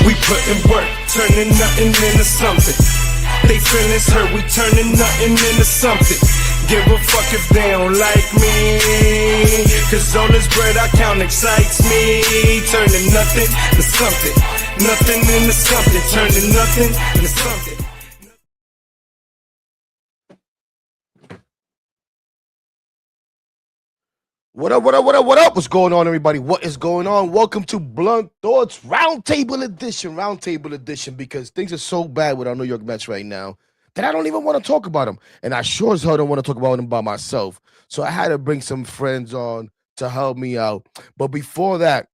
We putting work, turning nothing into something. They feelings hurt, we turning nothing into something. Give a fuck if they don't like me, cause all this bread I count excites me. Turning nothing to something, nothing into something. Turning nothing into something. What up, what up, what up, what up? What's going on, everybody? What is going on? Welcome to Blunt Thoughts Roundtable Edition, because things are so bad with our New York Mets right now that I don't even want to talk about them. And I sure as hell don't want to talk about them by myself. So I had to bring some friends on to help me out. But before that,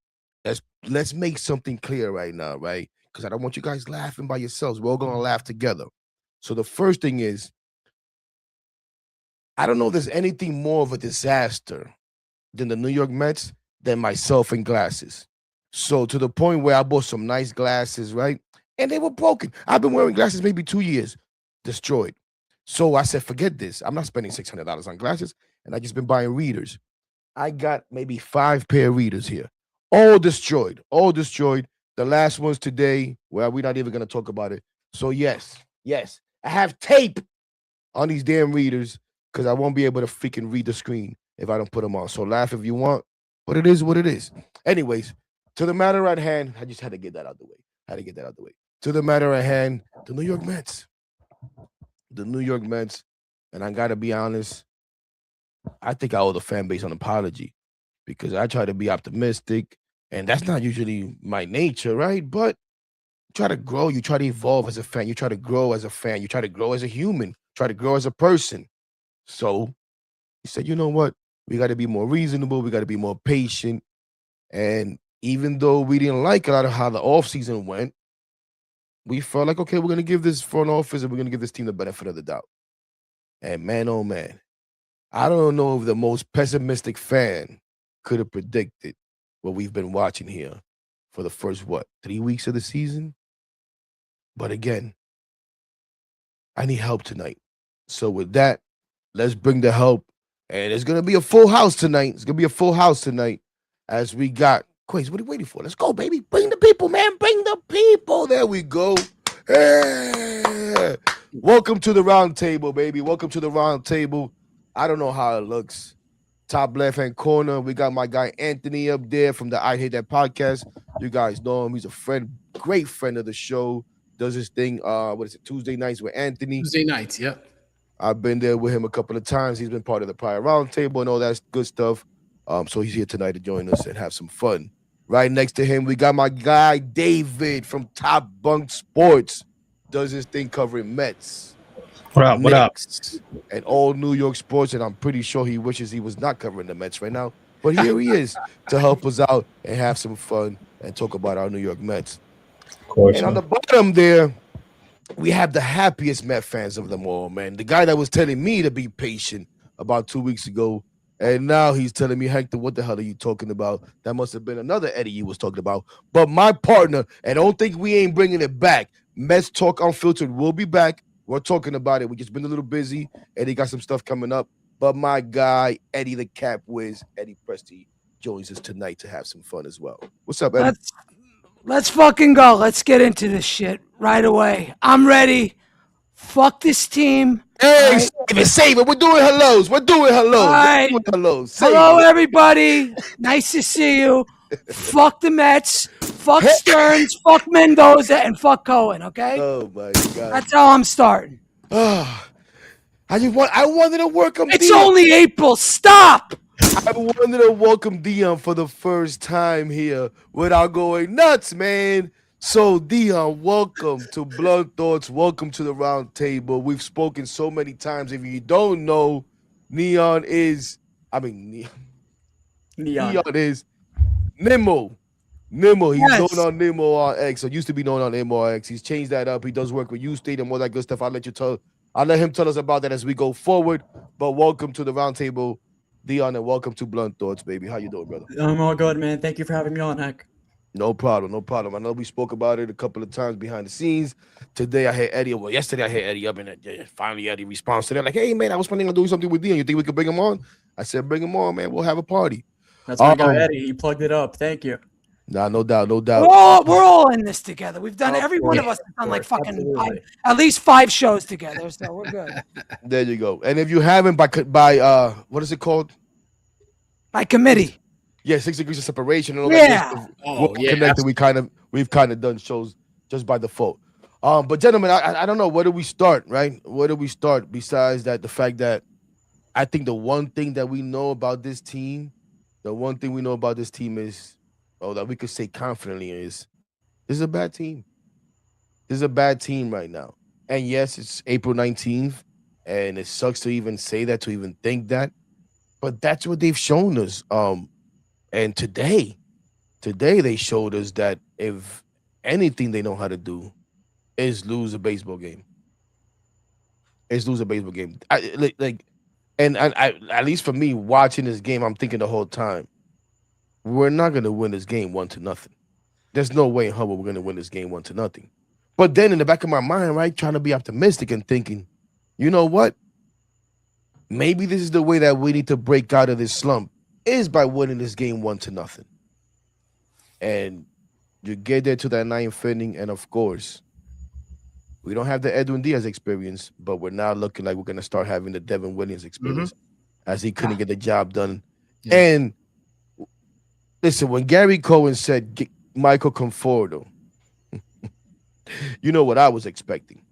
let's make something clear right now, right? Because I don't want you guys laughing by yourselves. We're all going to laugh together. So the first thing is, I don't know if there's anything more of a disaster than the New York Mets than myself and glasses. So to the point where I bought some nice glasses, right? And they were broken. I've been wearing glasses maybe 2 years, destroyed. So I said, forget this. I'm not spending $600 on glasses. And I just been buying readers. I got maybe 5 pair of readers here. All destroyed. The last one's today. Well, we're not even going to talk about it. So yes, I have tape on these damn readers because I won't be able to freaking read the screen if I don't put them on. So laugh if you want, but it is what it is. Anyways, to the matter at hand, I just had to get that out the way. To the matter at hand, the New York Mets. And I got to be honest, I think I owe the fan base an apology because I try to be optimistic, and that's not usually my nature, right? But you try to grow, you try to evolve as a fan, you try to grow as a fan, you try to grow as a human, try to grow as a person. So he said, you know what? We got to be more reasonable. We got to be more patient. And even though we didn't like a lot of how the offseason went, we felt like, okay, we're going to give this front office and we're going to give this team the benefit of the doubt. And man, oh man, I don't know if the most pessimistic fan could have predicted what we've been watching here for the first, 3 weeks of the season? But again, I need help tonight. So with that, let's bring the help. And it's going to be a full house tonight. As we got Quays. What are you waiting for? Let's go, baby. Bring the people, man. Bring the people. There we go. Hey. Welcome to the round table, baby. Welcome to the round table. I don't know how it looks. Top left-hand corner, we got my guy Anthony up there from the I Hate That podcast. You guys know him. He's a friend, great friend of the show. Does his thing, Tuesday nights with Anthony. Tuesday nights, yep. I've been there with him a couple of times. He's been part of the prior roundtable and all that good stuff. So he's here tonight to join us and have some fun. Right next to him, we got my guy David from Top Bunk Sports. Does his thing covering Mets. What up? And all New York sports, and I'm pretty sure he wishes he was not covering the Mets right now. But here he is to help us out and have some fun and talk about our New York Mets. Of course. And on the bottom there, we have the happiest Met fans of them all, man. The guy that was telling me to be patient about 2 weeks ago, and now he's telling me, Hector, what the hell are you talking about? That must have been another Eddie you was talking about. But my partner, and don't think we ain't bringing it back, Mets Talk Unfiltered will be back. We're talking about it. We just been a little busy. Eddie got some stuff coming up. But my guy, Eddie the Cap Wiz, Eddie Presti, joins us tonight to have some fun as well. What's up, Eddie? Let's fucking go. Let's get into this shit right away. I'm ready. Fuck this team. Hey, right. Save it. We're doing hellos. All right. Hello, everybody. Nice to see you. Fuck the Mets. Fuck Stearns. Fuck Mendoza. And fuck Cohen, okay? Oh, my God. That's how I'm starting. I wanted to welcome It's only April. Stop. I wanted to welcome Dion for the first time here without going nuts, man. So, Dion, welcome to Blunt Thoughts. Welcome to the round table. We've spoken so many times. If you don't know, Neon is Nemo. He's known on Nemo on X. So used to be known on Nemo on X. He's changed that up. He does work with U-State and all that good stuff. I'll let him tell us about that as we go forward. But welcome to the round table, Dion, and welcome to Blunt Thoughts, baby. How you doing, brother? I'm all good, man. Thank you for having me on, Heck. No problem. I know we spoke about it a couple of times behind the scenes. Today I hit Eddie. Well, yesterday I hit Eddie up, and finally Eddie responds to that. Like, hey, man, I was planning on doing something with Dion. You think we could bring him on? I said, bring him on, man. We'll have a party. That's my guy, Eddie. He plugged it up. Thank you. Nah, no doubt, no We're doubt. all in this together. We've done Of every one of course, us has done like of course, fucking absolutely. at least 5 shows together, so we're good. There you go. And if you haven't, by what is it called? By committee. Yeah, 6 degrees of separation and all Yeah. that. Oh, We're yeah, connected. We've kind of done shows just by default. But gentlemen, I don't know. Where do we start? Right? Where do we start? Besides that, the fact that I think the one thing that we know about this team, is, that we could say confidently is, this is a bad team. This is a bad team right now. And yes, it's April 19th, and it sucks to even say that, to even think that. But that's what they've shown us. And today they showed us that if anything they know how to do is lose a baseball game. And at least for me, watching this game, I'm thinking the whole time, we're not gonna win this game 1-0. There's no way in hell we're gonna win this game 1-0. But then in the back of my mind, right, trying to be optimistic and thinking, you know what? Maybe this is the way that we need to break out of this slump, is by winning this game 1-0. And you get there to that 9th inning, and of course, we don't have the Edwin Diaz experience, but we're now looking like we're going to start having the Devin Williams experience, as he couldn't get the job done. Yeah. And listen, when Gary Cohen said Michael Conforto, you know what I was expecting.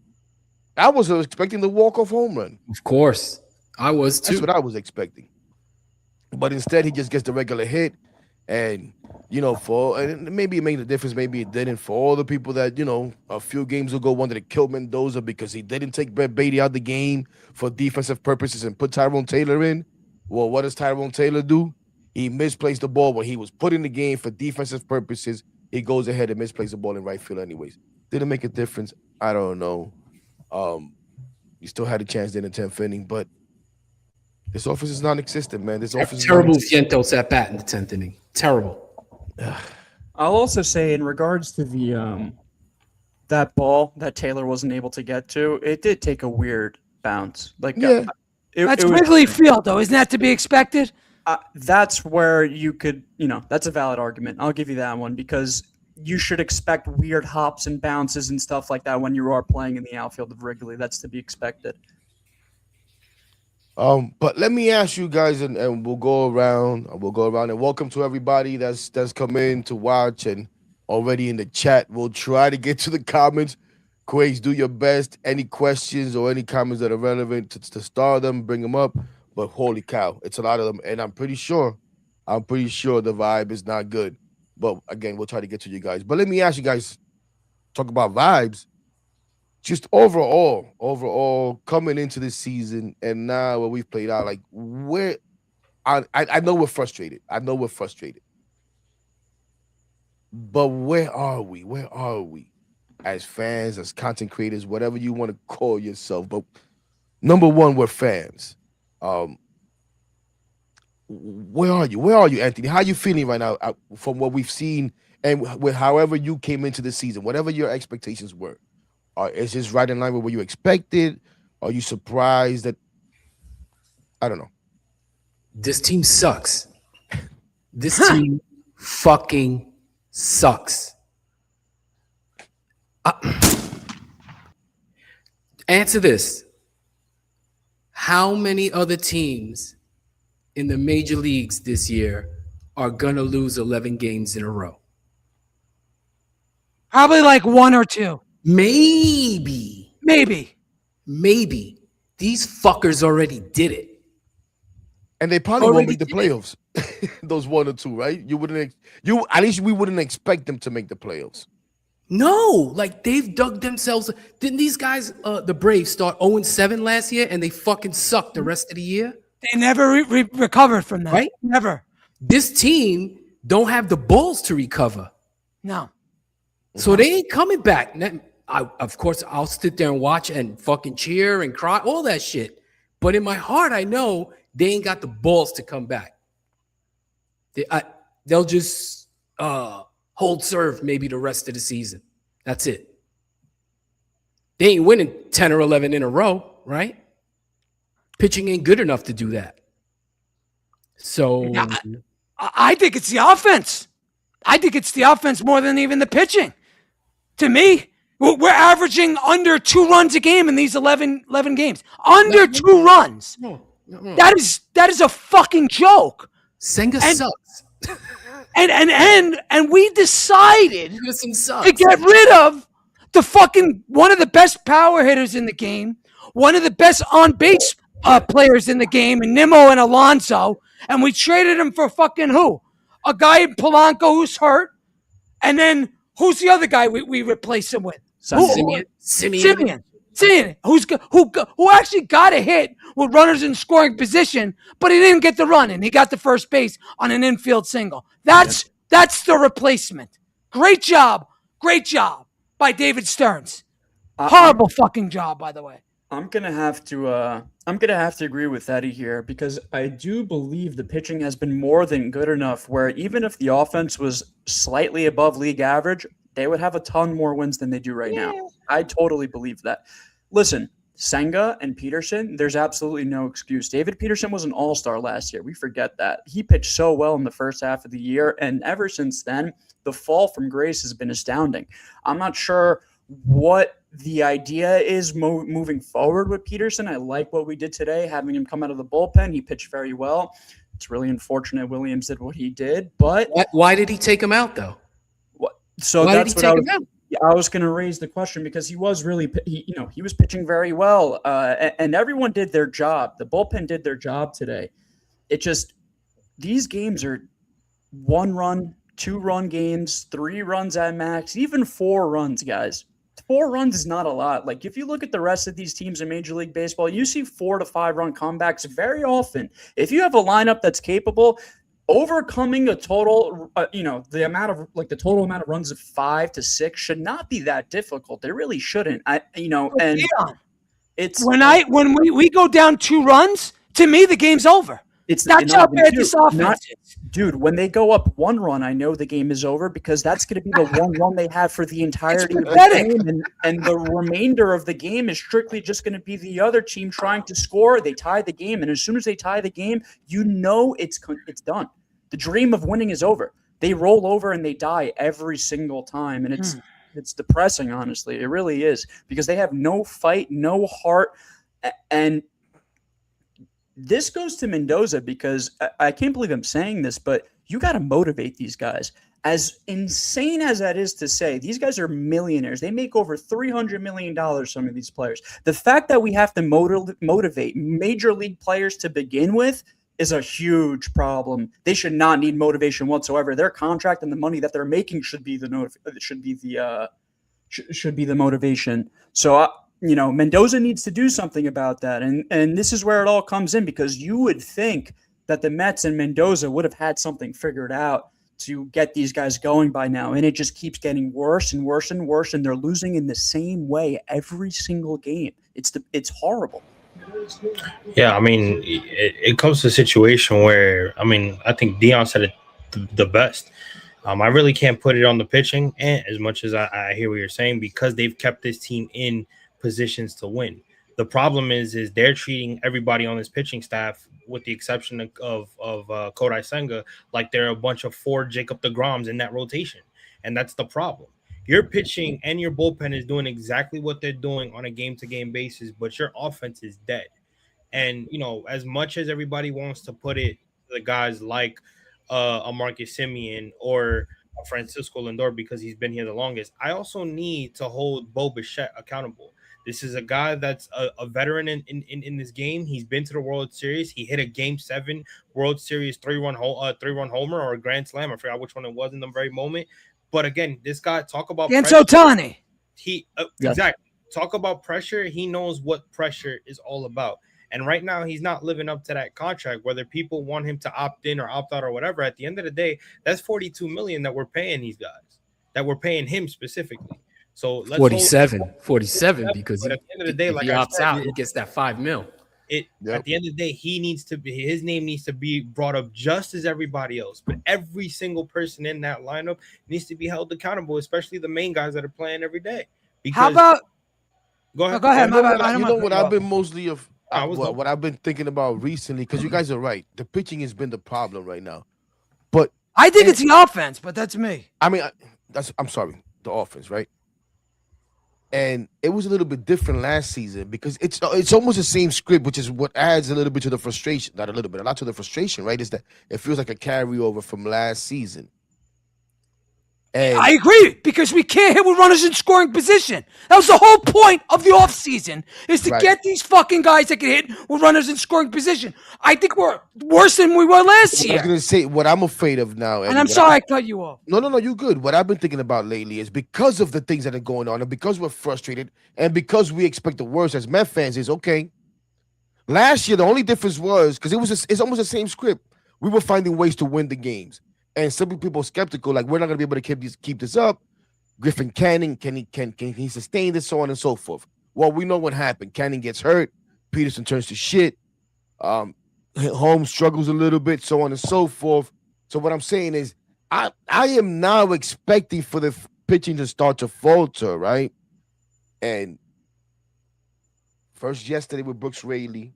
I was expecting the walk-off home run. Of course. I was too. That's what I was expecting. But instead, he just gets the regular hit. And, and maybe it made a difference, maybe it didn't. For all the people that, a few games ago wanted to kill Mendoza because he didn't take Brett Beatty out the game for defensive purposes and put Tyrone Taylor in. Well, what does Tyrone Taylor do? He misplaced the ball when he was put in the game for defensive purposes. He goes ahead and misplaces the ball in right field anyways. Didn't make a difference. I don't know. You still had a chance in the 10th inning, but this offense is non-existent, man. This offense is terrible Vientos at bat in the 10th inning. Terrible. I'll also say in regards to the that ball that Taylor wasn't able to get to, it did take a weird bounce. Like Yeah. That's Wrigley Field, though. Isn't that to be expected? That's where you could, that's a valid argument. I'll give you that one because you should expect weird hops and bounces and stuff like that when you are playing in the outfield of Wrigley. That's to be expected. But let me ask you guys, and we'll go around. And welcome to everybody that's come in to watch and already in the chat. We'll try to get to the comments. Quays, do your best. Any questions or any comments that are relevant to start them, bring them up. But holy cow, it's a lot of them, and I'm pretty sure the vibe is not good. But again, we'll try to get to you guys. But let me ask you guys, talk about vibes. Just overall, coming into this season, and now what we've played out, like where I know we're frustrated. But where are we? Where are we? As fans, as content creators, whatever you want to call yourself. But number one, we're fans. Where are you? Where are you, Anthony? How are you feeling right now from what we've seen and with however you came into the season, whatever your expectations were? Is this right in line with what you expected? Are you surprised that? I don't know. This team sucks. This team fucking sucks. Answer this. How many other teams in the major leagues this year are going to lose 11 games in a row? Probably like 1 or 2. Maybe. These fuckers already did it. And they probably won't make the playoffs. Those 1 or 2, right? At least we wouldn't expect them to make the playoffs. No, like they've dug themselves. Didn't these guys, the Braves, start 0-7 last year and they fucking sucked the rest of the year? They never recovered from that. Right? Never. This team don't have the balls to recover. No. So they ain't coming back. Of course, I'll sit there and watch and fucking cheer and cry, all that shit. But in my heart, I know they ain't got the balls to come back. They'll just hold serve maybe the rest of the season. That's it. They ain't winning 10 or 11 in a row, right? Pitching ain't good enough to do that. So I think it's the offense. I think it's the offense more than even the pitching. To me, we're averaging under 2 runs a game in these 11 games. Under 2 runs. No. That is a fucking joke. Senga sucks. And we decided Peterson sucks. to get rid of the fucking one of the best power hitters in the game, one of the best on base players in the game, and Nimmo and Alonso, and we traded him for fucking who? A guy in Polanco who's hurt, and then who's the other guy we replaced him with? Simeon, who actually got a hit with runners in scoring position, but he didn't get the run, and he got the first base on an infield single. That's the replacement. Great job by David Stearns. Horrible fucking job, by the way. I'm gonna have to agree with Eddie here because I do believe the pitching has been more than good enough where even if the offense was slightly above league average, they would have a ton more wins than they do right now. I totally believe that. Listen, Senga and Peterson, there's absolutely no excuse. David Peterson was an all-star last year. We forget that. He pitched so well in the first half of the year, and ever since then, the fall from grace has been astounding. I'm not sure what the idea is moving forward with Peterson. I like what we did today, having him come out of the bullpen. He pitched very well. It's really unfortunate Williams did what he did, but why did he take him out though? So why that's did he what take him out? I was going to raise the question because he was really, he was pitching very well, and everyone did their job. The bullpen did their job today. It just, these games are 1-run, 2-run games, 3 runs at max, even 4 runs, guys. 4 runs is not a lot. Like if you look at the rest of these teams in Major League Baseball, you see 4 to 5 run comebacks very often. If you have a lineup that's capable, overcoming a total, the total amount of runs of 5 to 6 should not be that difficult. They really shouldn't. It's when we go down 2 runs, to me the game's over. That's how bad this offense is. Dude, when they go up 1 run, I know the game is over because that's going to be the 1 run they have for the entirety of the game. And the remainder of the game is strictly just going to be the other team trying to score. They tie the game. And as soon as they tie the game, it's done. The dream of winning is over. They roll over and they die every single time. And it's depressing, honestly. It really is because they have no fight, no heart. And this goes to Mendoza because I can't believe I'm saying this, but you got to motivate these guys. As insane as that is to say, these guys are millionaires. They make over $300 million, some of these players. The fact that we have to motivate major league players to begin with is a huge problem. They should not need motivation whatsoever. Their contract and the money that they're making should be the motivation. So Mendoza needs to do something about that. And this is where it all comes in because you would think that the Mets and Mendoza would have had something figured out to get these guys going by now. And it just keeps getting worse and worse and worse. And they're losing in the same way every single game. It's horrible. Yeah, I mean, it comes to a situation where, I think Dion said it the best. I really can't put it on the pitching as much as I hear what you're saying because they've kept this team in positions to win. The problem is they're treating everybody on this pitching staff, with the exception of Kodai Senga, like they're a bunch of 4 Jacob deGroms in that rotation, and that's the problem. Your pitching and your bullpen is doing exactly what they're doing on a game-to-game basis, but your offense is dead. And as much as everybody wants to put it, the guys like a Marcus Semien or Francisco Lindor because he's been here the longest, I also need to hold Bo Bichette accountable. This is a guy that's a veteran in this game. He's been to the World Series. He hit a Game 7 World Series 3-run homer or a grand slam. I forgot which one it was in the very moment. But again, this guy, talk about pressure. Ohtani. Exactly. Talk about pressure. He knows what pressure is all about. And right now, he's not living up to that contract, whether people want him to opt in or opt out or whatever. At the end of the day, that's $42 million that we're paying these guys, that we're paying him specifically. So let's 47 because but at the end of the day, if he opts out, he gets that $5 million. At the end of the day, his name needs to be brought up just as everybody else. But every single person in that lineup needs to be held accountable, especially the main guys that are playing every day. Because, how about? Go ahead. Go ahead. What I've been mostly what I've been thinking about recently, because you guys are right. The pitching has been the problem right now. But I think it's the offense, but that's me. I mean, I'm sorry, the offense, right? And it was a little bit different last season because it's almost the same script, which is what adds a little bit to the frustration. Not a little bit, a lot to the frustration, right? Is that it feels like a carryover from last season. And I agree because we can't hit with runners in scoring position. That was the whole point of the offseason is to Right. get these fucking guys that can hit with runners in scoring position. I think we're worse than we were last I was year. gonna say what I'm afraid of now, And I'm sorry I cut you off. No, you good. What I've been thinking about lately is because of the things that are going on, and because we're frustrated, and because we expect the worst as Met fans, is okay. Last year, the only difference was because it's almost the same script. We were finding ways to win the games, and some people were skeptical, like we're not gonna be able to keep this up. Griffin Canning, can he sustain this, so on and so forth. Well, we know what happened. Canning gets hurt, Peterson turns to shit. Holmes struggles a little bit, so on and so forth. So what I'm saying is, I am now expecting for the pitching to start to falter, right? And first yesterday with Brooks Raley,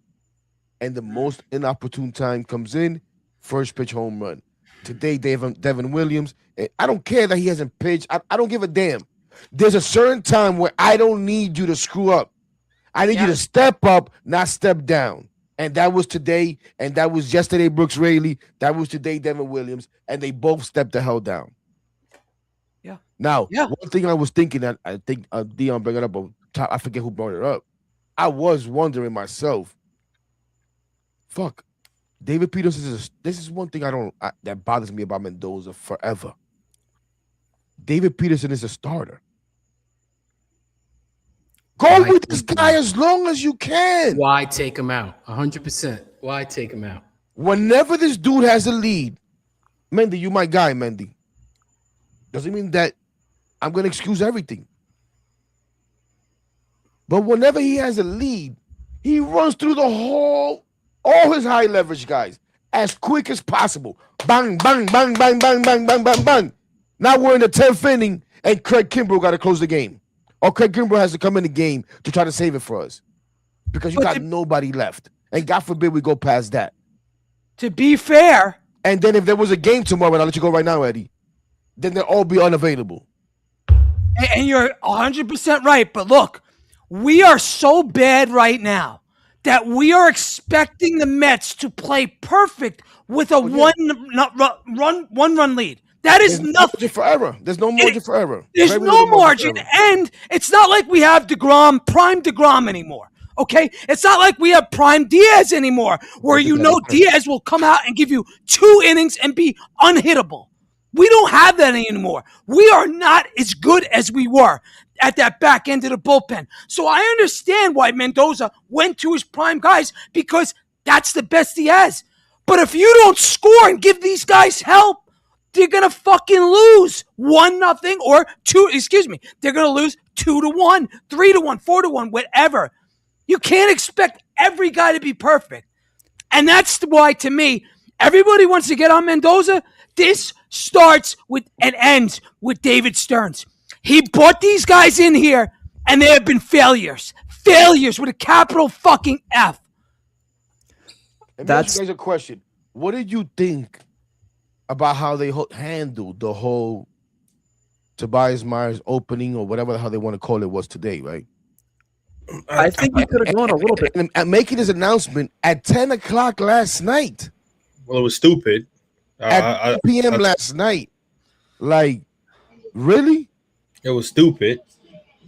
and the most inopportune time comes in, first pitch home run. Today, Devin Williams. I don't care that he hasn't pitched. I don't give a damn. There's a certain time where I don't need you to screw up. I need you to step up, not step down. And that was today, and that was yesterday, Brooks Raley. That was today, Devin Williams, and they both stepped the hell down. Yeah. Now, one thing I was thinking that I think Dion brought it up, but I forget who brought it up. I was wondering myself, fuck, David Peterson this is one thing that bothers me about Mendoza forever. David Peterson is a starter. Go with this guy as long as you can. Why take him out? 100%. Why take him out? Whenever this dude has a lead, Mendy, you my guy, Mendy. Doesn't mean that I'm going to excuse everything. But whenever he has a lead, he runs through all his high leverage guys as quick as possible. Bang, bang, bang, bang, bang, bang, bang, bang, bang. Now we're in the 10th inning, and Craig Kimbrell got to close the game. Or Craig Kimbrell has to come in the game to try to save it for us. Because you got nobody left. And God forbid we go past that. To be fair. And then if there was a game tomorrow, and I'll let you go right now, Eddie, then they'll all be unavailable. And you're 100% right. But look, we are so bad right now that we are expecting the Mets to play perfect with a one-run lead. That is nothing. Margin for error. There's no margin for error. There's Very no little margin. for error. And it's not like we have prime DeGrom anymore. Okay? It's not like we have prime Diaz anymore, where Diaz will come out and give you 2 innings and be unhittable. We don't have that anymore. We are not as good as we were at that back end of the bullpen. So I understand why Mendoza went to his prime guys, because that's the best he has. But if you don't score and give these guys help, they're going to fucking lose 1-0 or 2. They're going to lose 2-1, 3-1, 4-1, whatever. You can't expect every guy to be perfect. And that's why, to me, everybody wants to get on Mendoza. This starts with and ends with David Stearns. He brought these guys in here, and they have been failures. Failures with a capital fucking F. Let me ask you guys a question. What did you think about how they handled the whole Tobias Myers opening, or whatever the hell they want to call it, was today, right? I think he could have gone a little bit. And making his announcement at 10 o'clock last night. Well, it was stupid. At 2 p.m. last night. Like, really? It was stupid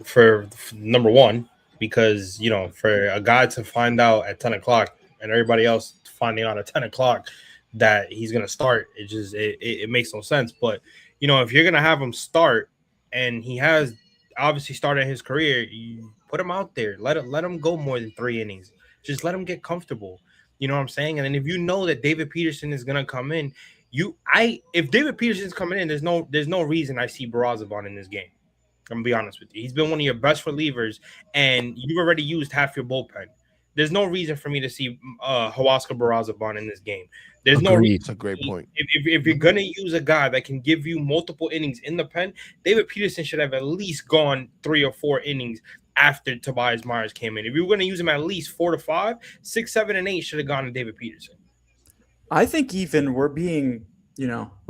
for number one, because, for a guy to find out at 10 o'clock and everybody else finding out at 10 o'clock that he's going to start, it makes no sense. But, if you're going to have him start, and he has obviously started his career, you put him out there. Let him go more than 3 innings. Just let him get comfortable. You know what I'm saying? And then if you know that David Peterson is going to come in, if David Peterson's coming in, there's no reason I see Barazovon in this game. I'm going to be honest with you. He's been one of your best relievers, and you've already used half your bullpen. There's no reason for me to see Huascar Barazovon in this game. There's no reason. That's a great point. If you're going to use a guy that can give you multiple innings in the pen, David Peterson should have at least gone 3 or 4 innings after Tobias Myers came in. If you were going to use him at least 4 to 5, 6, 7, and 8 should have gone to David Peterson. I think even we're being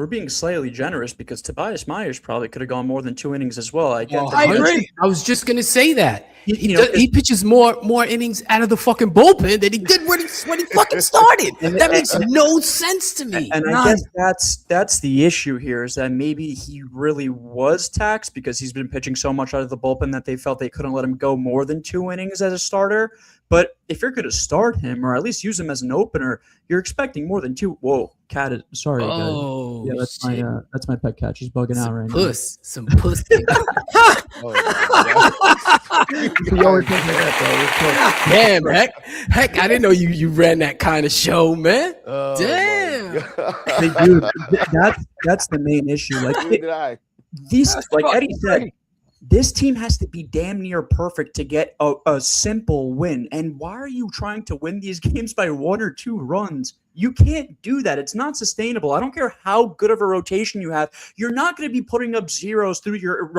we're being slightly generous because Tobias Myers probably could have gone more than 2 innings as well. I get Oh, that. I agree. I was just gonna say that. You know, He pitches more innings out of the fucking bullpen than he did when he fucking started. That makes no sense to me. And I guess that's the issue here is that maybe he really was taxed because he's been pitching so much out of the bullpen that they felt they couldn't let him go more than 2 innings as a starter. But if you're going to start him or at least use him as an opener, you're expecting more than 2. Whoa, cat! Sorry, guys. Oh, Yeah, that's shit. my pet cat. She's bugging out right Some puss. Oh, Damn, heck! I didn't know you ran that kind of show, man. oh, Damn. now. Hey, dude, that's the main issue. Like these, like Eddie said, this team has to be damn near perfect to get a simple win. And why are you trying to win these games by 1 or 2 runs? You can't do that. It's not sustainable. I don't care how good of a rotation you have. You're not going to be putting up zeros through your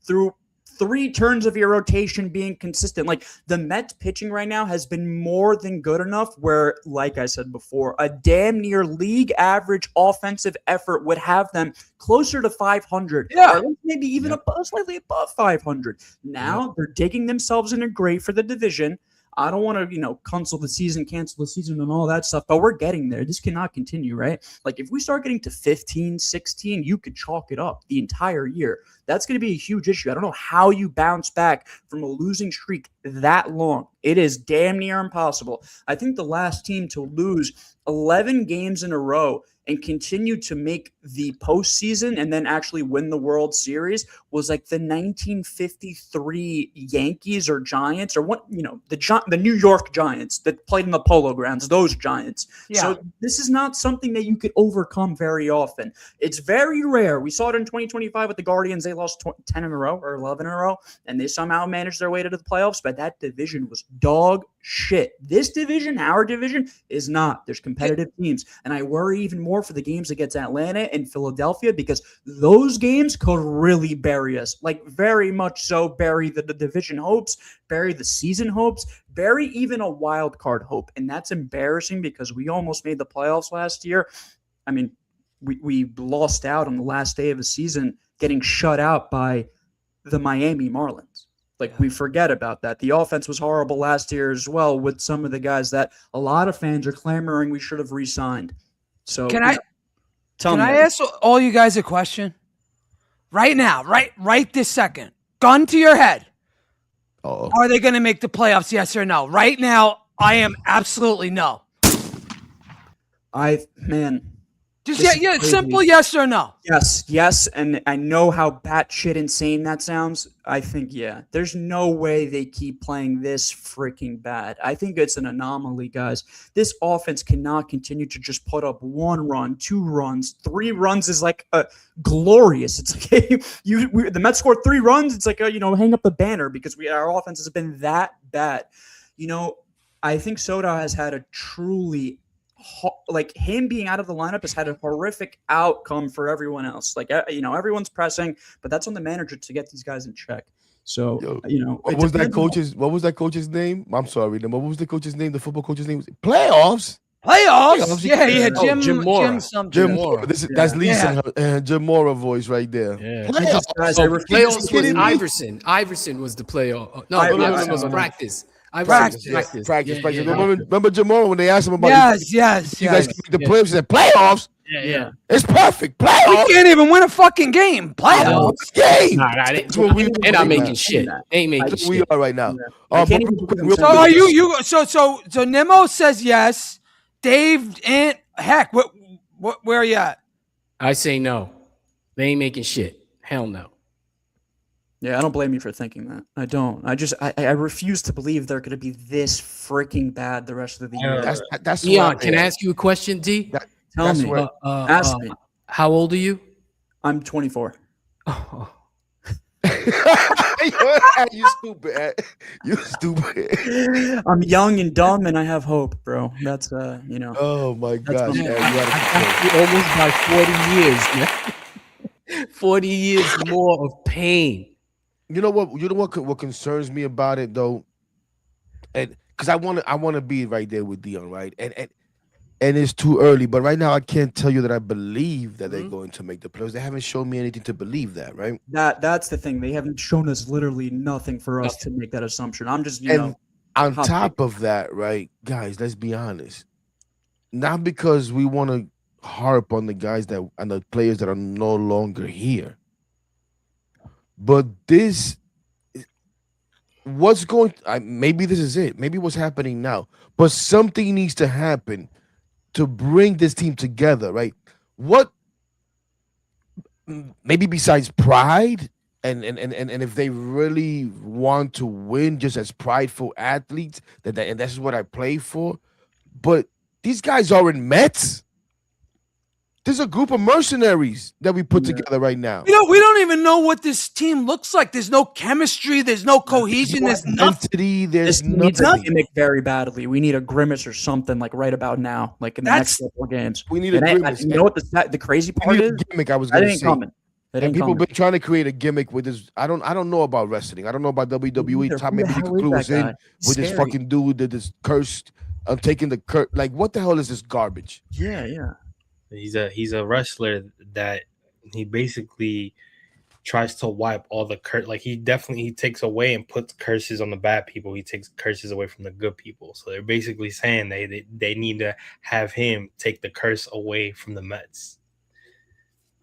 through 3 turns of your rotation being consistent. Like the Mets pitching right now has been more than good enough where, like I said before, a damn near league average offensive effort would have them closer to 500. Yeah. Or maybe even slightly above 500. Now they're digging themselves in a grave for the division. I don't want to, cancel the season and all that stuff, but we're getting there. This cannot continue, right? Like if we start getting to 15, 16, you could chalk it up the entire year. That's going to be a huge issue. I don't know how you bounce back from a losing streak that long. It is damn near impossible. I think the last team to lose 11 games in a row and continue to make the postseason and then actually win the World Series was like the 1953 Yankees or Giants or the New York Giants that played in the Polo Grounds, those Giants. Yeah. So this is not something that you could overcome very often. It's very rare. We saw it in 2025 with the Guardians. They lost 10 in a row or 11 in a row, and they somehow managed their way to the playoffs, but that division was dog shit. This division, our division, is not. There's competitive teams, and I worry even more for the games against Atlanta and Philadelphia because those games could really bury us, like very much so bury the division hopes, bury the season hopes, bury even a wild card hope, and that's embarrassing because we almost made the playoffs last year. I mean, we lost out on the last day of the season getting shut out by the Miami Marlins. Like we forget about that. The offense was horrible last year as well with some of the guys that a lot of fans are clamoring we should have re-signed. So Can I ask all you guys a question? Right now, right this second. Gun to your head. Uh-oh. Are they going to make the playoffs, yes or no? Right now, I am absolutely no. Just This is crazy. simple yes or no. Yes, and I know how batshit insane that sounds. I think, there's no way they keep playing this freaking bad. I think it's an anomaly, guys. This offense cannot continue to just put up 1 run, 2 runs, 3 runs is like glorious. It's like the Mets scored 3 runs. It's like hang up the banner because our offense has been that bad. I think Soto has had a truly him being out of the lineup has had a horrific outcome for everyone else. Like, everyone's pressing, but that's on the manager to get these guys in check. So, what was that coach's name? I'm sorry. What was the coach's name? The football coach's name was Playoffs. Playoffs? Yeah, Jim Mora. Jim Mora. That's Lisa and Jim Mora voice right there. Yeah. Playoffs was Iverson. Iverson was the playoff. No, Iverson was practice. Practice. Yeah. Remember Jim Mora when they asked him about Yes. you guys can make the playoffs? He said playoffs. Yeah. It's perfect. We Playoffs. can't even win a fucking game. Playoffs. Game. That's what we They're not making shit. They ain't making That's what we shit. are right now. I can't even real So are you so Nemo says yes. Dave and heck, where are you at? I say no. They ain't making shit. Hell no. Yeah, I don't blame you for thinking that. I don't. I refuse to believe they're going to be this freaking bad the rest of the year. That's Eon, can I ask you a question, D? Tell me. Ask me. How old are you? I'm 24. Oh, You stupid. You stupid. I'm young and dumb, and I have hope, bro. That's Oh my gosh. almost by 40 years. Man. 40 years more of pain. You know what concerns me about it though, and because I want to be right there with Dion, right? And and it's too early. But right now, I can't tell you that I believe that they're Mhm. going to make the playoffs. They haven't shown me anything to believe that, right? That's the thing. They haven't shown us literally nothing for us to make that assumption. I'm just, And on hot top of that, right, guys, let's be honest. Not because we want to harp on the guys that and the players that are no longer here, but this, what's going? Maybe this is it. Maybe what's happening now, but something needs to happen to bring this team together, right? What? Maybe besides pride and if they really want to win just as prideful athletes and that's what I play for, but these guys aren't Mets. There's a group of mercenaries that we put together right now. We don't even know what this team looks like. There's no chemistry. There's no cohesion. There's nothing. Identity, this there's needs a nothing. gimmick very badly. We need a grimace or something like right about now, like in the That's- next couple of games. We need a grimace. You know what the crazy We part need is? a gimmick. I was That gonna ain't say. coming. That And ain't people coming. been trying to create a gimmick with this. I don't know about wrestling. I don't know about WWE. Neither. Tom, Who the maybe you hell can is clue that us in guy? with this Scary. fucking dude that is cursed. I'm taking the curse. Like, what the hell is this garbage? Yeah. He's a wrestler that he basically tries to wipe all the curse. Like he takes away and puts curses on the bad people. He takes curses away from the good people. So they're basically saying they need to have him take the curse away from the Mets.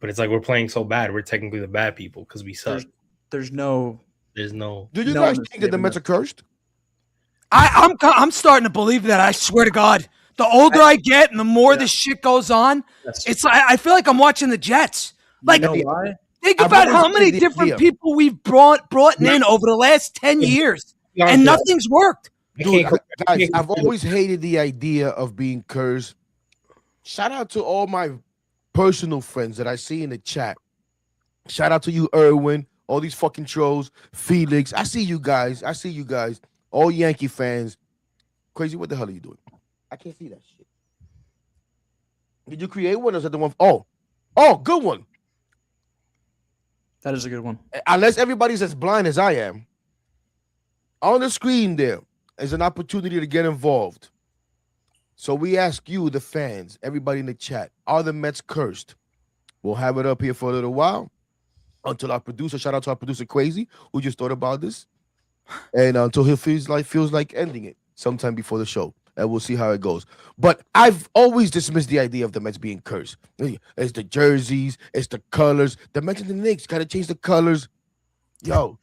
But it's like we're playing so bad. We're technically the bad people because we suck. There's no. There's no. Do you No guys one is think that the saving Mets us. are cursed? I'm starting to believe that. I swear to God. The older I get and the more Yeah. this shit goes on, That's, it's like I feel like I'm watching the Jets. Like, you know why? think I've about always how many hated the different idea. people we've brought in over the last 10 years, and nothing's worked. Dude, guys, I've always hated the idea of being cursed. Shout out to all my personal friends that I see in the chat. Shout out to you, Erwin, all these fucking trolls, Felix. I see you guys. All Yankee fans. Crazy, what the hell are you doing? I can't see that shit. Did you create one or is that the one? Oh, good one. That is a good one. Unless everybody's as blind as I am. On the screen there is an opportunity to get involved. So we ask you, the fans, everybody in the chat, are the Mets cursed? We'll have it up here for a little while until our producer, shout out to our producer Crazy, who just thought about this, and until he feels like ending it sometime before the show. And we'll see how it goes. But I've always dismissed the idea of the Mets being cursed. It's the jerseys, it's the colors. The Mets and the Knicks gotta change the colors. Yo,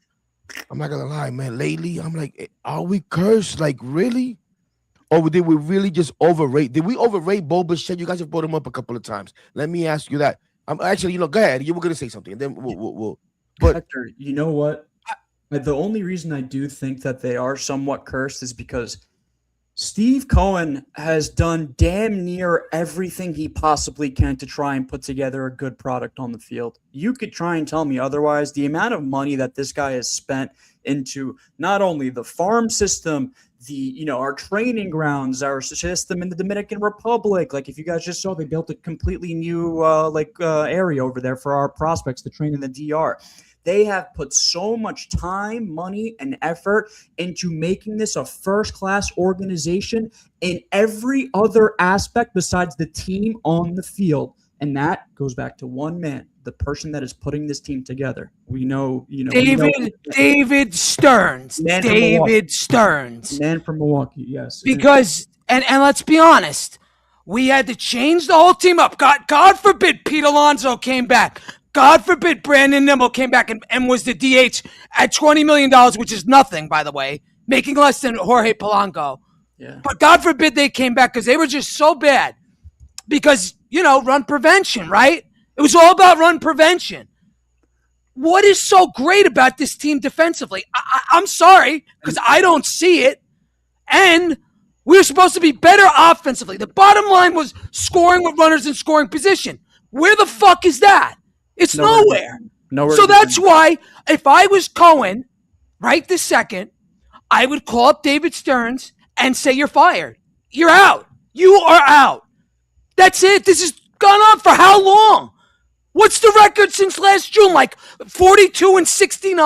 I'm not gonna lie, man. Lately, I'm like, are we cursed? Like, really? Or did we really just overrate? Did we overrate Bo Bichette? You guys have brought him up a couple of times. Let me ask you that. I'm actually, go ahead. You were gonna say something, and then we'll. But Hector, you know what? The only reason I do think that they are somewhat cursed is because Steve Cohen has done damn near everything he possibly can to try and put together a good product on the field. You could try and tell me otherwise. The amount of money that this guy has spent into not only the farm system, our training grounds, our system in the Dominican Republic. Like if you guys just saw, they built a completely new area over there for our prospects to train in the DR. They have put so much time, money, and effort into making this a first-class organization in every other aspect besides the team on the field. And that goes back to one man, the person that is putting this team together. David Stearns. Man from David Milwaukee. Stearns. Man from Milwaukee, yes. Because and let's be honest, we had to change the whole team up. God forbid Pete Alonso came back. God forbid Brandon Nimmo came back and was the DH at $20 million, which is nothing, by the way, making less than Jorge Polanco. Yeah. But God forbid they came back because they were just so bad. Because, run prevention, right? It was all about run prevention. What is so great about this team defensively? I'm sorry, because I don't see it. And we were supposed to be better offensively. The bottom line was scoring with runners in scoring position. Where the fuck is that? It's nowhere. So that's why if I was Cohen right this second, I would call up David Stearns and say, you're fired. You're out. You are out. That's it. This has gone on for how long? What's the record since last June? Like 42-69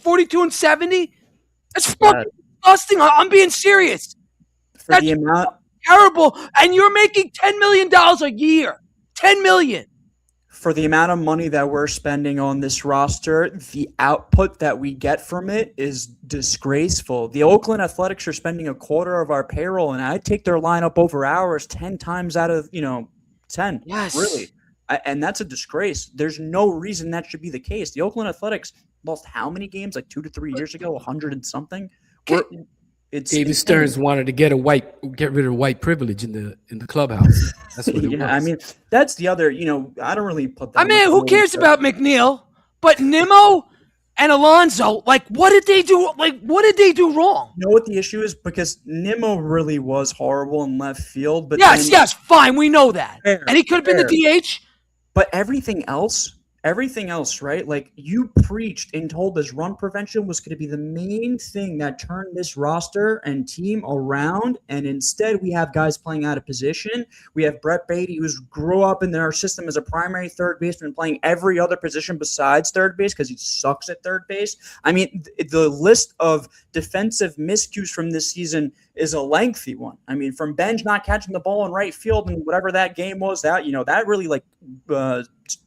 or 42-70? That's fucking disgusting. I'm being serious. For the amount terrible, and you're making $10 million a year. $10 million. For the amount of money that we're spending on this roster, the output that we get from it is disgraceful. The Oakland Athletics are spending a quarter of our payroll, and I'd take their lineup over ours 10 times out of 10. Yes. Really. And that's a disgrace. There's no reason that should be the case. The Oakland Athletics lost how many games? Like 2 to 3 years ago, 100 and something. David Stearns wanted to get rid of white privilege in the clubhouse. That's what it was. I mean, that's the other. I don't really put that. I mean, who cares about McNeil? But Nimmo and Alonso, what did they do? What did they do wrong? You know what the issue is? Because Nimmo really was horrible in left field. But yes, fine, we know that. And he could have been the DH. But everything else, right? Like, you preached and told us run prevention was going to be the main thing that turned this roster and team around. And instead, we have guys playing out of position. We have Brett Beatty, who grew up in our system as a primary third baseman, playing every other position besides third base because he sucks at third base. I mean, the list of defensive miscues from this season is a lengthy one. I mean, from Benj not catching the ball in right field and whatever that game was, that really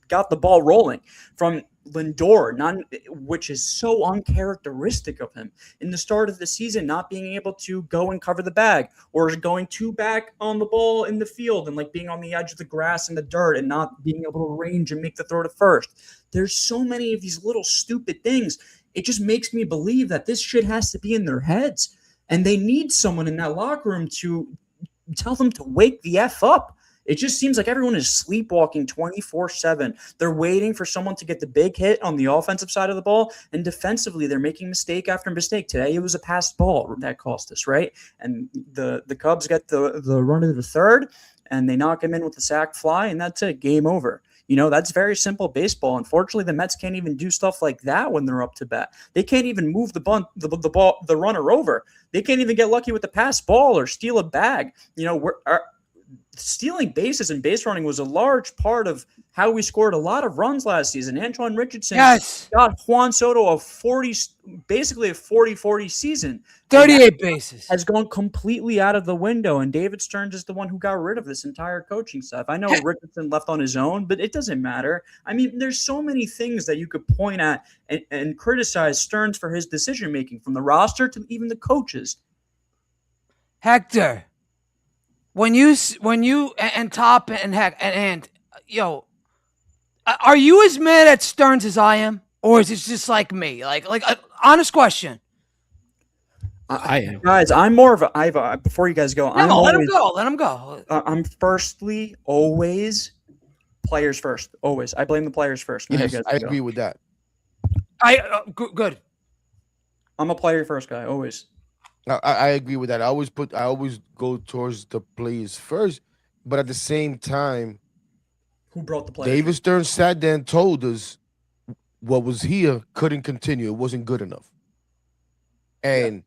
got the ball rolling. From Lindor, which is so uncharacteristic of him in the start of the season, not being able to go and cover the bag, or going too back on the ball in the field and being on the edge of the grass and the dirt and not being able to range and make the throw to first. There's so many of these little stupid things. It just makes me believe that this shit has to be in their heads, and they need someone in that locker room to tell them to wake the F up. It just seems like everyone is sleepwalking 24/7. They're waiting for someone to get the big hit on the offensive side of the ball, and defensively, they're making mistake after mistake. Today, it was a passed ball that cost us, right? And the Cubs get the run to the third, and they knock him in with the sac fly, and that's it. Game over. That's very simple baseball. Unfortunately, the Mets can't even do stuff like that when they're up to bat. They can't even move the runner over. They can't even get lucky with the pass ball or steal a bag. Stealing bases and base running was a large part of how we scored a lot of runs last season. Antoine Richardson got Juan Soto basically a 40-40 season. 38 bases. Has gone completely out of the window, and David Stearns is the one who got rid of this entire coaching staff. I know Richardson left on his own, but it doesn't matter. I mean, there's so many things that you could point at and criticize Stearns for his decision-making, from the roster to even the coaches. Hector, when you and Top and Heck and are you as mad at Stearns as I am, or is it just like me? Like honest question. I am. Guys, I'm more of a. Before you guys go, Let him go. Let him go. I'm firstly always players first. Always, I blame the players first. Yes, I agree with that. Good. I'm a player first guy. Always. I agree with that. I always go towards the players first, but at the same time, who brought the players? David Stearns sat there and told us what was here couldn't continue. It wasn't good enough, and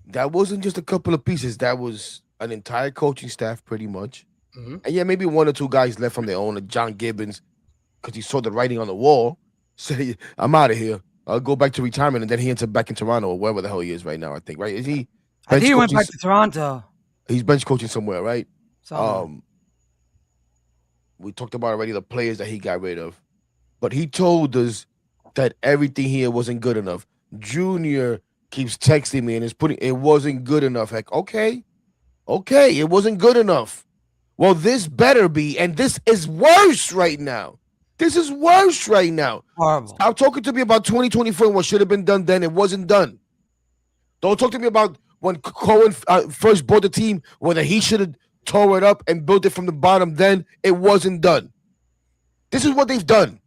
that wasn't just a couple of pieces. That was an entire coaching staff, pretty much. Mm-hmm. And yeah, maybe one or two guys left from their own, like John Gibbons, because he saw the writing on the wall. Said, "I'm out of here. I'll go back to retirement," and then he ends up back in Toronto or wherever the hell he is right now. I think, right? Is he? I think he went back to Toronto. He's bench coaching somewhere, right? So, we talked about already the players that he got rid of, but he told us that everything here wasn't good enough. Junior keeps texting me and it wasn't good enough. Like, okay, it wasn't good enough. Well, this better be, and this is worse right now. This is worse right now. Horrible. Stop talking to me about 2024 and what should have been done then. It wasn't done. Don't talk to me about when Cohen first bought the team, whether he should have tore it up and built it from the bottom then. It wasn't done. This is what they've done.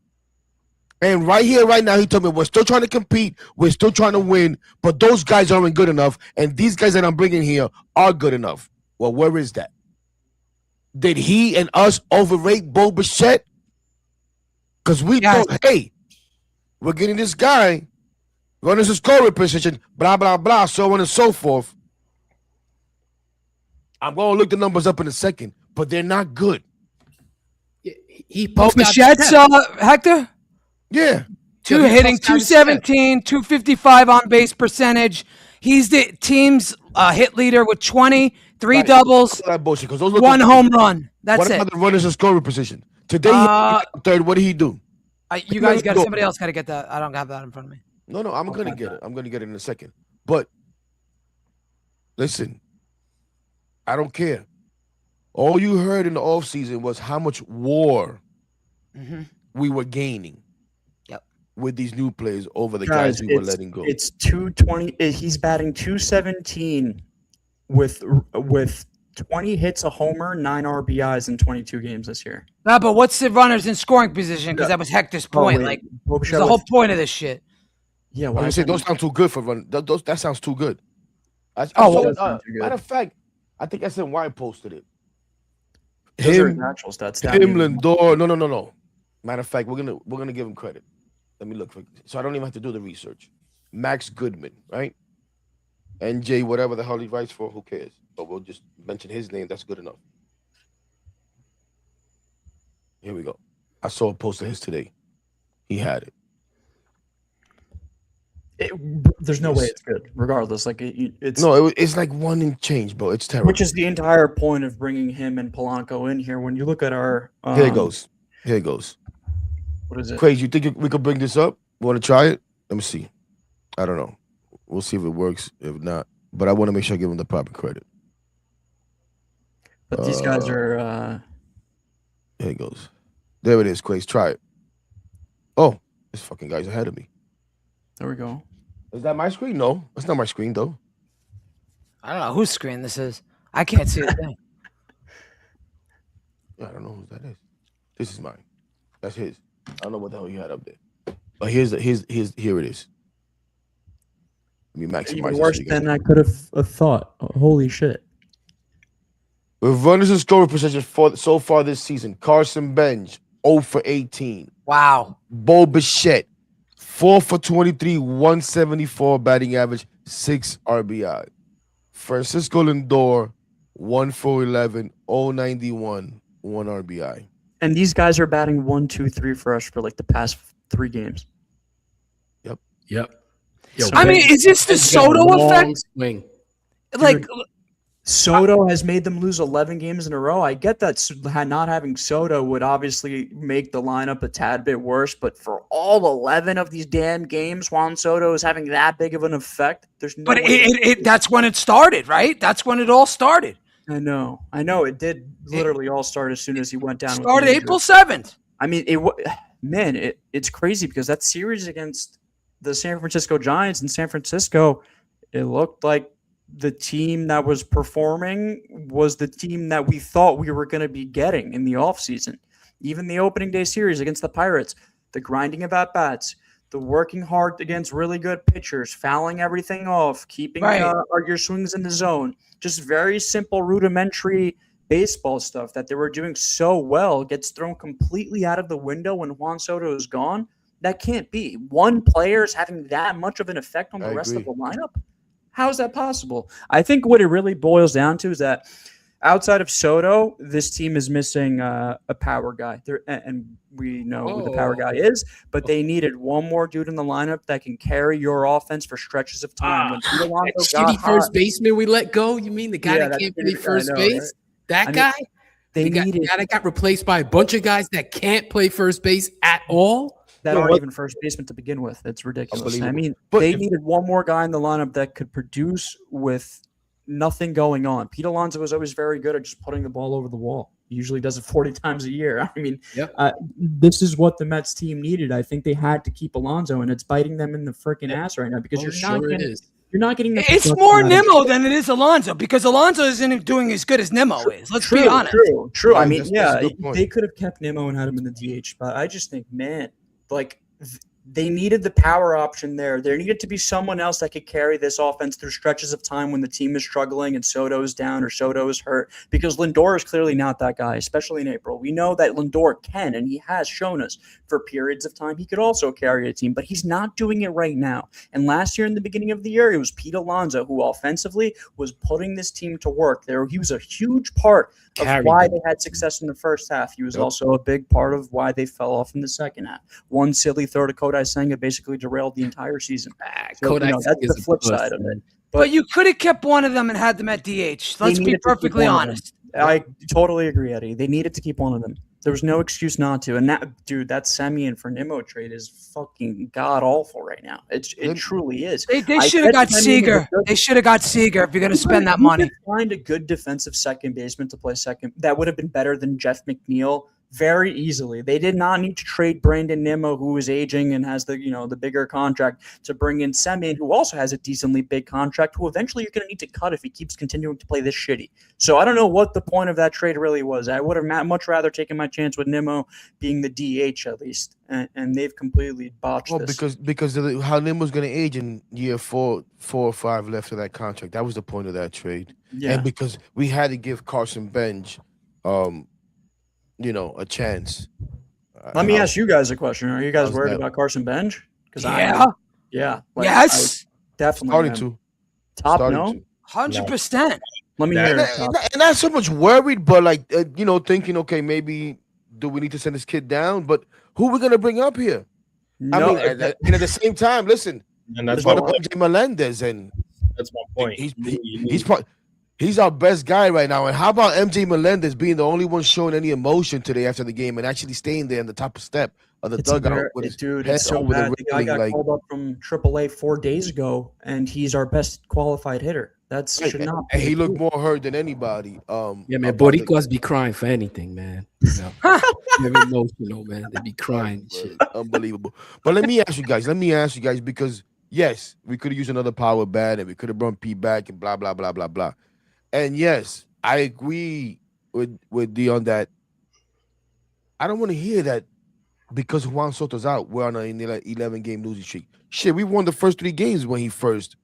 And right here, right now, he told me, we're still trying to compete. We're still trying to win. But those guys aren't good enough. And these guys that I'm bringing here are good enough. Well, where is that? Did he and us overrate Bo Bichette? Because we thought, hey, we're getting this guy, running his scoring position, blah, blah, blah, so on and so forth. I'm going to look the numbers up in a second, but they're not good. Bo Bichette's, Hector? Yeah. Hitting 217, 255 on base percentage. He's the team's hit leader with 20, 3 Right. doubles, That bullshit. Because those look 1 home run. That's What it. about the runners in scoring position? Today, he Uh, got third. What did he do? You guys got Go. somebody else got to get that. I don't have that in front of me. No, I'm gonna find get that. it. I'm gonna get it in a second. But listen, I don't care. All you heard in the offseason was how much war Mm-hmm. we were gaining. Yep. With these new players over the guys we were letting go. It's 220. He's batting 217 with 20 hits, a homer, 9 RBIs in 22 games this year. No, but what's the runners in scoring position? Because that was Hector's point. wait. Like, Bob it's Shell the whole with- point of this shit. Yeah, I well, was gonna say those sound too good for run. That sounds too good. Oh, saw well, it, sound too good. matter of fact, I think SNY posted it. those are Him, natural stats. Lindor. No. Matter of fact, we're gonna give him credit. Let me look for. So I don't even have to do the research. Max Goodman, right? NJ, whatever the hell he writes for, who cares? But we'll just mention his name. That's good enough. Here we go. I saw a post of his today. He had it. There's no way it's good, regardless. Like it's No, it's like one in change, bro. It's terrible. which is the entire point of bringing him and Polanco in here. When you look at our Here it goes. Here it goes. What is it? Crazy. You think we could bring this up? Want to try it? Let me see. I don't know. We'll see if it works. If not, but I want to make sure I give him the proper credit. But these guys are. Here it goes. There it is, Quaze. Try it. Oh, this fucking guy's ahead of me. There we go. Is that my screen? No, that's not my screen though. I don't know whose screen this is. I can't see a thing. I don't know who that is. This is mine. That's his. I don't know what the hell you had up there. But here it is. Let me maximize Even this worse so you can- than I could have thought. Holy shit! With runners in scoring position so far this season, Carson Bench 0 for 18. Wow. Bo Bichette 4 for 23, 174 batting average, 6 RBI. Francisco Lindor 1 for 11, 091, 1 RBI. And these guys are batting 1, 2, 3 for us for like the past 3 games. Yep. Yo, I mean, is this the Ben's got a Soto long effect? Swing. Like, Soto has made them lose 11 games in a row. I get that not having Soto would obviously make the lineup a tad bit worse, but for all 11 of these damn games, Juan Soto is having that big of an effect. There's no but way. that's when it started, right? That's when it all started. I know. It did literally all start as soon as he went down. with the Started injury. April 7th. I mean, it's crazy because that series against the San Francisco Giants in San Francisco, it looked like the team that was performing was the team that we thought we were going to be getting in the offseason. Even the opening day series against the Pirates, the grinding of at-bats, the working hard against really good pitchers, fouling everything off, keeping your swings in the zone, just very simple, rudimentary baseball stuff that they were doing so well gets thrown completely out of the window when Juan Soto is gone. That can't be. One player is having that much of an effect on the rest of the lineup. How is that possible? I think what it really boils down to is that outside of Soto, this team is missing a power guy. And we know who the power guy is, but they needed one more dude in the lineup that can carry your offense for stretches of time. When Pete Alonso That got shitty first hot, baseman we let go? You mean the guy Yeah, that that can't play shitty- first I know, base? right? That I mean, guy? they The needed guy that got replaced by a bunch of guys that can't play first base at all? that You know aren't what? even first baseman to begin with. It's ridiculous. I Unbelievable. mean, But they if- needed one more guy in the lineup that could produce with nothing going on. Pete Alonso was always very good at just putting the ball over the wall. He usually does it 40 times a year. I mean, Yep. this is what the Mets team needed. I think they had to keep Alonso, and it's biting them in the freaking ass right now because you're not getting. The It's production more out of Nimmo than it is Alonso because Alonso isn't doing as good as Nimmo is. Let's be honest. True. I Right, mean, that's a yeah, good point. they could have kept Nimmo and had him in the DH spot. I just think, man, like they needed the power option there. There needed to be someone else that could carry this offense through stretches of time when the team is struggling and Soto is down or Soto is hurt, because Lindor is clearly not that guy, especially in April. We know that Lindor can, and he has shown us for periods of time he could also carry a team, but he's not doing it right now. And last year in the beginning of the year, it was Pete Alonso who offensively was putting this team to work. He was a huge part of Carried why them. they had success in the first half. He was Yep. also a big part of why they fell off in the second half. One silly throw to Kodai Senga basically derailed the entire season. So, Kodak that's is the a flip puss, side of it. man. But you could have kept one of them and had them at DH. Let's be needed to keep perfectly one of them. honest. I totally agree, Eddie. They needed to keep one of them. There was no excuse not to. And that Semien for Nimmo trade is fucking god awful right now. It truly is. They I should have bet got Semien Seager. is a good- They should have got Seager if you're going to spend that You money. could find a good defensive second baseman to play second. That would have been better than Jeff McNeil very easily. They did not need to trade Brandon Nimmo, who is aging and has the bigger contract, to bring in Semien, who also has a decently big contract, who eventually you're going to need to cut if he keeps continuing to play this shitty. So I don't know what the point of that trade really was. I would have much rather taken my chance with Nimmo being the DH at least, and they've completely botched this. Because of how Nimmo's going to age in year 4 or 5 left of that contract. That was the point of that trade. Yeah. And because we had to give Carson Bench a chance. Let me ask you guys a question. Are you guys How's worried that? about Carson Bench? Because Yeah. like, Yes. definitely. Starting am. to. Top Starting no. to. 100%. Let me Nah, hear And, it. Top. and not so much worried, but like thinking, okay, maybe do we need to send this kid down? But who we gonna bring up here? No, I mean, and at the same time, listen, And that's it's my one of point. MJ Melendez, and That's my point. he's our best guy right now. And how about MJ Melendez being the only one showing any emotion today after the game and actually staying there in the top step of the dugout with his head it's so over bad. the The guy railing, got like. called up from AAA 4 days ago, and he's our best qualified hitter. That should not. And be he the looked truth. more hurt than anybody. Yeah, man. about the- Boricuas be crying for anything, man. You know, very emotional, man. They be crying and shit. Unbelievable. But let me ask you guys, because yes, we could have used another power bat and we could have brought Pete back and blah blah blah blah blah. And yes, I agree with Dion that I don't want to hear that because Juan Soto's out, we're on an 11-game losing streak. Shit, we won the first 3 games when he first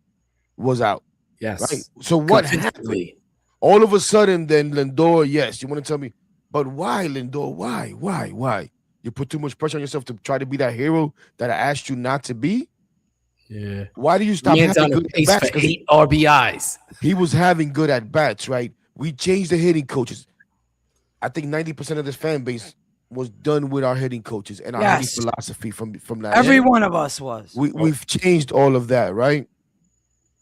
was out. Yes. Right. So what happened? Convincingly. All of a sudden, then Lindor, yes, you want to tell me, but why, Lindor? Why? You put too much pressure on yourself to try to be that hero that I asked you not to be? Yeah. Why do you stop Man's having on a good pace at-bats? for 'Cause 8 RBIs. he was having good at-bats, right? We changed the hitting coaches. I think 90% of this fan base was done with our hitting coaches and our hitting Yes. philosophy from that. Every end. one of us was. We've changed all of that, right?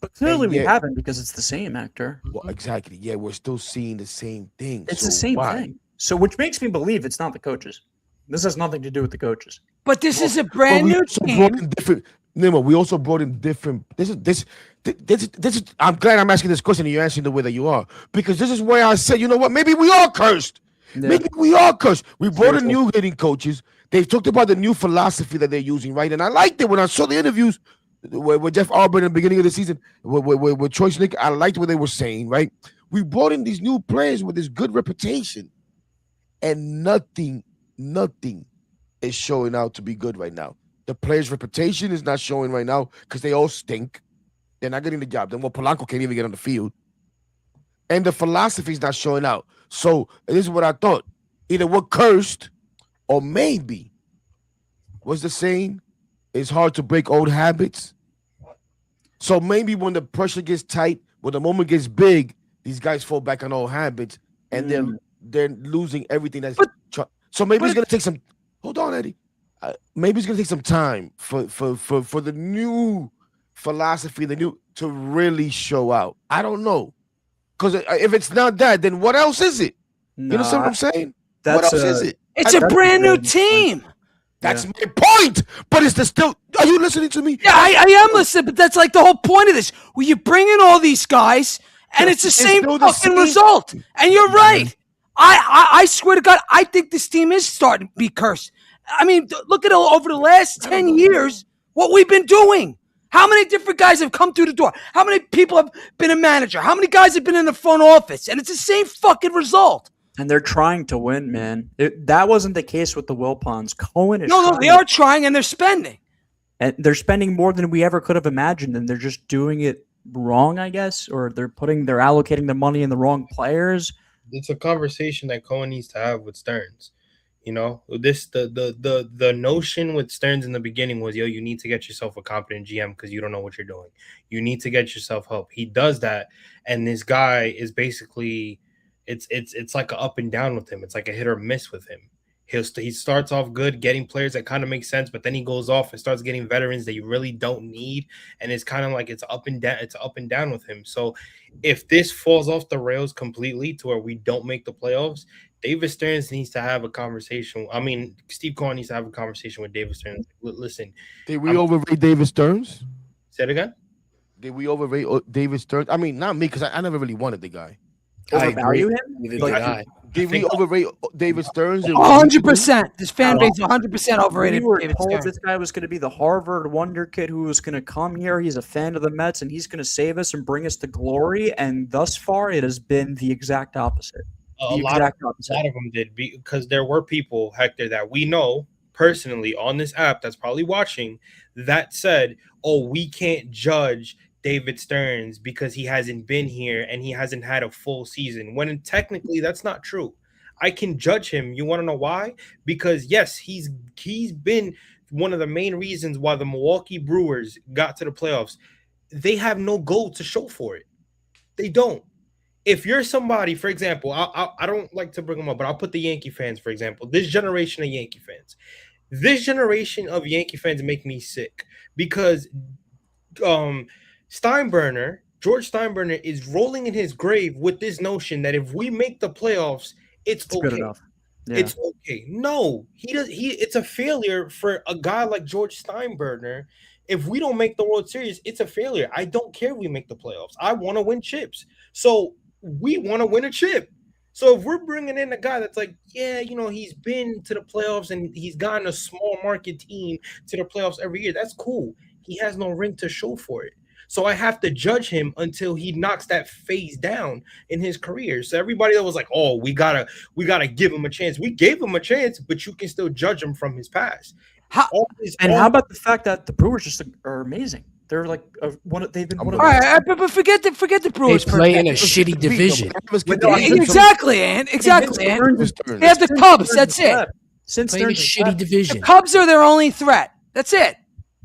But clearly And we yet- haven't, because it's the same actor. Well, exactly. Yeah, we're still seeing the same thing. It's So the same why? thing. So, which makes me believe it's not the coaches. This has nothing to do with the coaches. But this is a But brand we new also brought team. in different. Nemo, we also brought in different. This is. I'm glad I'm asking this question and you're answering the way that you are, because this is where I said, you know what? Maybe we are cursed. Yeah. Maybe we are cursed. We brought in Seriously. new hitting coaches. They've talked about the new philosophy that they're using, right? And I liked it when I saw the interviews with Jeff Arbor in the beginning of the season, with Troy Snick. I liked what they were saying, right? We brought in these new players with this good reputation, and nothing is showing out to be good right now. The players' reputation is not showing right now because they all stink. They're not getting the job done. Well, Polanco can't even get on the field. And the philosophy is not showing out. So this is what I thought. Either we're cursed or maybe, what's the saying? It's hard to break old habits. So maybe when the pressure gets tight, when the moment gets big, these guys fall back on old habits and they're losing everything. So maybe it's gonna take some. Hold on, Eddie. Maybe it's gonna take some time for the new philosophy, to really show out. I don't know, because if it's not that, then what else is it? You understand what I'm saying? What else is it? It's a that's brand new good. team. That's my point. But it's the still. Are you listening to me? Yeah, I am listening, but that's like the whole point of this. Well, you bring in all these guys, and it's the It's same still the fucking same- result. And you're right. I swear to God, I think this team is starting to be cursed. I mean, look at over the last 10 years, what we've been doing. How many different guys have come through the door? How many people have been a manager? How many guys have been in the front office? And it's the same fucking result. And they're trying to win, man. That wasn't the case with the Wilpons. Cohen is No, they are trying and they're spending. and they're spending more than we ever could have imagined, and they're just doing it wrong, I guess, or they're allocating the money in the wrong players. It's a conversation that Cohen needs to have with Stearns. You know, the notion with Stearns in the beginning was, yo, you need to get yourself a competent GM because you don't know what you're doing. You need to get yourself help. He does that, and this guy is basically it's like a up and down with him. It's like a hit or miss with him. He starts off good, getting players that kind of make sense, but then he goes off and starts getting veterans that you really don't need, and it's kind of like it's up and down. It's up and down with him. So if this falls off the rails completely to where we don't make the playoffs, David Stearns needs to have a conversation. I mean, Steve Cohen needs to have a conversation with David Stearns. Listen, did we overrate David Stearns? Say it again. Did we overrate David Stearns? I mean, not me, because I never really wanted the guy. I Overvalue agree. him? Neither Like, did I. Did we overrate David Stearns? 100%. This fan base 100% overrated We were David told Stearns. this guy was going to be the Harvard wonder kid who was going to come here. He's a fan of the Mets, and he's going to save us and bring us to glory. And thus far, it has been the exact opposite. A lot of them did, because there were people, Hector, that we know personally on this app that's probably watching that said, oh, we can't judge David Stearns because he hasn't been here and he hasn't had a full season, when technically that's not true. I can judge him. You want to know why? Because yes, he's been one of the main reasons why the Milwaukee Brewers got to the playoffs. They have no goal to show for it. They don't. If you're somebody, for example, I don't like to bring them up, but I'll put the Yankee fans, for example, this generation of Yankee fans. This generation of Yankee fans make me sick because George Steinbrenner is rolling in his grave with this notion that if we make the playoffs, it's okay. Good enough. Yeah. It's okay. No, it's a failure for a guy like George Steinbrenner. If we don't make the World Series, it's a failure. I don't care if we make the playoffs. I want to win chips. So we want to win a chip. So if we're bringing in a guy that's like, yeah, he's been to the playoffs and he's gotten a small market team to the playoffs every year, that's cool. He has no ring to show for it. So I have to judge him until he knocks that phase down in his career. So everybody that was like, oh, we gotta give him a chance. We gave him a chance, but you can still judge him from his past. How about the fact that the Brewers just are amazing? They're like they've been one of All right, but forget the Brewers. They play in a shitty division. Exactly, Ant. Exactly, Ant. They have the Cubs. That's it. Since Play in a Stearns shitty left, The division. Cubs are their only threat. That's it.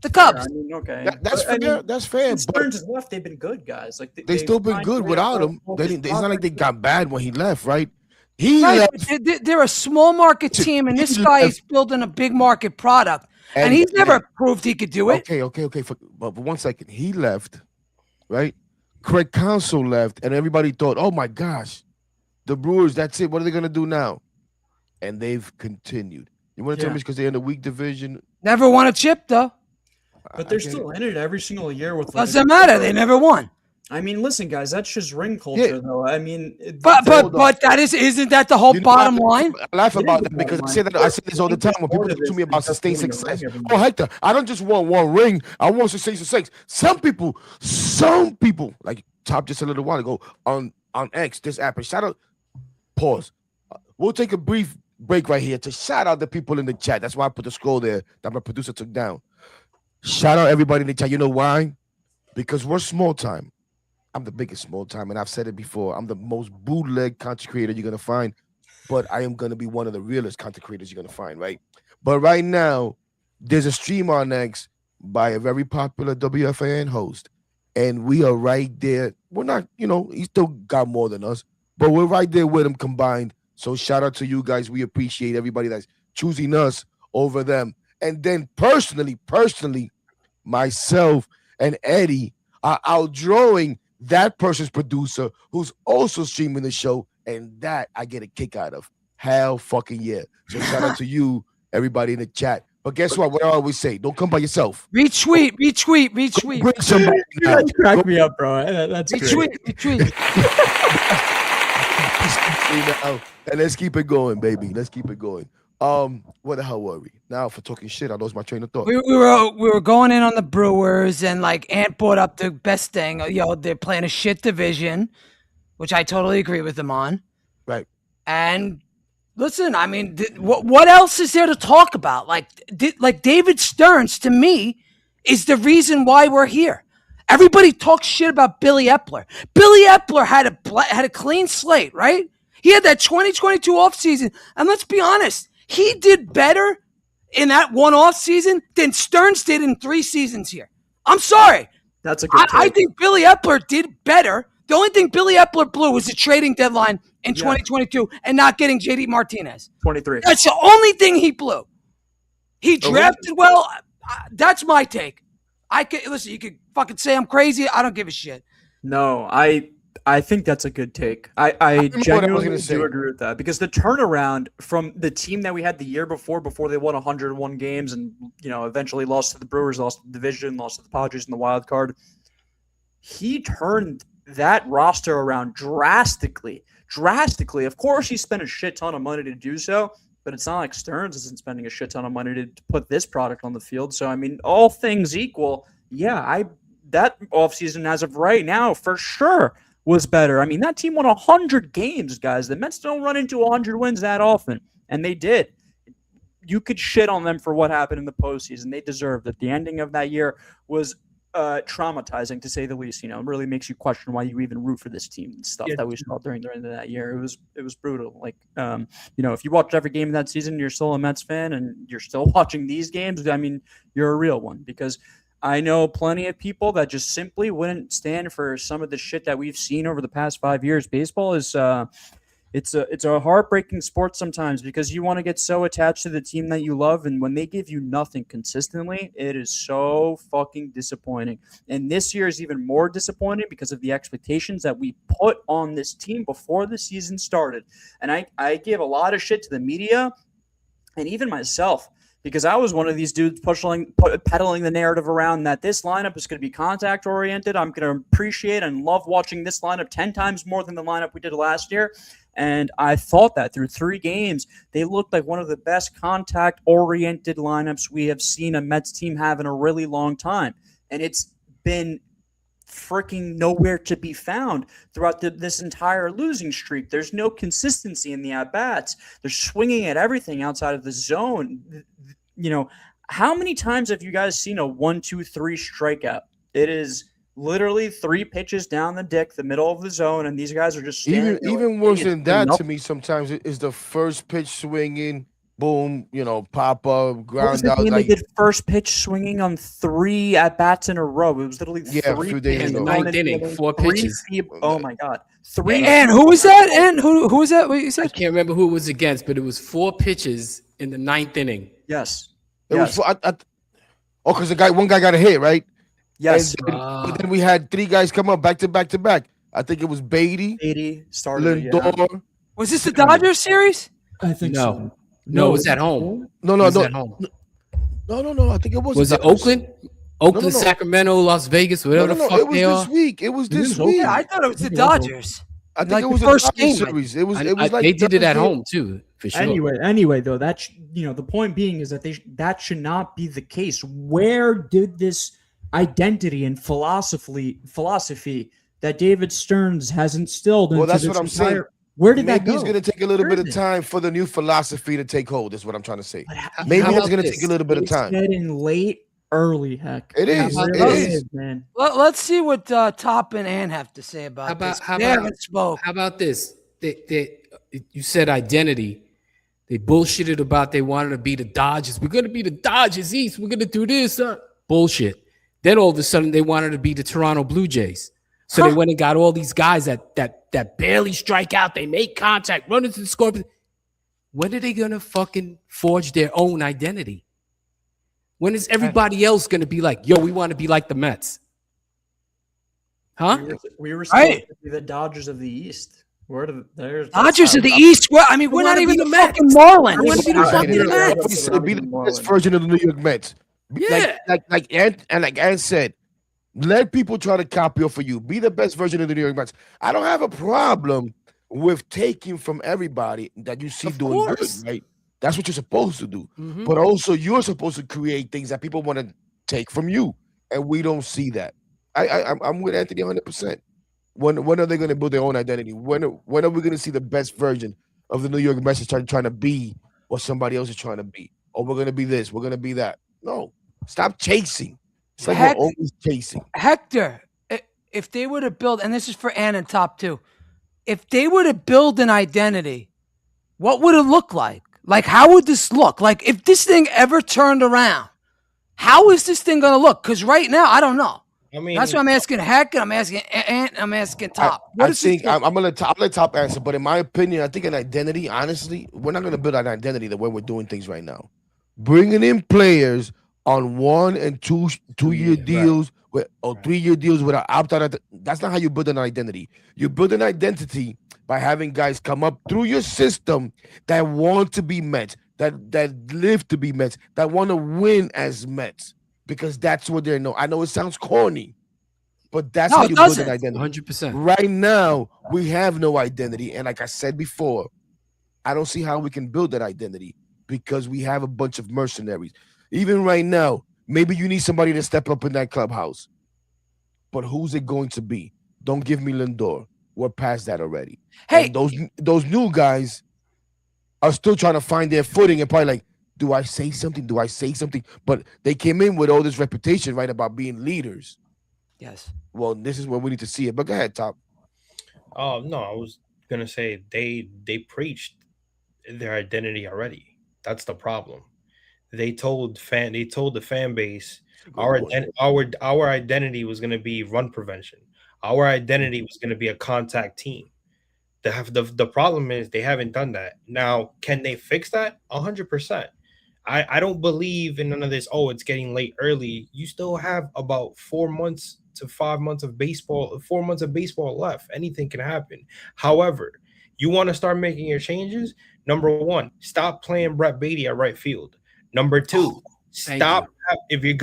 The Cubs. I mean, okay, That's But, I fair. mean, That's fair. since But Stearns has left, they've been good guys. Like they still been find good ways without to him. focus It's not like they on- got bad when he left, right? He Right, left. they're a small market team, and this guy is building a big market product, and he's never proved he could do it. Okay. But for 1 second, he left, right? Craig Counsell left, and everybody thought, "Oh my gosh, the Brewers. That's it. What are they gonna do now?" And they've continued. You want to tell me it's because they're in a weak division? Never won a chip though. But they're still in it every single year with. Doesn't matter. They never won. I mean, listen, guys, that's just ring culture, Yeah. though. I mean, But that isn't that the whole bottom line? I laugh It about is that the because bottom I say this all the time when people talk to me about sustained success. Oh, Hector, I don't just want one ring. I want sustained success. Some people, like Top just a little while ago on X, this app, and shout out, pause. We'll take a brief break right here to shout out the people in the chat. That's why I put the scroll there that my producer took down. Shout out everybody in the chat. You know why? Because we're small time. I'm the biggest small time, and I've said it before. I'm the most bootleg content creator you're gonna find, but I am gonna be one of the realest content creators you're gonna find, right? But right now, there's a stream on X by a very popular WFAN host, and we are right there. We're not, he still got more than us, but we're right there with him combined. So shout out to you guys. We appreciate everybody that's choosing us over them. And then personally, myself and Eddie are outdrawing that person's producer who's also streaming the show, and that I get a kick out of. Hell fucking yeah. So shout out to you, everybody in the chat. But guess what? What I always say, don't come by yourself. Retweet. Bring somebody now. Crack me up, bro. That's Retweet. And let's keep it going, baby. Let's keep it going. What the hell were we? Now for talking shit, I lost my train of thought. We were going in on the Brewers, and like Ant brought up the best thing. They're playing a shit division, which I totally agree with him on. Right. And listen, I mean, what else is there to talk about? Like David Stearns, to me, is the reason why we're here. Everybody talks shit about Billy Epler. Billy Epler had a clean slate, right? He had that 2022 offseason, and let's be honest, he did better in that one offseason than Stearns did in 3 seasons here. I'm sorry. That's a good I take. think Billy Epler did better. The only thing Billy Epler blew was the trading deadline in Yeah. 2022 and not getting JD Martinez. 23. That's the only thing he blew. He drafted well. That's my take. I can listen. You could fucking say I'm crazy. I don't give a shit. No, I think that's a good take. I remember what I was genuinely gonna say. do agree with that because the turnaround from the team that we had the year before they won 101 games and eventually lost to the Brewers, lost to the division, lost to the Padres in the wild card. He turned that roster around drastically. Of course, he spent a shit ton of money to do so, but it's not like Stearns isn't spending a shit ton of money to put this product on the field. So, I mean, all things equal, yeah, that offseason as of right now, for sure, was better. I mean, that team won 100 games, guys. The Mets don't run into 100 wins that often, and they did. You could shit on them for what happened in the postseason. They deserved it. The ending of that year was traumatizing, to say the least. It really makes you question why you even root for this team and stuff that we saw during that year. It was brutal. Like, if you watched every game of that season, you're still a Mets fan, and you're still watching these games. I mean, you're a real one, because I know plenty of people that just simply wouldn't stand for some of the shit that we've seen over the past 5 years. Baseball is it's a heartbreaking sport sometimes, because you want to get so attached to the team that you love, and when they give you nothing consistently, it is so fucking disappointing. And this year is even more disappointing because of the expectations that we put on this team before the season started. And I give a lot of shit to the media and even myself, because I was one of these dudes peddling the narrative around that this lineup is going to be contact-oriented. I'm going to appreciate and love watching this lineup 10 times more than the lineup we did last year. And I thought that through 3 games, they looked like one of the best contact-oriented lineups we have seen a Mets team have in a really long time. And it's been freaking nowhere to be found throughout this entire losing streak. There's no consistency in the at-bats. They're swinging at everything outside of the zone. How many times have you guys seen a 1-2-3 strikeout? It is literally 3 pitches down the dick, the middle of the zone, and these guys are just even worse than that to me. Sometimes it is the first pitch swinging, boom, pop up, ground out. They did first pitch swinging on 3 at bats in a row. It was literally 3 a few days pitches. ago. Ninth inning, 4 pitches. Oh my god, 3. And who was that? And who was that? What you I said? can't remember who it was against, but it was 4 pitches in the 9th inning. Yes. It was because one guy got a hit, right? Yes. But then we had 3 guys come up back to back to back. I think it was Beatty, 80 started. Lindor. Was this the Dodgers series? I think so. No, it was at home. No. It was at home. No. I think it was. Was it Oakland? Oakland, No. Sacramento, Las Vegas, whatever the fuck it was they this are. week. It was this week. Yeah, I thought it was the Dodgers. I think like it the was first the Dodgers game. series. It was like They did it at Dodgers- home too, for sure. Anyway, though, the point being is that that should not be the case. Where did this identity and philosophy that David Stearns has instilled into that's this what I'm saying. entire? Where did that Maybe go? it's going to take a little Where bit of is it? time for the new philosophy to take hold. Is what I'm trying to say. But Maybe how it's about going to this? take a little bit of It's time. getting late, early, heck. It is. How about It this? is. man. Let's see what Top and Ann have to say about How about- this. how They about- haven't spoke. How about this? You said identity. They bullshitted about they wanted to be the Dodgers. We're going to be the Dodgers East. We're going to do this. Bullshit. Then all of a sudden they wanted to be the Toronto Blue Jays. So they went and got all these guys that barely strike out. They make contact, run into the scorpion. When are they going to fucking forge their own identity? When is everybody else going to be like, yo, we want to be like the Mets? Huh? We were supposed Right. to be the Dodgers of the East. There's Dodgers of the East. Well, I mean, we're not wanna even be the the Mets. fucking Marlins. I wanna be the Right. fucking And Mets. like we said, be the best version of the New York Mets. Yeah. Like Ann said, let people try to copy off of you. Be the best version of the New York Mets. I don't have a problem with taking from everybody that you see Of doing course. good, right? That's what you're supposed to do. Mhm. But also, you're supposed to create things that people want to take from you, and we don't see that. I'm with Anthony 100%. When are they going to build their own identity? When are we going to see the best version of the New York Mets trying to be what somebody else is trying to be? Or we're going to be this, we're going to be that. No, stop chasing. It's like Heck- we're always chasing. Hector, if they were to build, and this is for Ann and Top too, if they were to build an identity, what would it look like? Like, how would this look? Like, if this thing ever turned around, how is this thing going to look? Because right now, I don't know. I mean, That's what I'm asking Heck, and I'm asking Ant, and I'm asking Top. What I is this think I'm gonna let Top answer, but in my opinion, I think an identity. Honestly, we're not gonna build an identity the way we're doing things right now. Bringing in players on 1 and 2 year deals with or 3 year deals with an opt out. That's not how you build an identity. You build an identity by having guys come up through your system that want to be Mets, that live to be Mets, that want to win as Mets, because that's what they're known. I know it sounds corny, but that's No, how it you build an doesn't. identity. 100%. Right now, we have no identity. And like I said before, I don't see how we can build that identity because we have a bunch of mercenaries. Even right now, maybe you need somebody to step up in that clubhouse. But who's it going to be? Don't give me Lindor. We're past that already. Hey, And those new guys are still trying to find their footing and probably like, do I say something? Do I say something? But they came in with all this reputation, right, about being leaders. yes. Well, this is where we need to see it. But go ahead, Top. oh no, I was gonna say they preached their identity already. That's the problem. They told the fan base our identity was gonna be run prevention. Our identity was gonna be a contact team. The problem is they haven't done that. Now, can they fix that? 100%. I don't believe in none of this. Oh, it's getting late early. You still have about 4 months to 5 months of baseball, 4 months of baseball left. Anything can happen. However, you want to start making your changes. Number one, stop playing Brett Beatty at right field. Number two, thank stop. If you're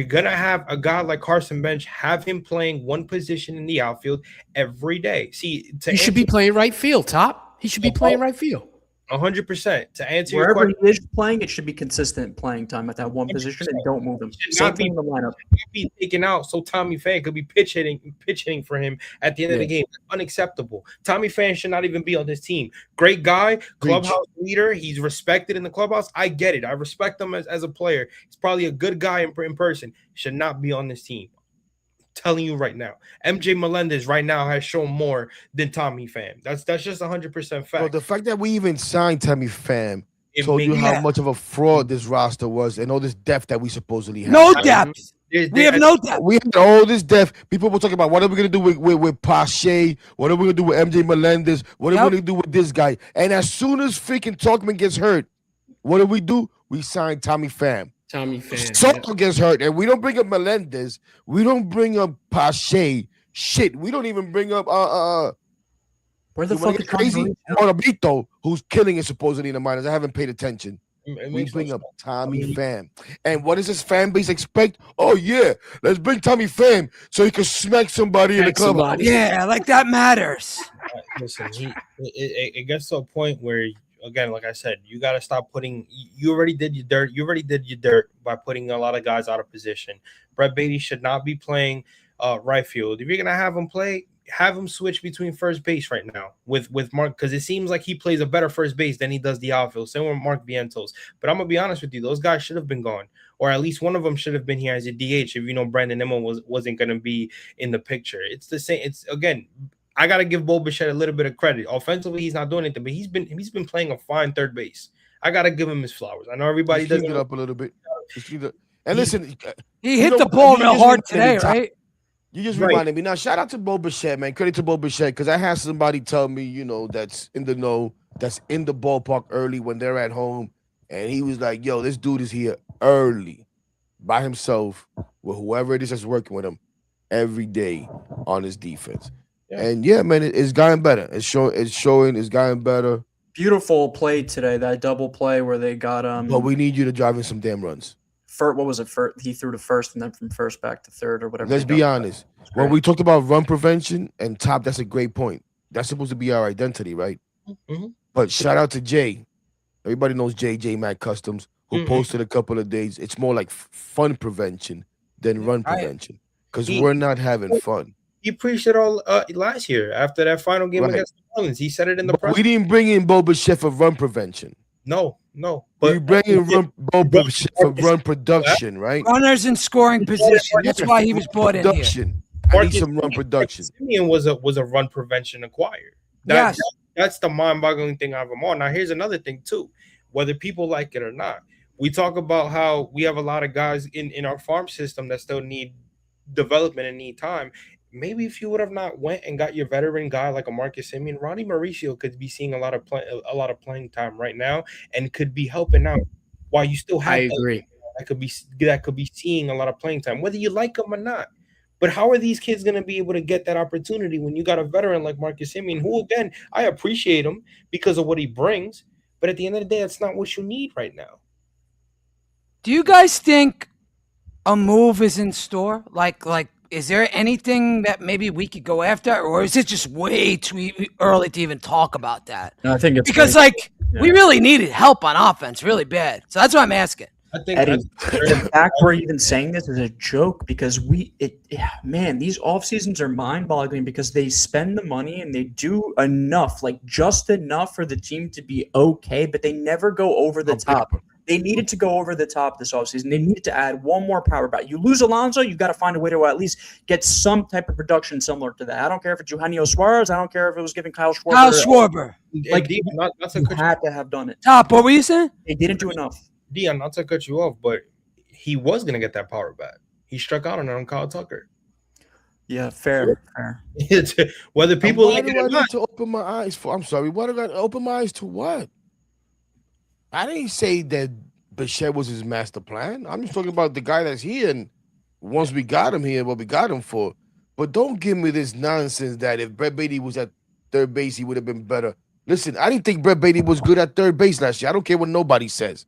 gonna have a guy like Carson Bench, have him playing one position in the outfield every day. See, He should be playing right field, Top. He should be playing right field. 100%. To answer your Wherever question, he is playing, it should be consistent playing time at that one position and don't move him. should Same not be- thing in the lineup. be taken out so Tommy Pham could be pitch hitting for him at the end of the game. Unacceptable. Tommy Pham should not even be on this team. Great guy, clubhouse leader. He's respected in the clubhouse. I get it. I respect him as a player. He's probably a good guy in person. Should not be on this team. Telling you right now, MJ Melendez right now has shown more than Tommy Pham. That's just 100% fact. Well, the fact that we even signed Tommy Pham It told you makes- how much of a fraud this roster was and all this depth that we supposedly have. No depth. There's- We have no depth. We had all this depth. People were talking about what are we gonna do with Pache? What are we gonna do with MJ Melendez? What are we gonna do with this guy? And as soon as freaking Talkman gets hurt, what do? We sign Tommy Pham. Tommy Pham. Soto gets hurt, and we don't bring up Melendez. We don't bring up Pache. Shit, we don't even bring up Where the you wanna fuck get is Tommy crazy? Mauricio? Morabito, who's killing it supposedly in the minors. I haven't paid attention. it We makes no bring up sense. Tommy Pham. And what does this fan base expect? Oh, yeah, let's bring Tommy Pham so he can smack somebody in the Smack club. somebody. Yeah, like that matters. Listen, it gets to a point where, again, like I said, you got to stop putting. You already did your dirt. You already did your dirt by putting a lot of guys out of position. Brett Beatty should not be playing right field. If you're gonna have him play, have him switch between first base right now with Mark, because it seems like he plays a better first base than he does the outfield. Same with Mark Vientos. But I'm gonna be honest with you, those guys should have been gone, or at least one of them should have been here as a DH. If you know Brandon Nimmo wasn't gonna be in the picture. It's the same. It's again. I gotta give Bo Bichette a little bit of credit. Offensively, he's not doing anything, but he's been playing a fine third base. I gotta give him his flowers. I know everybody Just doesn't. it up a little bit. And listen, He You hit know, the ball you real just hard reminded me, today, Tom. right? you just Right. reminded me. Now, shout out to Bo Bichette, man. Credit to Bo Bichette, because I had somebody tell me, that's in the know, that's in the ballpark early when they're at home. And he was like, yo, this dude is here early by himself with whoever it is that's working with him every day on his defense. Yeah. And yeah, man, it's gotten better. It's showing it's gotten better. Beautiful play today, that double play where they got But we need you to drive in some damn runs. what was it? He threw to first and then from first back to third or whatever. Let's they be got. honest. When we talked about run prevention and Top, that's a great point. That's supposed to be our identity, right? Mhm. But shout out to Jay. Everybody knows J Mac Customs, who Mhm. posted a couple of days. It's more like fun prevention than run Right. prevention, because He- we're not having fun. He preached it all last year after that final game Right. against the Marlins. He said it in the But press. we didn't bring in Bo Bichette for run prevention. No. We bring in Bo Bichette for run production, right? Runners in scoring position. That's why he was brought in here. Production. I need some run production. Simeon was a run prevention acquired. Yes. That's the mind-boggling thing of them all. Now, here's another thing too. Whether people like it or not, we talk about how we have a lot of guys in our farm system that still need development and need time. Maybe if you would have not went and got your veteran guy like a Marcus Semien, Ronnie Mauricio could be seeing a lot of playing time right now and could be helping out. While you still have, I agree. that could be seeing a lot of playing time, whether you like them or not. But how are these kids going to be able to get that opportunity when you got a veteran like Marcus Semien, who again I appreciate him because of what he brings, but at the end of the day, that's not what you need right now. Do you guys think a move is in store? Like, is there anything that maybe we could go after, or is it just way too early to even talk about that? I think it's Because we really needed help on offense, really bad. So that's why I'm asking. I think Eddie, the fact we're even saying this is a joke because these off seasons are mind boggling because they spend the money and they do enough, like just enough for the team to be okay, but they never go over the top. They needed to go over the top this offseason. They needed to add one more power bat. You lose Alonso, you've got to find a way to at least get some type of production similar to that. I don't care if it's Eugenio Suarez. I don't care if it was giving Kyle Schwarber. Kyle Schwarber. like you had to have done it. Top, what were you saying? They didn't do enough. Dion, not to cut you off, but he was going to get that power bat. He struck out on Kyle Tucker. Yeah, fair. Whether people why like do it I or need not. to open my eyes for? I'm sorry. Why do I open my eyes to what? I didn't say that Bichette was his master plan. I'm just talking about the guy that's here, and once we got him here, what we got him for. But don't give me this nonsense that if Brett Beatty was at third base, he would have been better. Listen, I didn't think Brett Beatty was good at third base last year. I don't care what nobody says.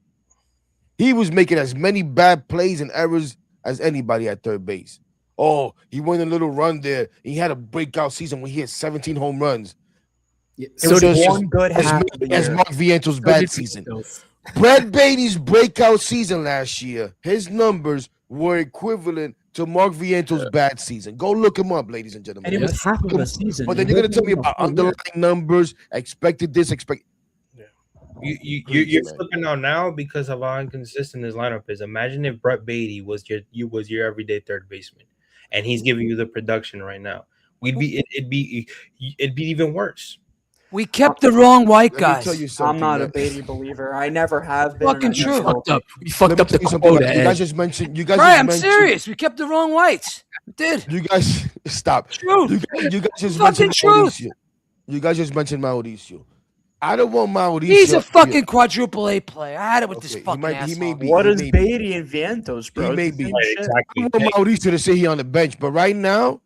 He was making as many bad plays and errors as anybody at third base. Oh, he went a little run there. He had a breakout season when he had 17 home runs. Yeah, It was does one good half of the as year. Mark Viento's bad season. Brett Beatty's breakout season last year, his numbers were equivalent to Mark Viento's bad season. Go look him up, ladies and gentlemen. And it was half of a season. But then you're going to tell me about underlying numbers, expected this, expected. You're flipping out now because of how inconsistent his lineup is. Imagine if Brett Beatty was your everyday third baseman, and he's giving you the production right now. It'd be even worse. We kept the wrong white Let me guys. tell you something. I'm not a man. Beatty believer. I never have been. Fucking and I true. never will. You fucked Let up me the tell you something. quota. You guys Ed. just mentioned. You guys Right, just I'm mentioned, serious. We kept the wrong whites. We did. You guys stop. Truth. You guys just Fucking mentioned truth. Mauricio. You guys just mentioned Mauricio. I don't want Mauricio. He's a fucking quadruple A player. I had it with this Okay, fucking he may asshole. be. What he is may be. Beatty and Vientos, bro? He may It's the be. same Right, shit. exactly. I want Mauricio to sit here on the bench, but right now,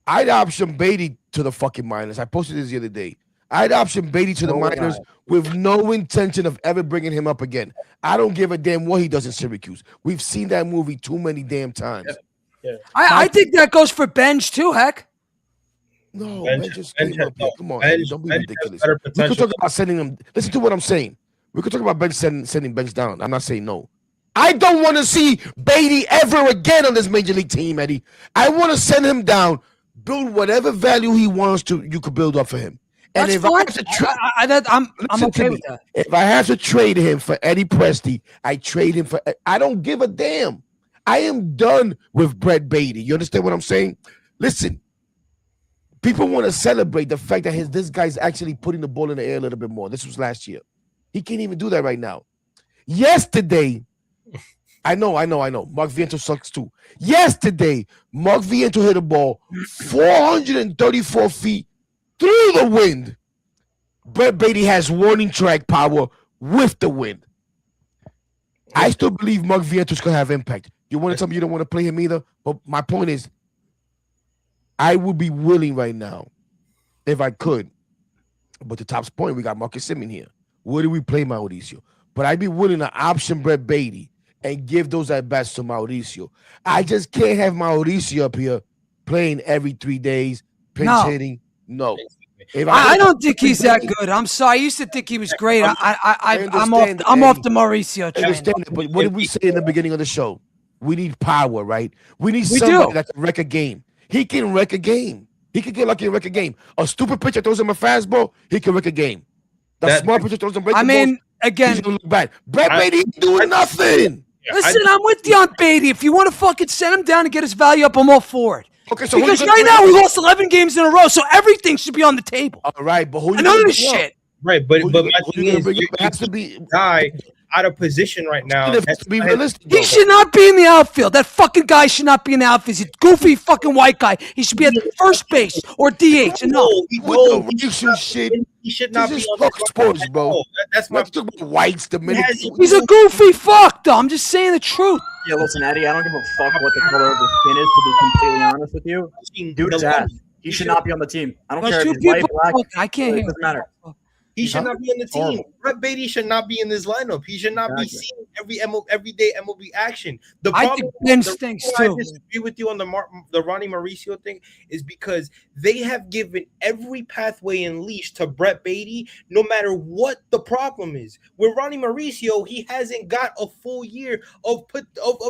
I'd option Beatty to the fucking minors. I posted this the other day. I'd option Beatty to the No, we're minors not. with no intention of ever bringing him up again. I don't give a damn what he does in Syracuse. We've seen that movie too many damn times. I think that goes for Benj too, heck. No, Bench- man, just Bench- came up here. Come on, Bench- Eddie, don't be Bench has ridiculous. better We could potential. talk about sending him. Listen to what I'm saying. We could talk about Bench sending Bench down. I'm not saying no. I don't want to see Beatty ever again on this major league team, Eddie. I want to send him down, build whatever value he wants to. You could build up for him. And That's if fine. I have to I'm listen okay to with me. that. If I have to trade him for Eddie Presti, I trade him for. I don't give a damn. I am done with Brett Beatty. You understand what I'm saying? Listen, people want to celebrate the fact that this guy's actually putting the ball in the air a little bit more. This was last year. He can't even do that right now. Yesterday, I know. Mark Viento sucks too. Yesterday, Mark Viento hit a ball 434 feet through the wind. Brett Beatty has warning track power with the wind. I still believe Mark Vientos could have impact. You want to tell me you don't want to play him either? But my point is, I would be willing right now, if I could. But the top's point, we got Marcus Semien here. Where do we play Mauricio? But I'd be willing to option Brett Beatty and give those at bats to Mauricio. I just can't have Mauricio up here playing every 3 days, pinch No. hitting. No. If I don't think he's that good. I'm sorry. I used to think he was great. I'm understand, off the Eddie. Mauricio I train. understand it, but what did we say in the beginning of the show? We need power, right? We need We somebody do. that can wreck a game. He can wreck a game. He can get lucky and wreck a game. A stupid pitcher throws him a fastball, he can wreck a game. The That- smart pitcher throws him breaking I mean, balls, again, he's gonna look bad. Brett I- Beatty ain't doing nothing. listen, I'm with you on Beatty. If you want to fucking send him down and get his value up, I'm all for it. Okay, so who Because you right gonna now we bring up? lost 11 games in a row, so everything should be on the table. All right, but who you I know gonna this bring up? shit. Right, but Who my you thing gonna is, bring up? you It has to be. guy out of position right now. Let's be realistic. He should not be in the outfield. That fucking guy should not be in the outfield. He's a goofy fucking white guy. He should be at first base or DH. No. With the racial shit. He should not This be is on fuck this sports, roster at bro. all. That's my Let's talk about whites, Dominicans. He's a goofy fuck, though. I'm just saying the truth. Yeah, listen, Eddie, I don't give a fuck what the color of his skin is, to be completely honest with you. Dude is ass. He should not be on the team. I don't care Those if two he's white, people, black. I can't It hear. doesn't matter. He should not be on the team. Horrible. Brett Beatty should not be in this lineup. He should not be Exactly. seen everyday MLB action. The I problem, think Ben the stinks reason why too. I disagree with you on the Ronnie Mauricio thing is because they have given every pathway and leash to Brett Beatty, no matter what the problem is. With Ronnie Mauricio, he hasn't got a full year of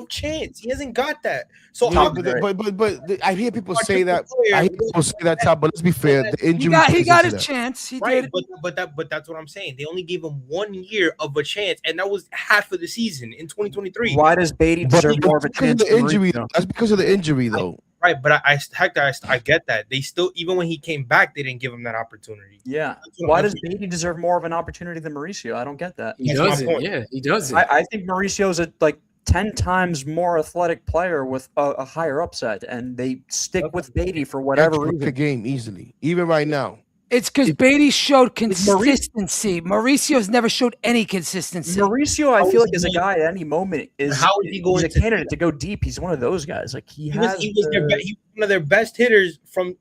chance. He hasn't got that. So Yeah, how but I hear people say that. I hear people say that, Tom. But let's be fair. The He injury. got plays a into that. chance. He right, did. but that's what I'm saying. They only gave him 1 year of a chance, and that was half of the season in 2023. Why does Beatty But deserve more of a because chance? of the than injury. Mauricio? That's because of the injury, though. Right, but I get that. They still, even when he came back, they didn't give him that opportunity. Yeah. That's what Why I'm does saying. Beatty deserve more of an opportunity than Mauricio? I don't get that. He That's my doesn't. point. Yeah, he doesn't. I think Mauricio's a 10 times more athletic player with a higher upside, and they stick with Beatty for whatever Extra reason. game easily, even right now. It's because Beatty showed consistency. Mauricio's never showed any consistency. Mauricio, I How feel is like is a he- guy at any moment is How is he going he's a to- candidate to go deep. He's one of those guys. Like he He was, has. he was their he was one of their best hitters from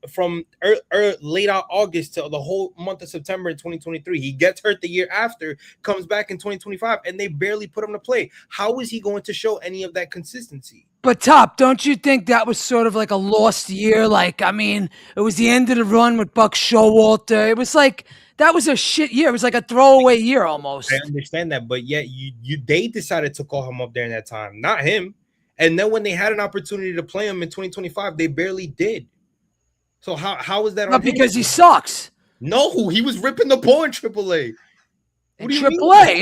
late out August to the whole month of September in 2023. He gets hurt the year after, comes back in 2025, and they barely put him to play. How is he going to show any of that consistency? But Top, don't you think that was sort of like a lost year? Like, I mean, it was the end of the run with Buck Showalter. It was like that was a shit year. It was like a throwaway year almost. I understand that, but yet they decided to call him up during that time, not him. And then when they had an opportunity to play him in 2025, they barely did. So how is that? Not on him? because he sucks. No, he was ripping the ball in AAA. In What do you mean?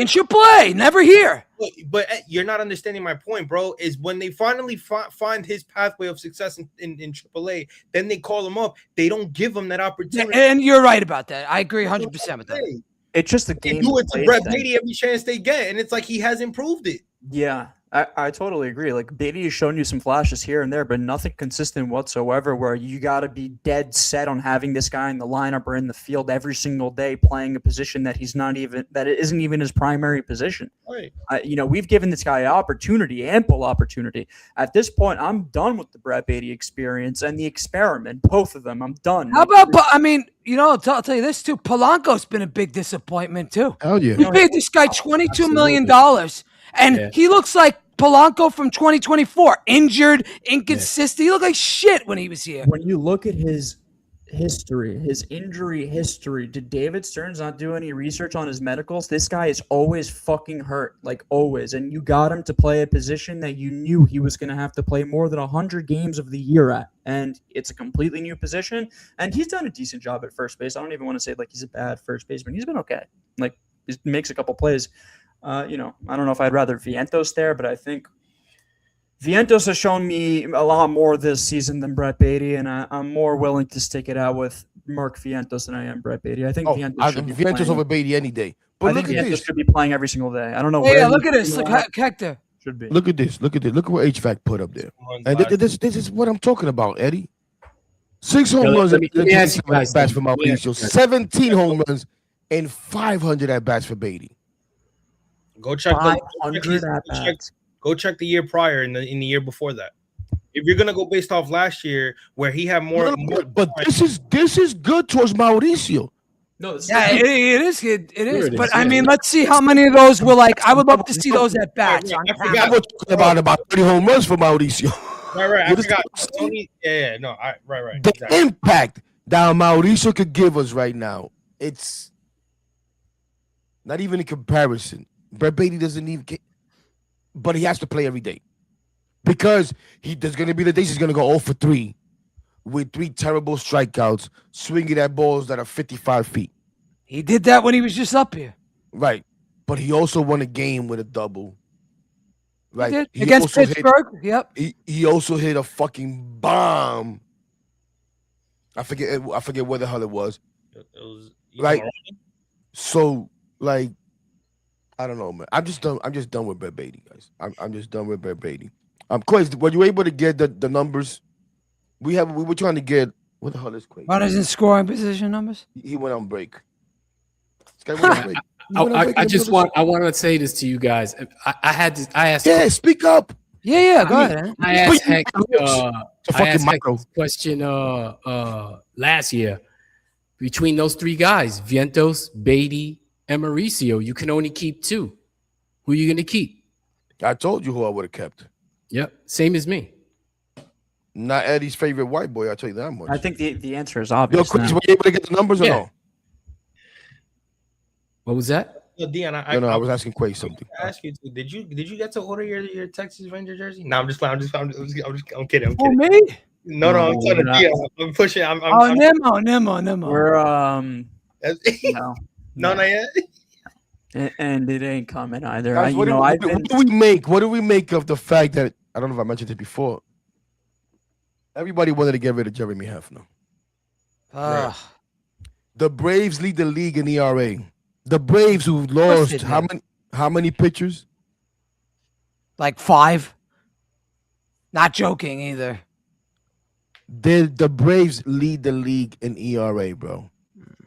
AAA, never here. But you're not understanding my point, bro. Is when they finally find his pathway of success in AAA, then they call him up. They don't give him that opportunity. And you're right about that. I agree 100% with that. It's just a They game. do it to played Brett thing. Beatty every chance they get, and it's like he has improved it. Yeah, I totally agree. Like Beatty has shown you some flashes here and there, but nothing consistent whatsoever. Where you got to be dead set on having this guy in the lineup or in the field every single day, playing a position that that isn't even his primary position. Right. We've given this guy ample opportunity. At this point, I'm done with the Brett Beatty experience and the experiment. Both of them, I'm done. How about, I mean, I'll tell you this too. Polanco's been a big disappointment too. Hell yeah. We paid this guy $22 million, and he looks like Polanco from 2024. Injured, inconsistent. He looked like shit when he was here. When you look at his history, his injury history, did David Stearns not do any research on his medicals? This guy is always fucking hurt, like always. And you got him to play a position that you knew he was going to have to play more than 100 games of the year at. And it's a completely new position. And he's done a decent job at first base. I don't even want to say like he's a bad first baseman. He's been okay. Like he makes a couple plays. I don't know if I'd rather Vientos there, but I think Vientos has shown me a lot more this season than Brett Beatty, and I'm more willing to stick it out with Mark Vientos than I am Brett Beatty. I think Vientos playing. over Beatty any day. I But think look at Vientos this. should be playing every single day. I don't know. Hey, where look he's at this. in Look, the lineup. Hector. Should be. Look at this. Look at this. Look at what HVAC put up there. And this is what I'm talking about, Eddie. 6 home runs let me and ask you guys at bats for something. Mauricio. 17 home runs and 500 at bats for Beatty. Go check 500 at bats. Go check the year prior and in the year before that. If you're gonna go based off last year, where he had more, But this is good towards Mauricio. No, this Yeah, is it is good. It is. it But is, I yeah. mean, let's see how many of those were like. I would love to see those at bats. I I forgot. was talking about 30 home runs for Mauricio. Right. I What is forgot. that? Tony, no. Right. The Exactly. impact that Mauricio could give us right now, it's not even a comparison. Brett Beatty doesn't even get, but he has to play every day because there's going to be the days he's going to go 0 for 3 with 3 terrible strikeouts, swinging at balls that are 55 feet. He did that when he was just up here. Right. But he also won a game with a double. Right. He did. He Against also hit- Pittsburgh. Yep. He also hit a fucking bomb. I forget where the hell it was. It was Right. So, like, I don't know, man. I'm just done. I'm just done with Brett Beatty, guys. I'm just done with Brett Beatty. Quez, were you able to get the numbers? We were trying to get what the hell is Quez? Runners in scoring position numbers. He went on break. This guy went on break. He went on break I in the just middle of I want to say this to you guys. I asked. the- Yeah, speak up. Yeah, go ahead. I asked Speak Hank. up. It's a I fucking asked Hank micro. this question last year. Between those three guys, Vientos, Beatty, and Mauricio, you can only keep two. Who are you going to keep? I told you who I would have kept. Yep, same as me. Not Eddie's favorite white boy. I'll tell you that much. I think the answer is Yo, obvious. Quez, now. were you able to get the numbers or Yeah. no? What was that? Dion, No, I was asking Quez something. I ask you, did you get to order your Texas Ranger jersey? No, I'm kidding. I'm kidding. Oh, me? No, I'm No, telling we're not. Dion. I'm pushing. I'm Oh, Nemo. We're no, no, not yet. and it ain't coming either. Guys, what do we make of the fact that I don't know if I mentioned it before? Everybody wanted to get rid of Jeremy Hefner. The Braves lead the league in ERA. The Braves who course lost they how many pitchers? Like 5. Not joking either. The Braves lead the league in ERA, bro,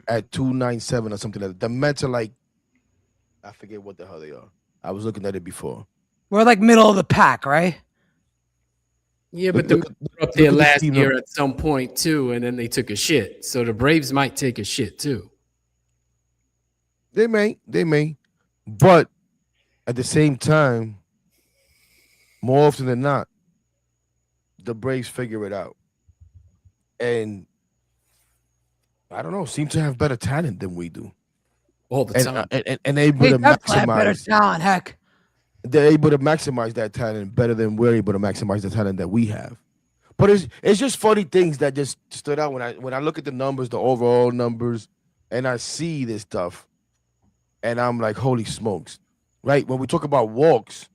at 2.97 or something like that. The Mets are like, I forget what the hell they are. I was looking at it before. We're like middle of the pack, right? Yeah, but Look- the look- Mets were up look there at the last team year number. at some point too, and then they took a shit. So the Braves might take a shit too. They may, but at the same time, more often than not, the Braves figure it out, and I don't know, seem to have better talent than we do, All the and time. and able Hey, to that's better maximize. talent, heck. They're able to maximize that talent better than we're able to maximize the talent that we have. But it's just funny things that just stood out when I look at the numbers, the overall numbers, and I see this stuff, and I'm like, holy smokes, right? When we talk about walks,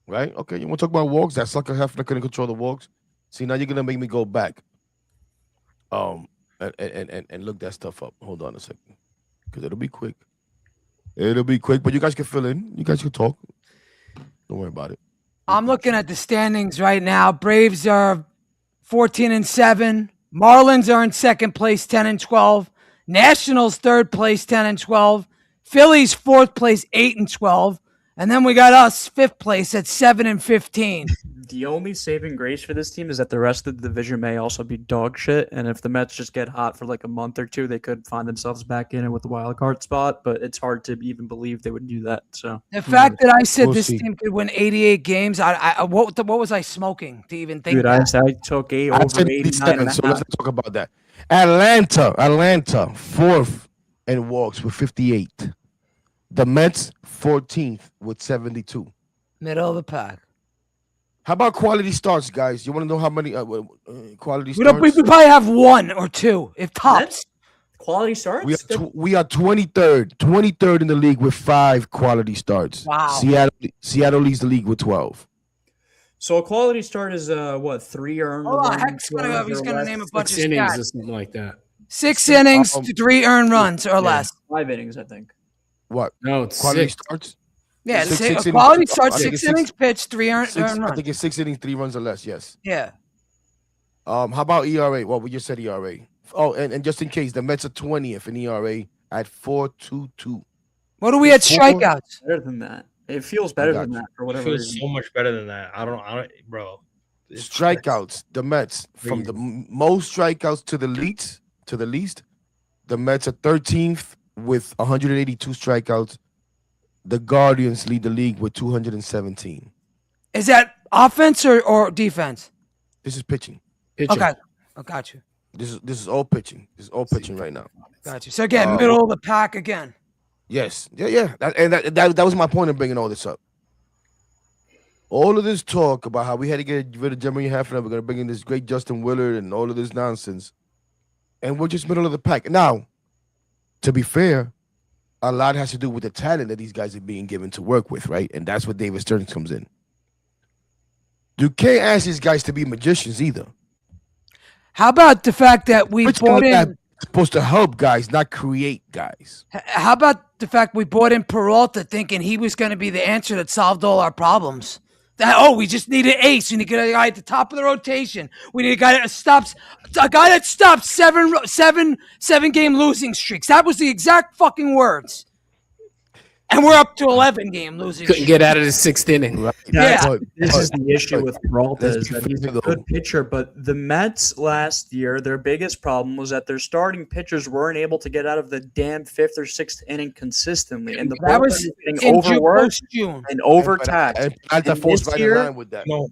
right? Okay, you want to talk about walks? That sucker Hefner couldn't control the walks. See, now you're gonna make me go back, and look that stuff up. Hold on a second, because it'll be quick. It'll be quick, but you guys can fill in. You guys can talk. Don't worry about it. I'm looking at the standings right now. Braves are 14-7. Marlins are in second place, 10-12. Nationals third place, 10-12. Phillies fourth place, 8-12. And then we got us fifth place at 7-15. The only saving grace for this team is that the rest of the division may also be dog shit, and if the Mets just get hot for like a month or two, they could find themselves back in it with the wild card spot. But it's hard to even believe they would do that. So The fact that I said We'll this see. team could win 88 games, what was I smoking to even think dude, that? I took I over said 89 and 87, a so half. let's talk about that. Atlanta, fourth in walks with 58. The Mets, 14th with 72. Middle of the pack. How about quality starts, guys? You want to know how many quality We don't. We starts? probably have 1 or 2, if tops. Mets? Quality starts? We are 23rd in the league with 5 quality starts. Wow. Seattle leads the league with 12. So a quality start is what, 3 earned Hold on, runs, Heck's gonna runs he's or gonna less? name a bunch of 6 innings or stats. something like that. 6 innings, Um, 3 earned runs or less. 5 innings, I think. What? No, it's Quality 6. starts? Yeah, Six innings. quality I starts think 6 it's innings pitched, 3 earned I runs. think it's 6 innings, 3 runs or less, yes. Yeah. How about ERA? Well, we just said ERA. Oh, and just in case, the Mets are 20th in ERA at 4.22. What do we at Four- strikeouts? Better than that. It feels better got than you. that for It whatever feels reason. so much better than that. I don't, bro. It's- Strikeouts, the Mets from the most strikeouts to the least. The Mets are 13th with 182 strikeouts. The Guardians lead the league with 217. Is that offense or defense? This is pitching. Pitching. Okay. I got you. This is all pitching. This is all pitching right now. Got you. So again, middle of the pack again. Yes. Yeah. That was my point of bringing all this up. All of this talk about how we had to get rid of Jeremy Hefner, we're going to bring in this great Justin Willard and all of this nonsense. And we're just middle of the pack. Now, to be fair, a lot has to do with the talent that these guys are being given to work with, right? And that's where David Stearns comes in. You can't ask these guys to be magicians either. How about the fact that we brought in supposed to help guys, not create guys. How about the fact we brought in Peralta thinking he was going to be the answer that solved all our problems? We just need an ace. We need a guy at the top of the rotation. We need a guy that stops seven game losing streaks. That was the exact fucking words. And we're up to 11 game losing Couldn't streak. get out of the 6th inning. Right? Yeah. This is the issue with Peralta, let's is be that he's a fair, good though. pitcher, but the Mets last year, their biggest problem was that their starting pitchers weren't able to get out of the damn 5th or 6th inning consistently, and the That bullpen was is getting in June, overworked post-June. and overtaxed. And Peralta And falls this right year- in line with that. No,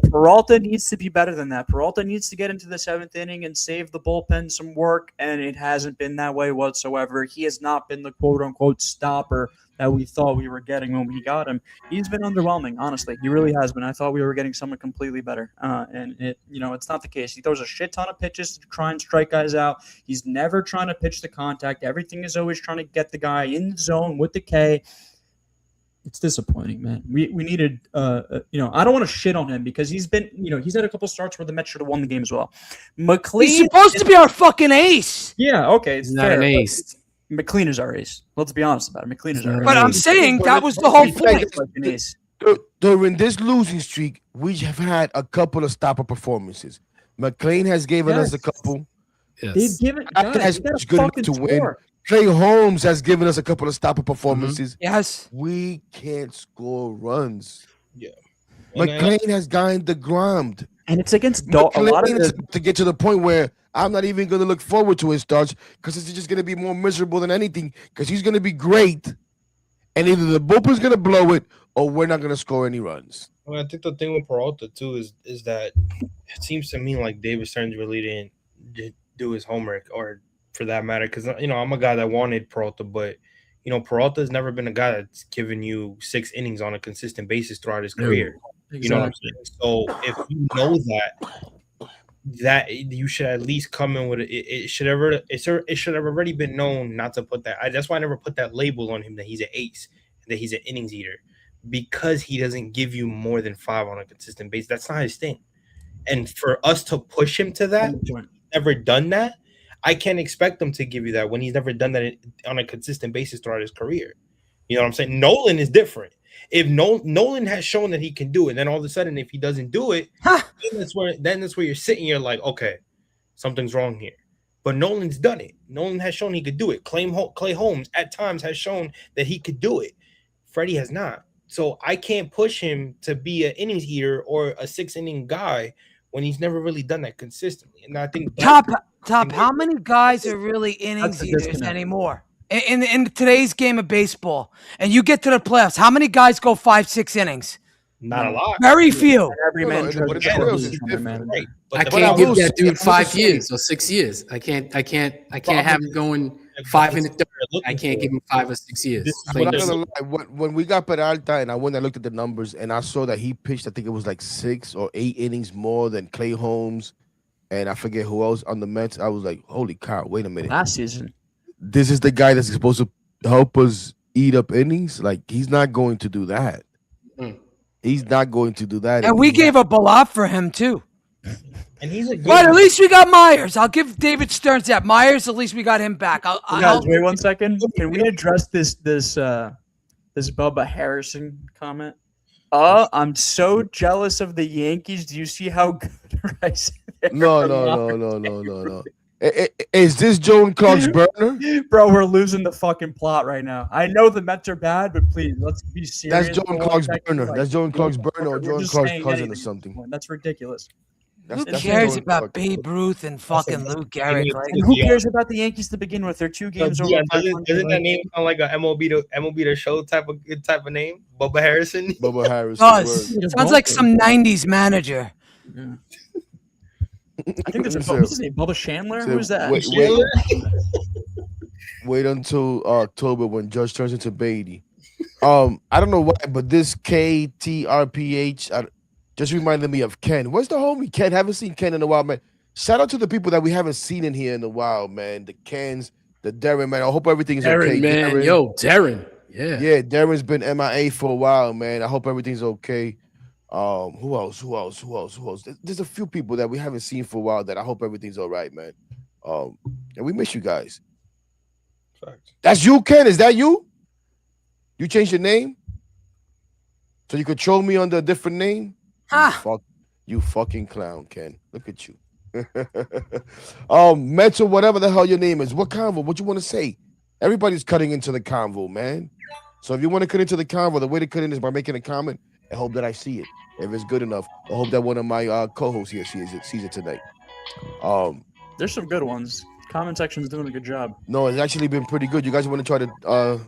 Peralta needs to be better than that. Peralta needs to get into the 7th inning and save the bullpen some work, and it hasn't been that way whatsoever. He has not been the quote-unquote stopper that we thought we were getting when we got him. He's been underwhelming, honestly. He really has been. I thought we were getting someone completely better, and it's not the case. He throws a shit ton of pitches to try and strike guys out. He's never trying to pitch the contact. Everything is always trying to get the guy in the zone with the K. It's disappointing, man. We needed, I don't want to shit on him because he's been, he's had a couple starts where the Mets should have won the game as well. McLean, He's supposed to be our fucking ace. yeah, okay, it's He's not fair, an but ace. McLean is our ace. Let's be honest about it. McLean is our ace. But I'm saying that was the whole point. Like an ace. During this losing streak, we have had a couple of stopper performances. McLean has given us a Yes. couple. They've Yes. given That's guys, they good gotta enough fucking to win. score. Clay Holmes has given us a couple of stopper performances. Yes. We can't score runs. And I- McLean has gotten the And it's against a lot of McLean is the to get to the point where I'm not even going to look forward to his starts because it's just going to be more miserable than anything because he's going to be great. And either the bullpen's going to blow it or we're not going to score any runs. Well, I think the thing with Peralta too is that it seems to me like David Stearns really didn't do his homework, or for that matter, because I'm a guy that wanted Peralta, but Peralta's never been a guy that's given you 6 innings on a consistent basis throughout his career. You know what I'm saying? So if you know that you should at least come in with it should have already been known not to put that. That's why I never put that label on him that he's an ace, that he's an innings eater, because he doesn't give you more than 5 on a consistent basis. That's not his thing. And for us to push him to that, never done that, I can't expect him to give you that when he's never done that on a consistent basis throughout his career. You know what I'm saying? Nolan is different. If Nolan has shown that he can do it, then all of a sudden, if he doesn't do it, then that's where you're sitting. You're like, okay, something's wrong here. But Nolan's done it. Nolan has shown he could do it. Clay Holmes at times has shown that he could do it. Freddie has not. So I can't push him to be an innings eater or a 6-inning guy when he's never really done that consistently. And I think Top. How many guys are really innings That's a eaters disconnect. anymore in today's game of baseball? And you get to the playoffs, how many guys go 5-6 innings? not a lot. Very few. Every man No, tries but to it's score different. his own man. Right. I But can't I give will that say- dude I will 5 say- years or 6 years. I can't have him going 5 in the third. I can't give him 5 or 6 years. This is I'm Plain not there's- gonna lie. When we got Peralta and I went and looked at the numbers and I saw that he pitched, I think it was like 6 or 8 innings more than Clay Holmes and I forget who else on the Mets. I was like, holy cow, wait a minute. Last season. This is the guy that's supposed to help us eat up innings? Like, he's not going to do that. Mm. He's not going to do that. And we gave up a lot for him too. And he's a good But at least we got Myers. I'll give David Stearns that. Myers, at least we got him back. Guys, wait 1 second. Can we address this Bubba Harrison comment? I'm so jealous of the Yankees. Do you see how good Rice? No. Is this Joan Clark's burner? Bro, we're losing the fucking plot right now. I know the Mets are bad, but please, let's be serious. That's Joan for 1 Clark's second. burner. Like, That's Joan Clark's burner or we're Joan just Clark's saying cousin or anything at something. this point. That's ridiculous. Who That's cares Joan about Clark. Babe Ruth and fucking Lou Gehrig? Like, And who cares about the Yankees to begin with? They're 2 games over. Yeah, 500. doesn't that name sound like a MLB the show type of name? Bubba Harrison. Bubba Harris. does. word. Sounds like some 90s manager. I think that's a So- what's his name? Bubba Chandler? so Who's that? Wait until October when Judge turns into Beatty. I don't know why, but this KTRPH just reminded me of Ken. Where's the homie Ken? Haven't seen Ken in a while, man. Shout out to the people that we haven't seen in here in a while, man. The Kens, the Darren, man. I hope everything is Darren, okay. man. Darren. Yo, Darren. Yeah. Yeah, Darren's been MIA for a while, man. I hope everything's okay. Who else? There's a few people that we haven't seen for a while that I hope everything's all right, man. And we miss you guys. Facts. That's you, Ken. Is that you? You changed your name? So you could troll me under a different name? Ah. You fucking clown, Ken. Look at you. Metro, whatever the hell your name is. What convo? What you want to say? Everybody's cutting into the convo, man. So if you want to cut into the convo, the way to cut in is by making a comment. I hope that I see it. If it's good enough, I hope that one of my co-hosts here sees it tonight. There's some good ones. Comment section's doing a good job. No, it's actually been pretty good. You guys want to try to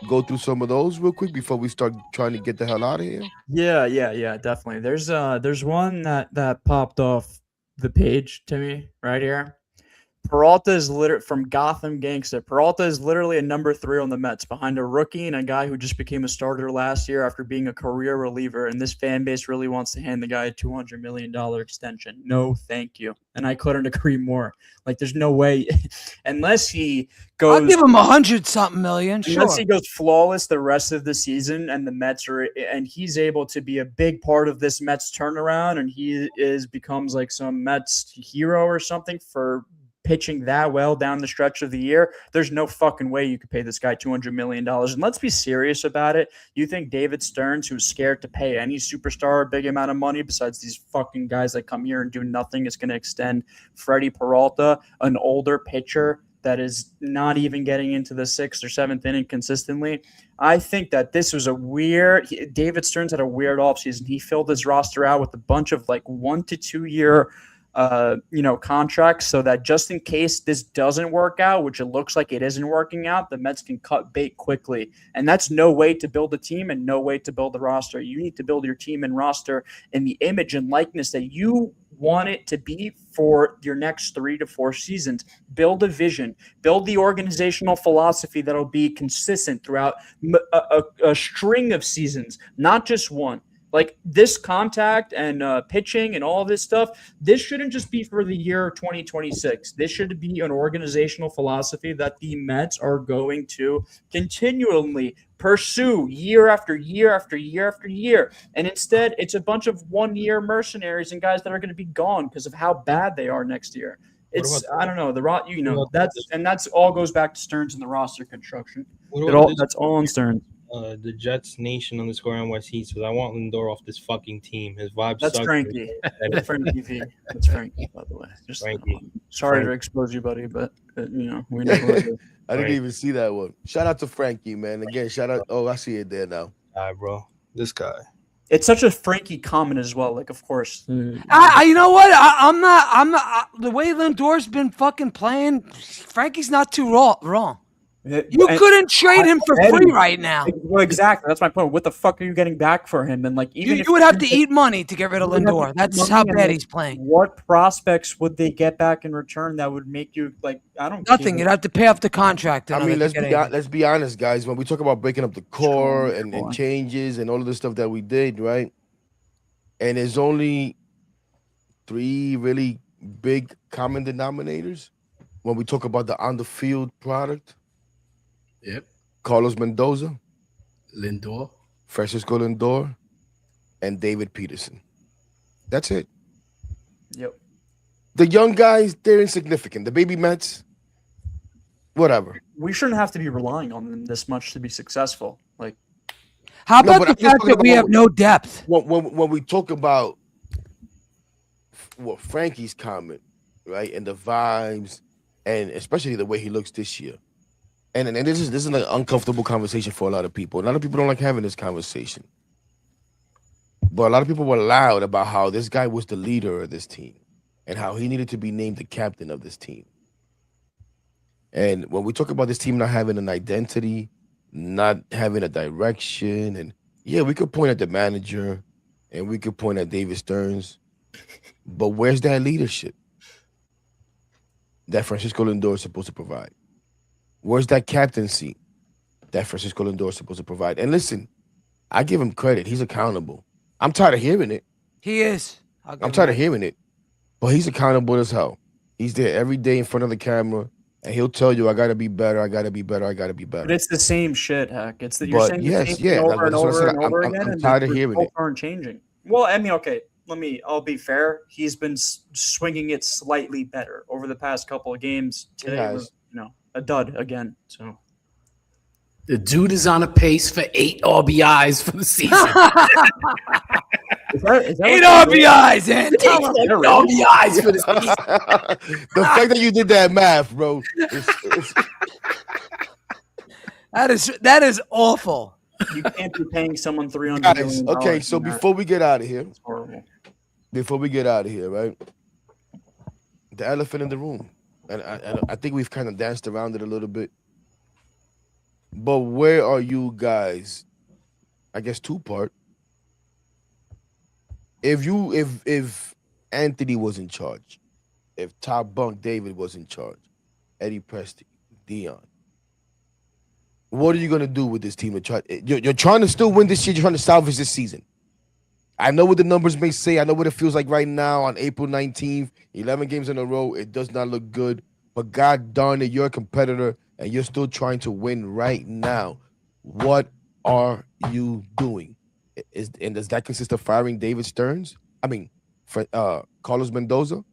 go through some of those real quick before we start trying to get the hell out of here? Yeah, definitely. There's one that popped off the page to me right here. Peralta is from Gotham Gangsta. Peralta is literally a number 3 on the Mets, behind a rookie and a guy who just became a starter last year after being a career reliever. And this fan base really wants to hand the guy a $200 million extension. No, thank you. And I couldn't agree more. Like, there's no way, unless he goes. I'll give him 100-something million. Sure. Unless he goes flawless the rest of the season, and the Mets and he's able to be a big part of this Mets turnaround, and he becomes like some Mets hero or something for pitching that well down the stretch of the year, there's no fucking way you could pay this guy $200 million. And let's be serious about it. You think David Stearns, who's scared to pay any superstar a big amount of money besides these fucking guys that come here and do nothing, is going to extend Freddie Peralta, an older pitcher that is not even getting into the 6th or 7th inning consistently? I think that this was David Stearns had a weird offseason. He filled his roster out with a bunch of like 1 to 2 year contracts, so that just in case this doesn't work out, which it looks like it isn't working out, the Mets can cut bait quickly. And that's no way to build a team and no way to build a roster. You need to build your team and roster in the image and likeness that you want it to be for your next 3 to 4 seasons. Build a vision, build the organizational philosophy that'll be consistent throughout a string of seasons, not just one. Like, this contact and pitching and all this stuff, this shouldn't just be for the year 2026. This should be an organizational philosophy that the Mets are going to continually pursue year after year after year after year. And instead, it's a bunch of one-year mercenaries and guys that are going to be gone because of how bad they are next year. I don't know, that's all goes back to Stearns and the roster construction. That's all on Stearns. The Jets Nation _NYC says, I want Lindor off this fucking team. His vibes That's suck. Frankie. That's Frankie V. That's Frankie, by the way. Just Frankie. Sorry to expose you, buddy, but we know. I didn't even see that one. Shout out to Frankie, man. Again, shout out. Oh, I see it there now. All right, bro. This guy. It's such a Frankie comment as well. Like, of course. You know what? I'm not. The way Lindor's been fucking playing, Frankie's not too wrong. You couldn't trade him for free right now. Well, exactly. That's my point. What the fuck are you getting back for him? And like, even you would have to eat money to get rid of Lindor. That's how bad he's playing. What prospects would they get back in return that would make you like? I don't. Nothing. You'd have to pay off the contract. I mean, let's be honest, guys. When we talk about breaking up the core and changes and all of the stuff that we did, right? And there's only 3 really big common denominators when we talk about the on the field product. Yep. Carlos Mendoza, Lindor, Francisco Lindor, and David Peterson. That's it. Yep. The young guys, they're insignificant. The baby Mets, whatever. We shouldn't have to be relying on them this much to be successful. Like, how about the fact that we have no depth? When we talk about Frankie's comment, right, and the vibes, and especially the way he looks this year. And this is an uncomfortable conversation for a lot of people. A lot of people don't like having this conversation. But a lot of people were loud about how this guy was the leader of this team and how he needed to be named the captain of this team. And when we talk about this team not having an identity, not having a direction, and yeah, we could point at the manager and we could point at David Stearns, but where's that leadership that Francisco Lindor is supposed to provide? Where's that captaincy that Francisco Lindor is supposed to provide? And listen, I give him credit. He's accountable. I'm tired of hearing it. He is. I'm tired of hearing it. But he's accountable as hell. He's there every day in front of the camera, and he'll tell you, I got to be better, I got to be better, I got to be better. But it's the same shit, Heck. It's that you're saying the same thing over and over and over again, I'm tired of hearing it. Aren't changing. Well, I mean, okay, I'll be fair. He's been swinging it slightly better over the past couple of games. Today was, a dud again. So The dude is on a pace for 8 RBIs for the season. is that 8 RBIs, and 8 RBIs for the season. The fact that you did that math, bro. that is awful. You can't be paying someone $300 Guys, million. okay, so before we get out of here, It's horrible. right? The elephant in the room. And I think we've kind of danced around it a little bit. But where are you guys? I guess two-part. If Anthony was in charge, if Top Bunk David was in charge, Eddie Presti, Dion, what are you gonna do with this team? You're trying to still win this year. You're trying to salvage this season. I know what the numbers may say. I know what it feels like right now on April 19th, 11 games in a row. It does not look good. But God darn it, you're a competitor and you're still trying to win right now. What are you doing? And does that consist of firing David Stearns? I mean, for Carlos Mendoza?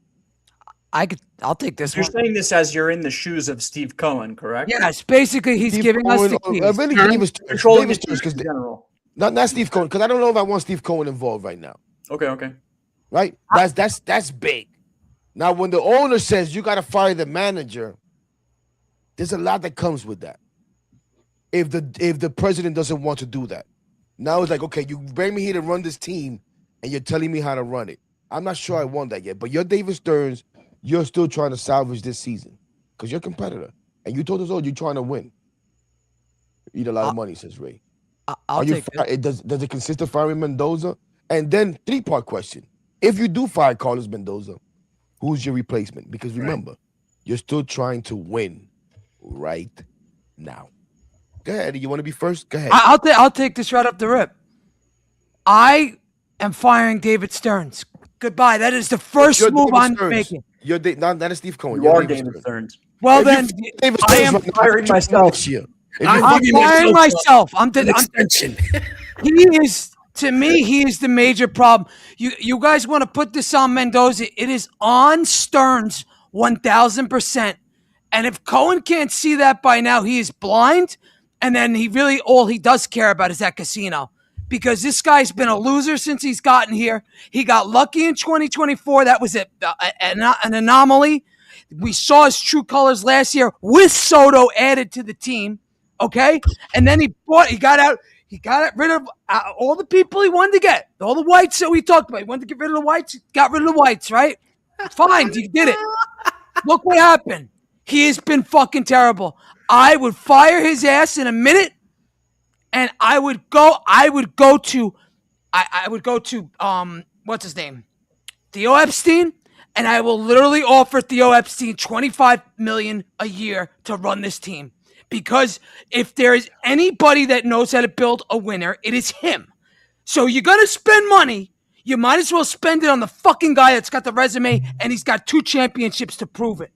I'll take this You're one. saying this as you're in the shoes of Steve Cohen, correct? Yes, basically he's Steve giving us Cohen, the keys. really David Stearns. Controlling David the Stearns, team in general. not Steve Cohen, because I don't know if I want Steve Cohen involved right now. Okay. Right? That's big. Now, when the owner says you got to fire the manager, there's a lot that comes with that. If the president doesn't want to do that, now it's like, okay, you bring me here to run this team, and you're telling me how to run it. I'm not sure I want that yet, but you're David Stearns. You're still trying to salvage this season because you're a competitor, and you told us all you're trying to win. Eat a lot of money, says Ray. I'll take it. Does it consist of firing Mendoza? And then 3-part question: if you do fire Carlos Mendoza, who's your replacement? Because remember, you're still trying to win right now. Go ahead. You want to be first? Go ahead. I'll take this right up the rip. I am firing David Stearns. Goodbye. That is the first You're move David I'm Stearns. making. You're not Steve Cohen. You You're are David Stearns. Well, If then you David I Stearns am right now, firing you're myself. next year. If I'm you- I'm giving firing myself. an extension. He is, to me, he is the major problem. You guys want to put this on Mendoza? It is on Stearns 1,000%. And if Cohen can't see that by now, he is blind. And then all he does care about is that casino. Because this guy's been a loser since he's gotten here. He got lucky in 2024. That was an anomaly. We saw his true colors last year with Soto added to the team. Okay? And then he got rid of all the people he wanted to get. All the whites that we talked about. He wanted to get rid of the whites. Got rid of the whites, right? Fine. He did it. Look what happened. He has been fucking terrible. I would fire his ass in a minute. And I would go to what's his name? Theo Epstein, and I will literally offer Theo Epstein $25 million a year to run this team. Because if there is anybody that knows how to build a winner, it is him. So you're gonna spend money, you might as well spend it on the fucking guy that's got the resume and he's got 2 championships to prove it.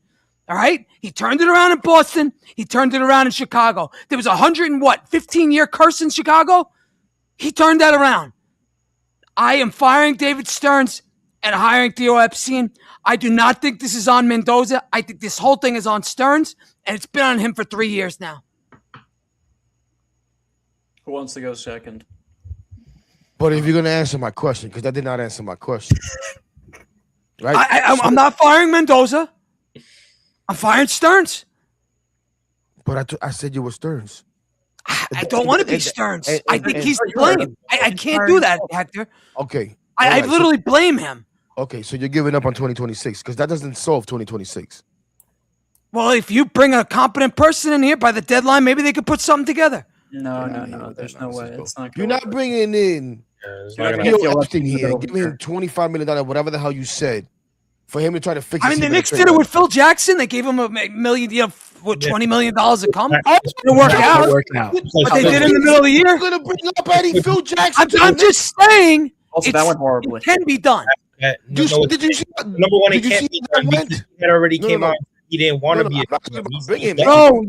All right? He turned it around in Boston. He turned it around in Chicago. There was 15-year curse in Chicago? He turned that around. I am firing David Stearns and hiring Theo Epstein. I do not think this is on Mendoza. I think this whole thing is on Stearns, and it's been on him for 3 years now. Who wants to go second? But if you're going to answer my question, because that did not answer my question. Right? I'm not firing Mendoza. I'm firing Stearns. But I said you were Stearns. I don't want to be Stearns. I think he's to you're right. blame. I can't do that, Hector. Okay. I All right, literally blame him. Okay, so you're giving up on 2026 because that doesn't solve 2026. Well, if you bring a competent person in here by the deadline, maybe they could put something together. No. There's no way. It's not. You're not bringing in It's You're not not gonna- gonna- Theo Epstein Epstein here, over giving him $25 million, whatever the hell you said, for him to try to fix. I mean, the Knicks did it with Phil Jackson. They gave him a million, $20 million a come. It's It'll work out. out. But they did it in the middle of the year. You're gonna bring up Eddie Phil Jackson. I'm just saying Also, that went horribly. it can be done. Did you see? Number one, Did it you can't see be that done because went? he had already No, came no. out. He didn't want No, to no, be. I'm not talking about bringing him. Bro,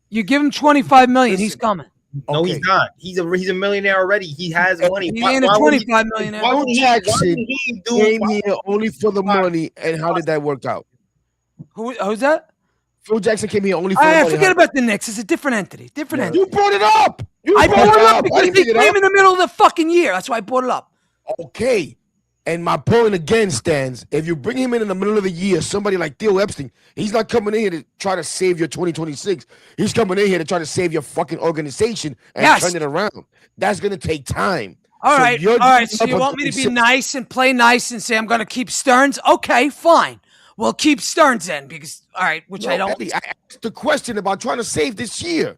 you give him $25 million. He's coming. No, he's Okay. not. He's a millionaire already. He has money. He ain't a 25 millionaire. Why would he Jackson do? came here only for the money, and how did that work out? Who's that? Phil Jackson came here only for the I money. forget about the Knicks. It's a different entity. Different entity. You brought it up. I brought it up I because didn't they bring it came up. in the middle of the fucking year. That's why I brought it up. Okay. And my point again stands. If you bring him in the middle of the year, somebody like Theo Epstein, he's not coming in here to try to save your 2026. He's coming in here to try to save your fucking organization and Yes. turn it around. That's going to take time. All right. you're All right. giving So up you on want me to be 26. nice and play nice and say I'm going to keep Stearns? Okay, fine. We'll keep Stearns then because, all right, which I No, don't. Eddie, I asked the question about trying to save this year.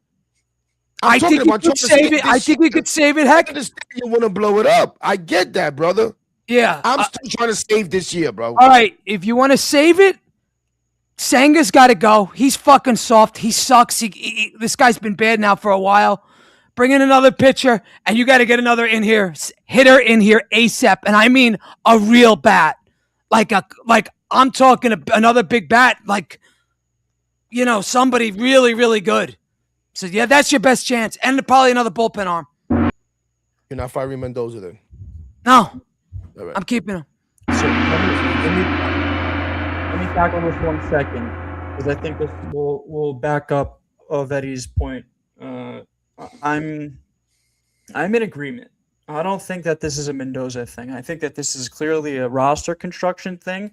I think you trying could to save it. I this think you year. could save it. I Heck, understand you want to blow it up. I get that, brother. yeah. I'm still trying to save this year, bro. All right. If you want to save it, Sanga's got to go. He's fucking soft. He sucks. This guy's been bad now for a while. Bring in another pitcher, and you got to get another hitter in here ASAP. And I mean a real bat, like I'm talking another big bat, like somebody really, really good. So yeah, that's your best chance, and probably another bullpen arm. You're not firing Mendoza then. No, All right. I'm keeping him. So let me tackle this 1 second because I think this will back up of Eddie's point. I'm in agreement. I don't think that this is a Mendoza thing. I think that this is clearly a roster construction thing.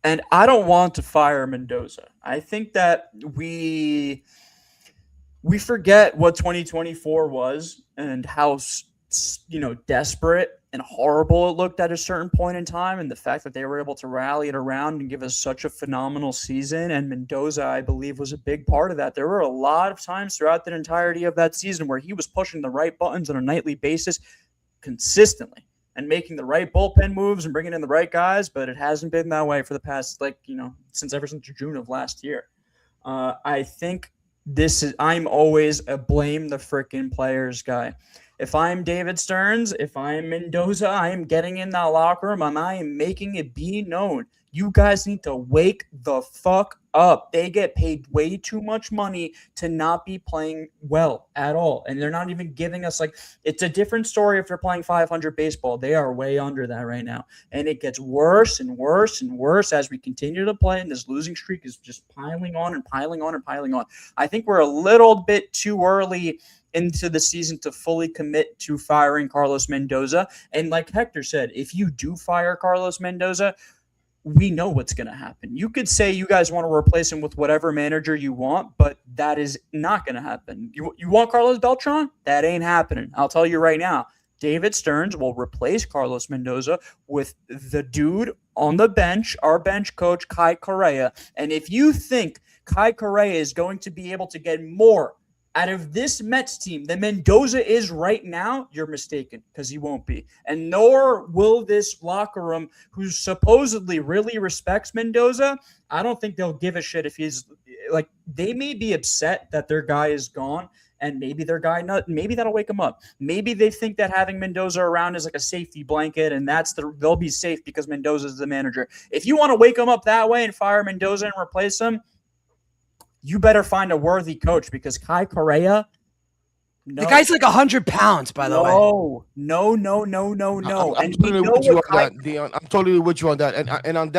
And I don't want to fire Mendoza. I think that we forget what 2024 was and how desperate and horrible it looked at a certain point in time, and the fact that they were able to rally it around and give us such a phenomenal season. And Mendoza, I believe, was a big part of that. There were a lot of times throughout the entirety of that season where he was pushing the right buttons on a nightly basis consistently and making the right bullpen moves and bringing in the right guys, but it hasn't been that way for the past, ever since June of last year. I think I'm always a blame the frickin' players guy. If I'm David Stearns, if I'm Mendoza, I am getting in that locker room and I am making it be known. You guys need to wake the fuck up. They get paid way too much money to not be playing well at all. And they're not even giving us it's a different story if they're playing 500 baseball. They are way under that right now. And it gets worse and worse and worse as we continue to play. And this losing streak is just piling on and piling on and piling on. I think we're a little bit too early into the season to fully commit to firing Carlos Mendoza. And like Hector said, if you do fire Carlos Mendoza, we know what's going to happen. You could say you guys want to replace him with whatever manager you want, but that is not going to happen. You want Carlos Beltran? That ain't happening. I'll tell you right now. David Stearns will replace Carlos Mendoza with the dude on the bench, our bench coach, Kai Correa. And if you think Kai Correa is going to be able to get more out of this Mets team than Mendoza is right now, you're mistaken, because he won't be. And nor will this locker room, who supposedly really respects Mendoza. I don't think they'll give a shit if he's they may be upset that their guy is gone, and maybe their guy maybe that'll wake them up. Maybe they think that having Mendoza around is like a safety blanket, and they'll be safe because Mendoza is the manager. If you want to wake them up that way and fire Mendoza and replace him, you better find a worthy coach, because Kai Correa, no. The guy's like 100 pounds, by the way. No. I'm totally with you on that, Dion. I'm totally with you on that. And on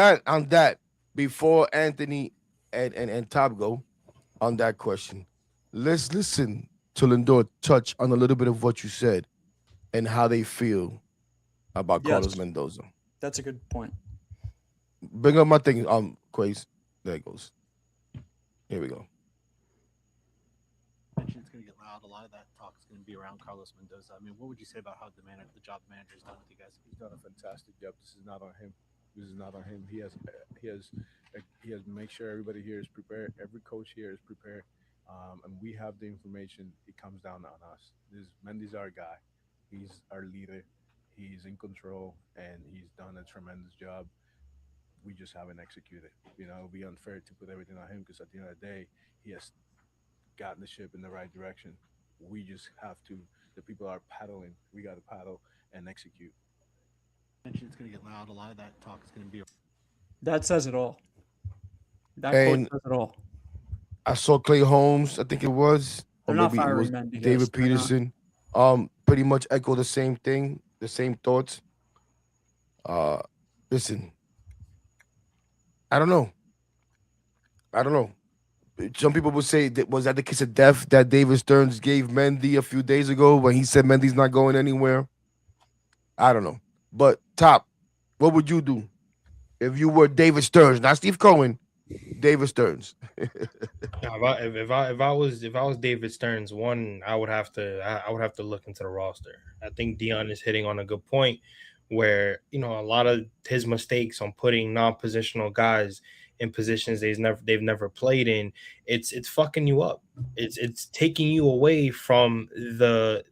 that, before Anthony and Top go on that question, let's listen to Lindor touch on a little bit of what you said and how they feel about Carlos Mendoza. That's a good point. Bring up my thing, Quays. There it goes. Here we go. It's going to get loud. A lot of that talk is going to be around Carlos Mendoza. I mean, what would you say about how the job the manager has done with you guys? He's done a fantastic job. This is not on him. He has make sure everybody here is prepared. Every coach here is prepared, and we have the information. It comes down on us. Mendy's our guy. He's our leader. He's in control, and he's done a tremendous job. We just haven't executed. It would be unfair to put everything on him, because at the end of the day, he has gotten the ship in the right direction. We just have to. The people are paddling. We got to paddle and execute. It's going to get loud. A lot of that talk is going to be. That says it all. That And quote says it all. I saw Clay Holmes, I think it was, or They're not maybe it was firing Mendy, guys. David They're not. Peterson, pretty much echo the same thing, the same thoughts. Listen, I don't know. Some people would say that was that the kiss of death that David Stearns gave Mendy a few days ago when he said Mendy's not going anywhere. I don't know. But Top, what would you do if you were David Stearns, not Steve Cohen, David Stearns? If I was David Stearns, I would have to look into the roster. I think Dion is hitting on a good point where, you know, a lot of his mistakes on putting non-positional guys in positions they've never played in, it's fucking you up. It's taking you away from the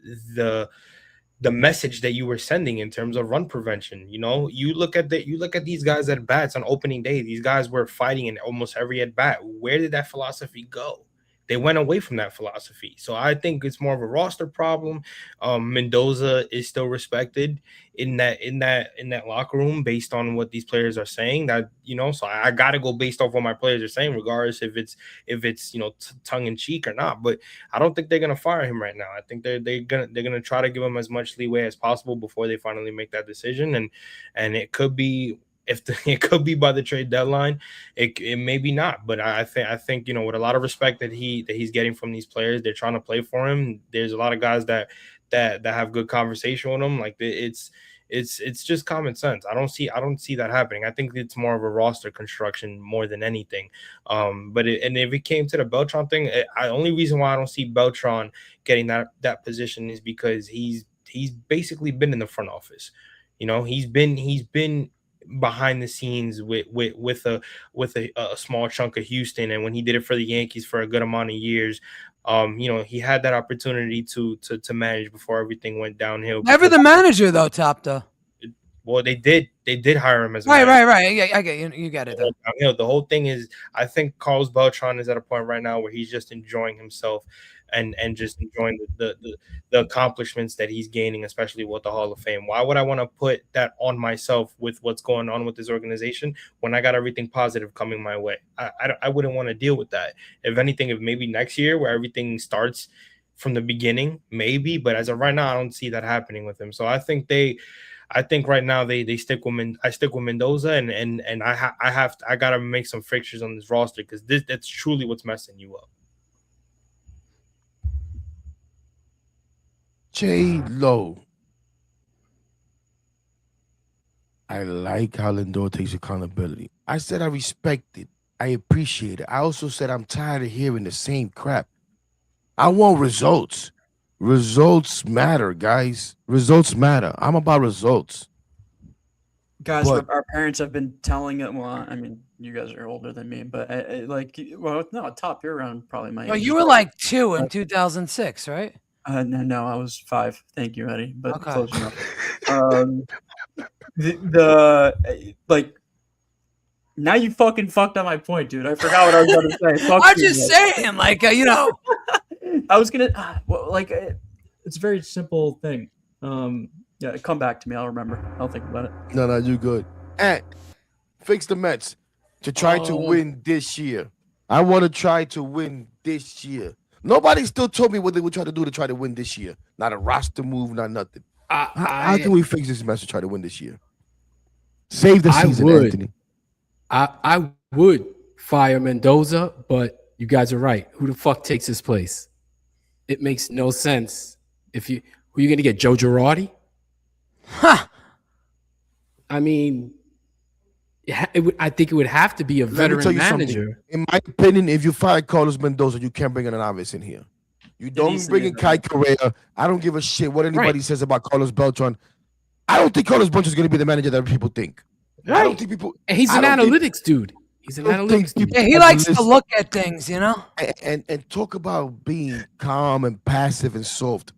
message that you were sending in terms of run prevention. You know, you look at these guys at bats on opening day. These guys were fighting in almost every at bat. Where did that philosophy go? They went away from that philosophy. So I think it's more of a roster problem. Mendoza is still respected in that locker room based on what these players are saying. That, you know, so I got to go based off what my players are saying, regardless if it's you know, tongue in cheek or not. But I don't think they're gonna fire him right now. I think they're gonna try to give him as much leeway as possible before they finally make that decision. And it could be. It could be by the trade deadline, it may be not, but I think you know, with a lot of respect that he's getting from these players, they're trying to play for him. There's a lot of guys that have good conversation with him. Like it's just common sense. I don't see that happening. I think it's more of a roster construction more than anything. But if it came to the Beltran thing, the only reason why I don't see Beltran getting that position is because he's basically been in the front office. You know, he's been behind the scenes with a small chunk of Houston, and when he did it for the Yankees for a good amount of years, you know, he had that opportunity to manage before everything went downhill. Never the manager though, Top though. Well, they did hire him as a Right. manager. Yeah, I get you. You get it though. Downhill. The whole thing is, I think Carlos Beltran is at a point right now where he's just enjoying himself and just enjoying the accomplishments that he's gaining, especially with the Hall of Fame. Why would I want to put that on myself with what's going on with this organization when I got everything positive coming my way? I wouldn't want to deal with that. If anything, if maybe next year where everything starts from the beginning, maybe, but as of right now, I don't see that happening with him. So I think right now they stick with I stick with Mendoza, and I gotta make some fixtures on this roster because that's truly what's messing you up. J-Lo. I like how Lindor takes accountability. I said I respect it. I appreciate it. I also said I'm tired of hearing the same crap. I want results. Results matter, guys. Results matter. I'm about results. Guys, But- our parents have been telling it. Well, I mean, you guys are older than me, but no, Top, you're around probably my Well, age. you were like 2 in 2006, right? No, I was 5. Thank you, Eddie, but Okay. close enough. Like, now you fucking fucked up my point, dude. I forgot what I was going to say. Fuck I'm you, just man. saying, like, you know. I was gonna It's a very simple thing. yeah, come back to me. I'll remember. I'll think about it. No, you good. And fix the Mets to try to win this year. I want to try to win this year. Nobody still told me what they would try to do to try to win this year. Not a roster move, not nothing. How can we fix this mess to try to win this year? Save the season, Anthony. I would fire Mendoza, but you guys are right. Who the fuck takes his place? It makes no sense. Who are you going to get, Joe Girardi? Huh. I mean, I think it would have to be a Let me veteran tell you manager. something. In my opinion, if you fire Carlos Mendoza, you can't bring in an novice in here. You don't bring in Kai Correa. I don't give a shit what anybody says about Carlos Beltran. I don't think Carlos Beltran is going to be the manager that people think. I don't think people. And he's an analytics dude. He's an analytics dude. Yeah, he likes to look at things, you know. And talk about being calm and passive and soft.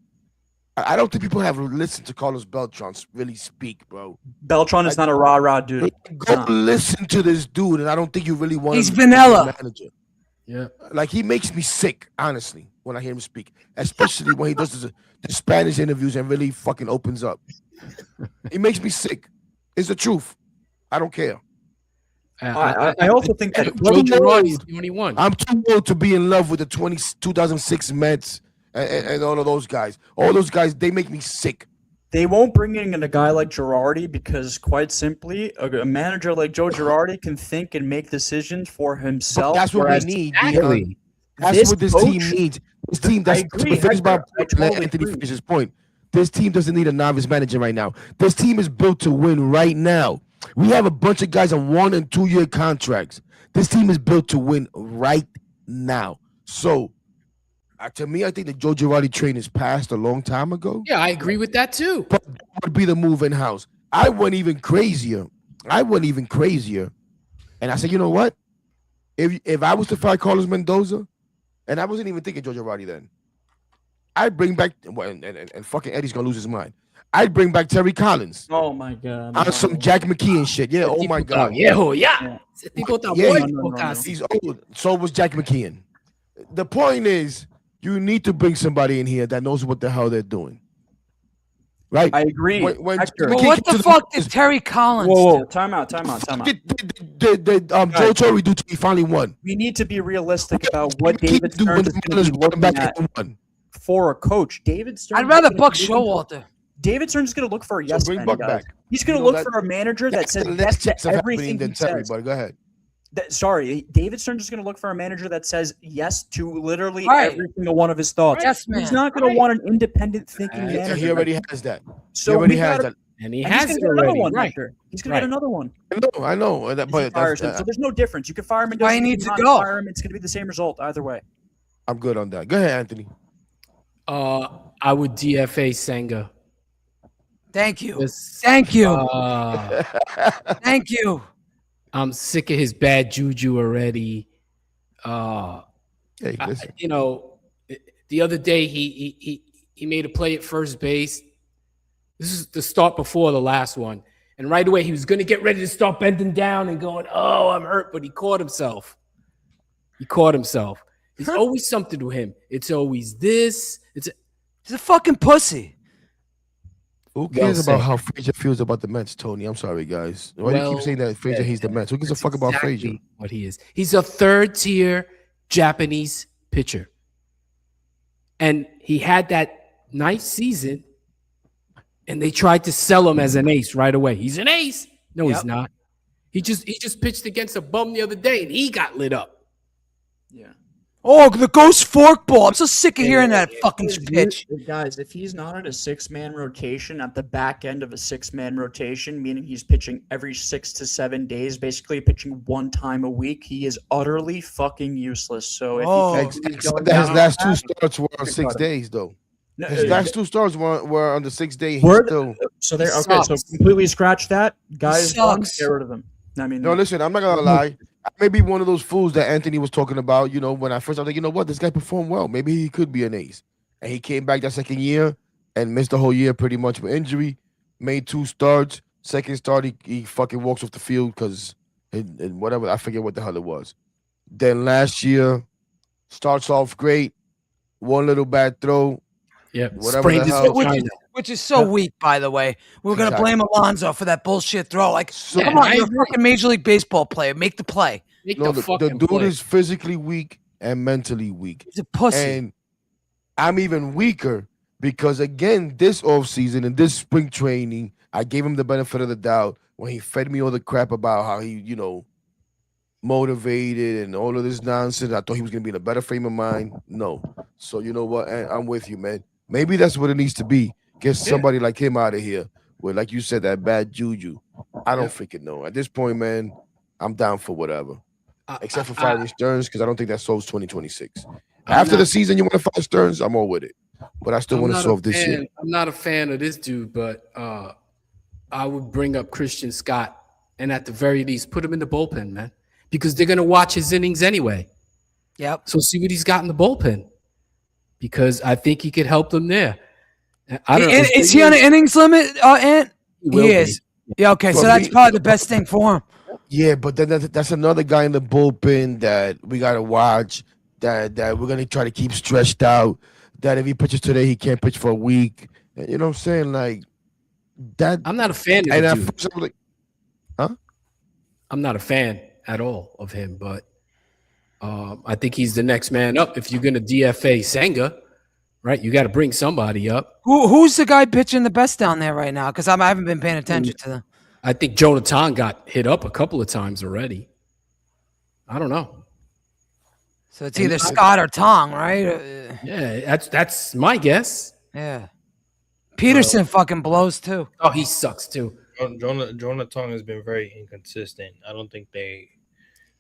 I don't think people have listened to Carlos Beltran really speak, bro. Beltran is not a rah-rah dude. Go listen to this dude, and I don't think you really want He's him to be vanilla. the manager. Yeah. Like, he makes me sick, honestly, when I hear him speak, especially when he does the Spanish interviews and really fucking opens up. He makes me sick. It's the truth. I don't care. I also think that Joe Girardi's the only one. I'm too old to be in love with the 2006 Mets and all of those guys. All those guys, they make me sick. They won't bring in a guy like Girardi because, quite simply, a manager like Joe Girardi can think and make decisions for But himself. that's what we whereas need. Exactly. Dion. That's This what this coach- team needs. This team, that's agree, finish my Hector. I point, totally let Anthony agree. finish his point. This team doesn't need a novice manager right now. This team is built to win right now. We have a bunch of guys on 1 and 2 year contracts. This team is built to win right now. So, to me, I think the Joe Girardi train is passed a long time ago. Yeah, I agree with that too. But that would be the move in house. I went even crazier. And I said, you know what? If I was to fire Carlos Mendoza, and I wasn't even thinking Joe Girardi then, I'd bring back and fucking Eddie's gonna lose his mind. I'd bring back Terry Collins Oh my god. on some Jack McKeon shit. Yeah, oh my god. Yeah. Yeah. Ese tipo está Yeah, bueno, no. casi. He's old. So was Jack McKeon. The point is, you need to bring somebody in here that knows what the hell they're doing. Right? I agree. When Hector. McKeon Well, what came the to fuck did Terry Collins Whoa, do? time out. did Joe Torre do to he finally won? We need to be realistic about what McKeon David do when Stearns the is going Marlins to be brought him looking back at and won. for a coach. David Stearns. I'd rather is Buck looking- Showalter. David Stearns is going to look for a yes bring man, Buck guys. back. He's going to You know look that- for a manager that says Less yes to chance of happening everything than he Terry, says. but go ahead. Sorry, David Stearns is going to look for a manager that says yes to literally Right. every single one of his thoughts. Yes, man. He's not going to want an independent thinking Right. manager. He already has that. So he already we has gotta- that. And he and he's has going it to get another already. one, Right. Hector. He's going to Right. get another one. I know. If he But fires that's, him. So there's no difference. You can fire him and Why he needs to go. Fire him. It's going to be the same result either way. I'm good on that. Go ahead, Anthony. I would DFA Senga. Thank you. Yes. Thank you. Thank you. I'm sick of his bad juju already. Hey, listen. The other day he made a play at first base. This is the start before the last one. And right away he was going to get ready to start bending down and going, "Oh, I'm hurt," but he caught himself. It's always something to him. It's always this. He's a fucking pussy. Who cares Well about said. how Frazier feels about the Mets, Tony? I'm sorry, guys. Why do you Well keep saying that Frazier he's the Mets? Who gives a That's fuck about exactly Frazier? what he is. He's a third-tier Japanese pitcher. And he had that nice season, and they tried to sell him as an ace right away. He's an ace. No, he's Yep. not. He just pitched against a bum the other day, and he got lit up. Yeah. Oh, the ghost forkball. I'm so sick of hearing that fucking pitch. Guys, if he's not at a 6-man rotation at the back end of a 6-man rotation, meaning he's pitching every 6 to 7 days, basically pitching one time a week, he is utterly fucking useless. So if Oh. he thinks he's going His down last on two that, starts were on Think 6 about it. days, though. no, His last two starts were on the 6th day. He's Were they? still. so they're okay. So Sucks. completely scratch that. Guys, done, Sucks. get rid of them. I mean, No, listen, I'm not gonna lie. I may be one of those fools that Anthony was talking about. When I first I was like, you know what, this guy performed well. Maybe he could be an ace. And he came back that second year and missed the whole year pretty much with injury. Made 2 starts. Second start, he fucking walks off the field because whatever, I forget what the hell it was. Then last year, starts off great. One little bad throw. Yeah, Whatever sprained the his hell. vagina. Which is so weak, by the way. We're going to Exactly. blame Alonzo for that bullshit throw. Like, So- come on, I you're a agree. fucking Major League Baseball player. Make the play. Make No, the the fucking dude play. is physically weak and mentally weak. He's a pussy. And I'm even weaker because, again, this offseason and this spring training, I gave him the benefit of the doubt when he fed me all the crap about how he, motivated and all of this nonsense. I thought he was going to be in a better frame of mind. No. So, you know what? I'm with you, man. Maybe that's what it needs to be. Get somebody like him out of here with, like you said, that bad juju. I don't freaking know. At this point, man, I'm down for whatever. Except for firing Stearns, because I don't think that solves 2026. After the season, you want to fire Stearns, I'm all with it. But I still want to not a solve this fan- year. I'm not a fan of this dude, but I would bring up Christian Scott and at the very least put him in the bullpen, man, because they're gonna watch his innings anyway. Yep. So see what he's got in the bullpen, because I think he could help them there. I don't know. Is he on an innings limit, Ant? will He be. is. Yeah, okay. So For that's me- probably the best thing for him. Yeah, but then that's another guy in the bullpen that we got to watch, that we're going to try to keep stretched out, that if he pitches today, he can't pitch for a week. You know what I'm saying? Like, that. I'm not a fan of And the at dude. first I was like, I'm not a fan at all of him, but I think he's the next man up. If you're gonna DFA Senga, right? You got to bring somebody up. Who's the guy pitching the best down there right now? Because I haven't been paying attention to them. I think Jonathan got hit up a couple of times already. I don't know. So it's either Scott or Tong, right? Yeah, that's my guess. Yeah. Peterson fucking blows too. Oh, he sucks too. Jonathan has been very inconsistent. I don't think they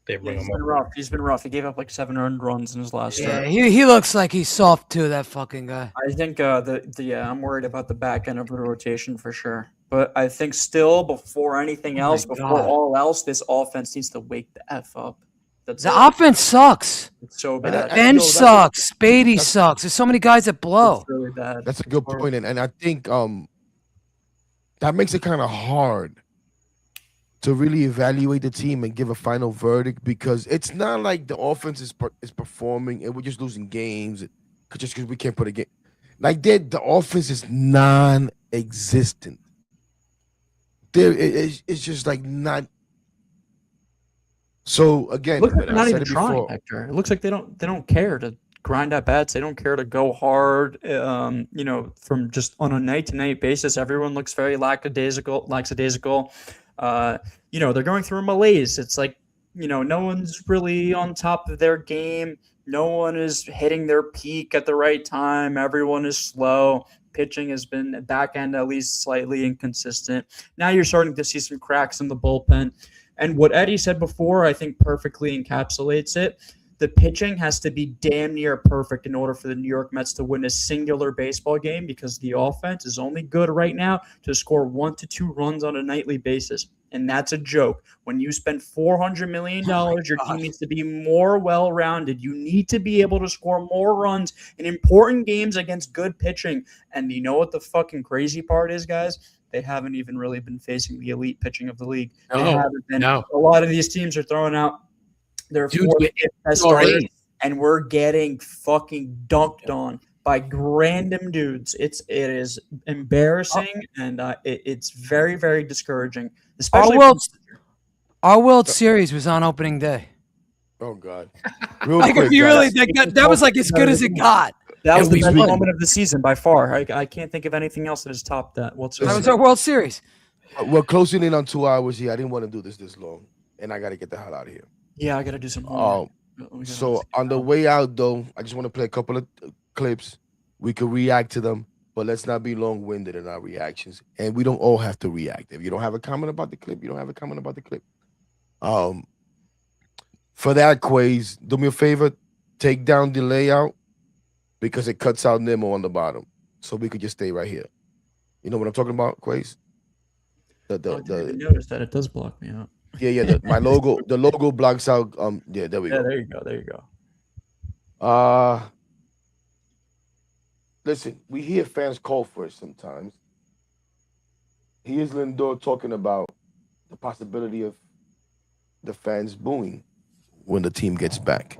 bring He's him been up. rough. He's been rough. He gave up like 7 earned runs in his last Yeah, start. he looks like he's soft too. That fucking guy. I think I'm worried about the back end of the rotation for sure. But I think still, before anything Oh my else, before God. all else, this offense needs to wake the F up. That's The offense sucks. it's so And bad. I- Bench that's- sucks. Beatty sucks. There's so many guys that blow. It's really bad. That's a good point, and I think that makes it kind of hard to really evaluate the team and give a final verdict, because it's not like the offense is performing and we're just losing games just because we can't put a game. Like the offense is non-existent. It's just like not. So again, It looks like I they're not said even it trying, before. Hector. It looks like they don't care to grind at bats. They don't care to go hard. From just on a night to night basis, everyone looks very lackadaisical. They're going through a malaise. It's like, no one's really on top of their game. No one is hitting their peak at the right time. Everyone is slow. Pitching has been back end at least slightly inconsistent. Now you're starting to see some cracks in the bullpen. And what Eddie said before, I think perfectly encapsulates it. The pitching has to be damn near perfect in order for the New York Mets to win a singular baseball game, because the offense is only good right now to score 1 to 2 runs on a nightly basis. And that's a joke. When you spend $400 million, your team needs to be more well-rounded. You need to be able to score more runs in important games against good pitching. And you know what the fucking crazy part is, guys? They haven't even really been facing the elite pitching of the league. They haven't been. no. A lot of these teams are throwing out their Dude, fourth, it- fifth best already. starters, and we're getting fucking dunked on by random dudes. It is embarrassing, and it's very, very discouraging. Especially Our World Series was on opening day. Oh God! Real Like quick, if you really guys. that was like as good as it got. that was And the we best win. moment of the season by far. I can't think of anything else that has topped that That whatsoever. was our World Series. We're closing in on 2 hours here. I didn't want to do this long, and I got to get the hell out of here. Yeah, I got to do some homework. So on the way out, though, I just want to play a couple of clips. We could react to them, but let's not be long-winded in our reactions. And we don't all have to react. If you don't have a comment about the clip, you don't have a comment about the clip. For that, Quays, do me a favor, take down the layout, because it cuts out Nemo on the bottom, so we could just stay right here. You know what I'm talking about, Quays? I didn't even notice that it does block me out. My logo, the logo blocks out. There we Yeah, go. there you go. Listen, we hear fans call for it sometimes. Here's Lindor talking about the possibility of the fans booing when the team gets back.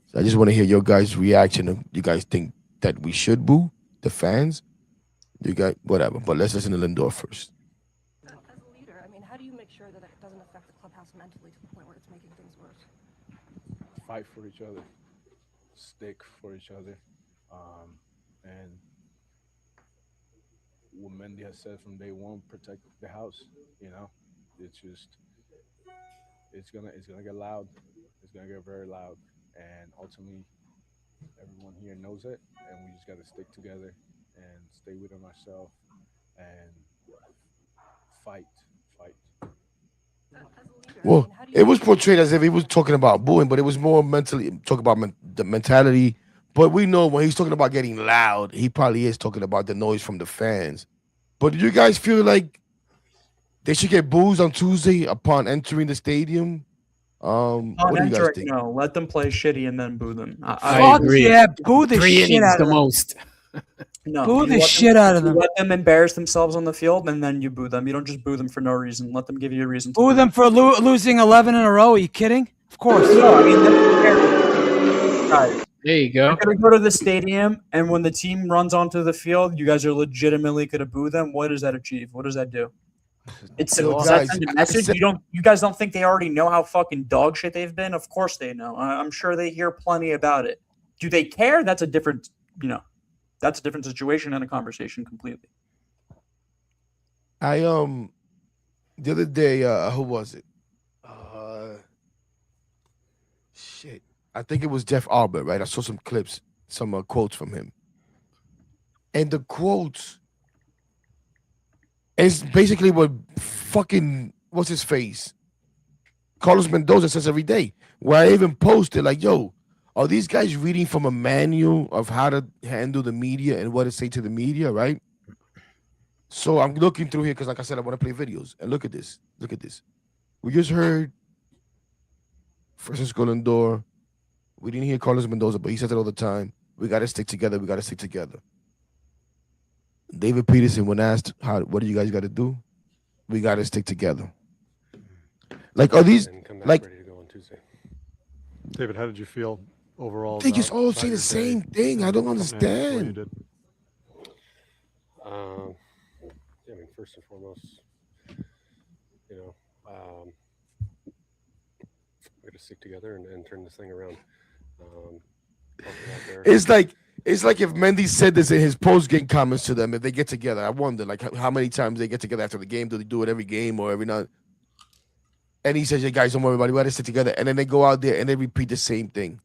So I just want to hear your guys' reaction. If you guys think that we should boo the fans, you guys, whatever. But let's listen to Lindor first. As a leader, I mean, how do you make sure that it doesn't affect the clubhouse mentally to the point where it's making things worse? Fight for each other, stick for each other, and what Mendy has said from day one: protect the house. It's gonna get loud. It's gonna get very loud, and ultimately, everyone here knows it, and we just gotta stick together and stay within ourselves and fight. Well, it was portrayed as if he was talking about booing, but it was more mentally talking about the mentality. But we know when he's talking about getting loud, he probably is talking about the noise from the fans. But do you guys feel like they should get boos on Tuesday upon entering the stadium? What do you guys think? No, let them play shitty and then boo them. I Fuck agree. yeah, boo the 3 shit innings out the of them. most. No, Boo you the let shit out of you them. let them embarrass themselves on the field, and then you boo them. You don't just boo them for no reason. Let them give you a reason. To Boo them for losing 11 in a row. Are you kidding? Of course. No, I mean, that's guys. There you go. You're gonna go to the stadium, and when the team runs onto the field, you guys are legitimately gonna boo them. What does that achieve? What does that do? It's Yo, does that guys, send a I message. said- You guys don't think they already know how fucking dog shit they've been? Of course they know. I'm sure they hear plenty about it. Do they care? That's a different that's a different situation and a conversation completely. I the other day, who was it? Shit. I think it was Jeff Albert, right? I saw some clips, some quotes from him. And the quotes is basically what fucking what's his face? Carlos Mendoza says every day. Where I even posted, like, yo, are these guys reading from a manual of how to handle the media and what to say to the media, right? So I'm looking through here because, like I said, I want to play videos. And look at this. Look at this. We just heard Francisco Lindor. We didn't hear Carlos Mendoza, but he says it all the time. We got to stick together. We got to stick together. David Peterson, when asked, what do you guys got to do? We got to stick together. Like, are these, like, ready to go on Tuesday. David, how did you feel overall? They just all say the same thing. I don't understand. I mean, first and foremost, you know, we got to stick together and turn this thing around. It's like if Mendy said this in his post-game comments to them. If they get together, I wonder like how many times they get together after the game. Do they do it every game or every night? And he says, "Hey guys, don't worry about it. We got to stick together." And then they go out there and they repeat the same thing.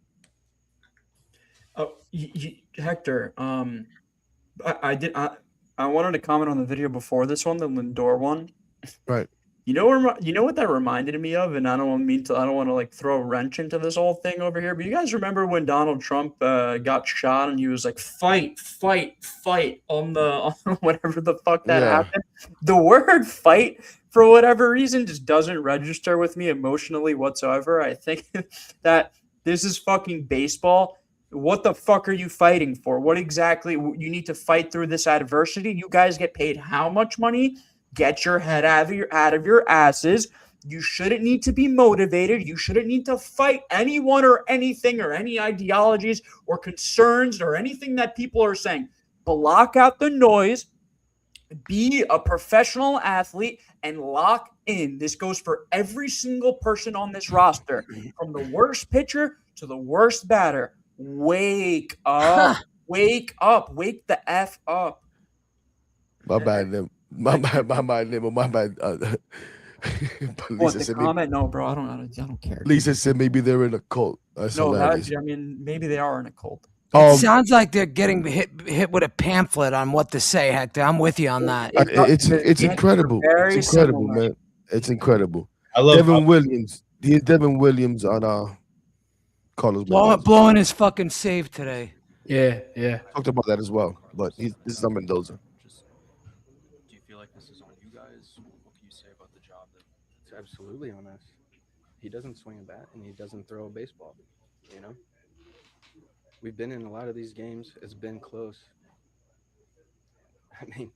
Oh, Hector, I wanted to comment on the video before this one, the Lindor one. Right. You know what that reminded me of, and I don't want to like throw a wrench into this whole thing over here. But you guys remember when Donald Trump got shot and he was like, "Fight, fight, fight" on whatever the fuck that happened. The word "fight" for whatever reason just doesn't register with me emotionally whatsoever. I think that this is fucking baseball. What the fuck are you fighting for? What exactly you need to fight through this adversity? You guys get paid how much money? Get your head out of your asses. You shouldn't need to be motivated. You shouldn't need to fight anyone or anything or any ideologies or concerns or anything that people are saying. Block out the noise. Be a professional athlete and lock in. This goes for every single person on this roster, from the worst pitcher to the worst batter. Wake up. Wake up. Wake the F up. My bad, Lim. My bad. What, the comment? No, bro, I don't care. Lisa said maybe they're in a cult. I mean, maybe they are in a cult. Sounds like they're getting hit with a pamphlet on what to say, Hector. I'm with you on that. It's incredible. It's incredible, man. It's incredible. I love Devin Williams. He's Devin Williams on Carlos Mendoza. Blowing his fucking save today. Yeah. Talked about that as well, but this is on Mendoza. Do you feel like this is on you guys? What can you say about the job? It's absolutely on us. He doesn't swing a bat and he doesn't throw a baseball. You know, we've been in a lot of these games. It's been close. I mean,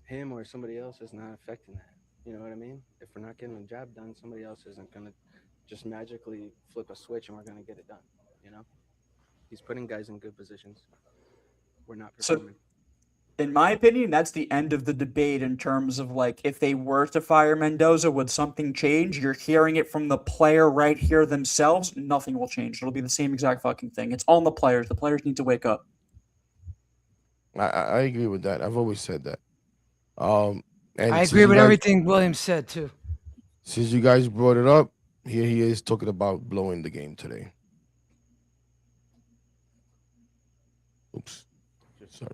him or somebody else is not affecting that. You know what I mean? If we're not getting the job done, somebody else isn't going to just magically flip a switch and we're going to get it done. You know, he's putting guys in good positions. We're not performing. In my opinion, that's the end of the debate in terms of, like, if they were to fire Mendoza, would something change? You're hearing it from the player right here themselves. Nothing will change. It'll be the same exact fucking thing. It's on the players. The players need to wake up. I agree with that. I've always said that. And I agree with everything Williams said, too. Since you guys brought it up, here he is talking about blowing the game today. Oops. Sorry.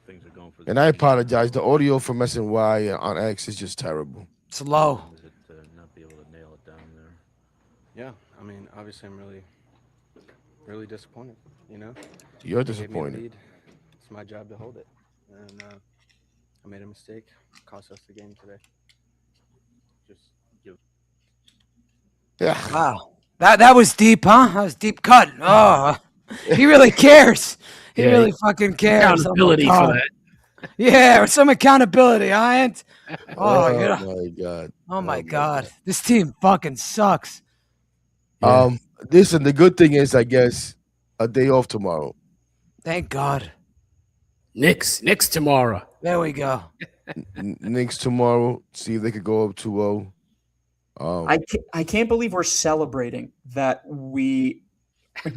Things are going for and I apologize. The audio from SNY on X is just terrible. It's low. Not be able to nail it down there. Yeah, I mean, obviously, I'm really disappointed. You know, You're They gave me a disappointed. lead. It's my job to hold it, and I made a mistake. Cost us the game today. Just give. Yeah. Wow. That was deep, huh? That was deep cut. Oh, he really cares. He really fucking cares. Accountability for that. Yeah, or some accountability, huh? Oh you know. my God. Oh my God. This team fucking sucks. Listen, the good thing is, I guess, a day off tomorrow. Thank God. Knicks tomorrow. There we go. Knicks tomorrow. See if they could go up 2-0. I can't believe we're celebrating that we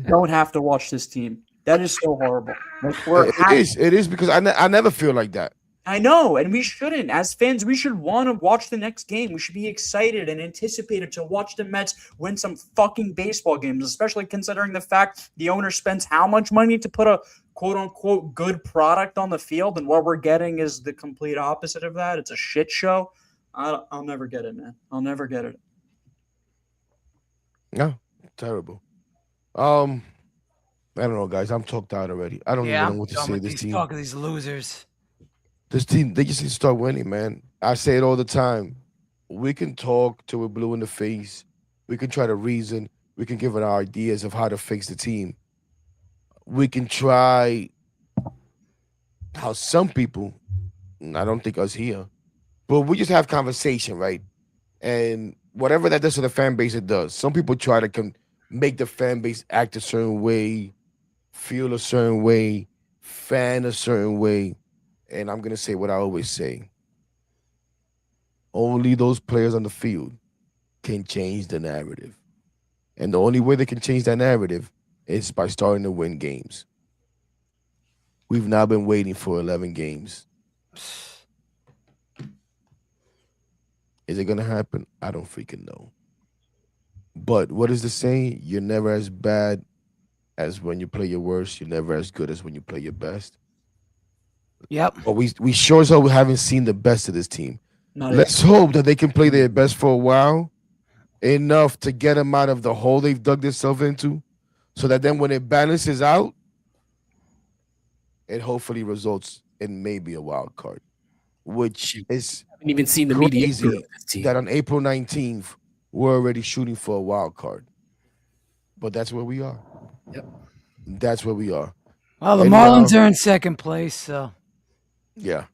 don't have to watch this team. That is so horrible. Like we're It is because I never feel like that. I know, and we shouldn't. As fans, we should want to watch the next game. We should be excited and anticipated to watch the Mets win some fucking baseball games, especially considering the fact the owner spends how much money to put a quote-unquote good product on the field, and what we're getting is the complete opposite of that. It's a shit show. I'll never get it, man. I'll never get it. No, terrible. I don't know, guys. I'm talked out already. I don't even know what to say. This team. Talk of these losers. This team, they just need to start winning, man. I say it all the time. We can talk till we're blue in the face. We can try to reason. We can give our ideas of how to fix the team. We can try how some people, I don't think us here, but we just have conversation, right? And whatever that does to the fan base, it does. Some people try to make the fan base act a certain way, feel a certain way, fan a certain way. And I'm going to say what I always say. Only those players on the field can change the narrative. And the only way they can change that narrative is by starting to win games. We've now been waiting for 11 games. Is it going to happen? I don't freaking know. But what is the saying? You're never as bad as when you play your worst. You're never as good as when you play your best. Yep. But we sure as hell haven't seen the best of this team. Let's hope that they can play their best for a while, enough to get them out of the hole they've dug themselves into, so that then when it balances out, it hopefully results in maybe a wild card, which is haven't even seen the crazy mediocre of this team. that on April 19th, we're already shooting for a wild card. But that's where we are. Yep. That's where we are. Well, the And, Marlins are in second place, so. Yeah.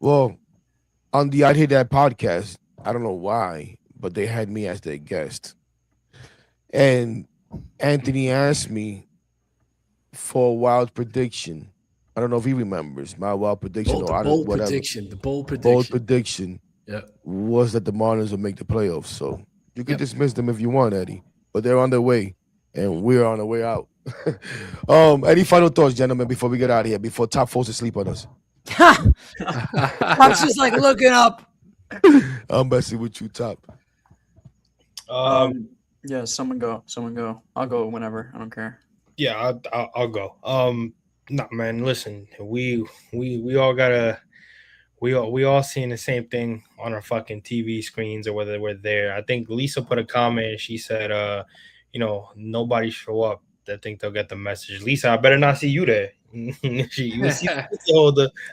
Well, on the I'd Hit That podcast, I don't know why, but they had me as their guest. And Anthony asked me for a wild prediction. I don't know if he remembers my wild prediction The or bold whatever. prediction. The bold Bold prediction. prediction Yeah. was that the Marlins would make the playoffs. So you can dismiss them if you want, Eddie, but they're on their way, and we're on the way out. Any final thoughts, gentlemen, before we get out of here, before Top falls asleep on us? I'm just like looking up. I'm messing with you, Top. Yeah, someone go. I'll go whenever. I don't care. Yeah, I'll go. Nah, man, listen, we all gotta, we all seeing the same thing on our fucking TV screens or whether we're there. I think Lisa put a comment. She said, nobody show up that think they'll get the message. Lisa, I better not see you there.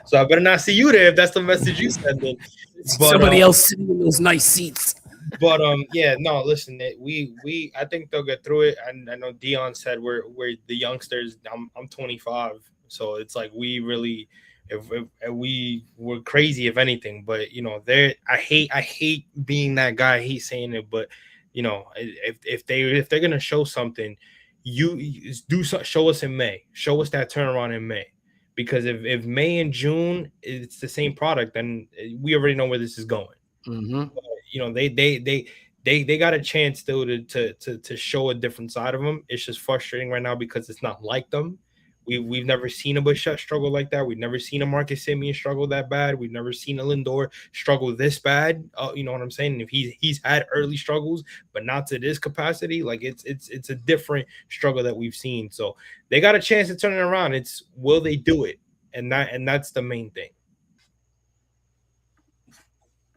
So I better not see you there if that's the message you sending. Somebody else sitting in those nice seats. But yeah, no, listen, I think they'll get through it. And I know Dion said we're the youngsters. I'm 25, so it's like we really, if we're crazy if anything. But I hate being that guy. I hate saying it, but if they're gonna show something, you show us in May. Show us that turnaround in May, because if May and June it's the same product, then we already know where this is going. Mm-hmm. They got a chance though to show a different side of them. It's just frustrating right now because it's not like them. We've never seen a Bichette struggle like that. We've never seen a Marcus Semien struggle that bad. We've never seen a Lindor struggle this bad. You know what I'm saying? If he's had early struggles, but not to this capacity, like it's a different struggle that we've seen. So they got a chance to turn it around. It's will they do it? And that's the main thing.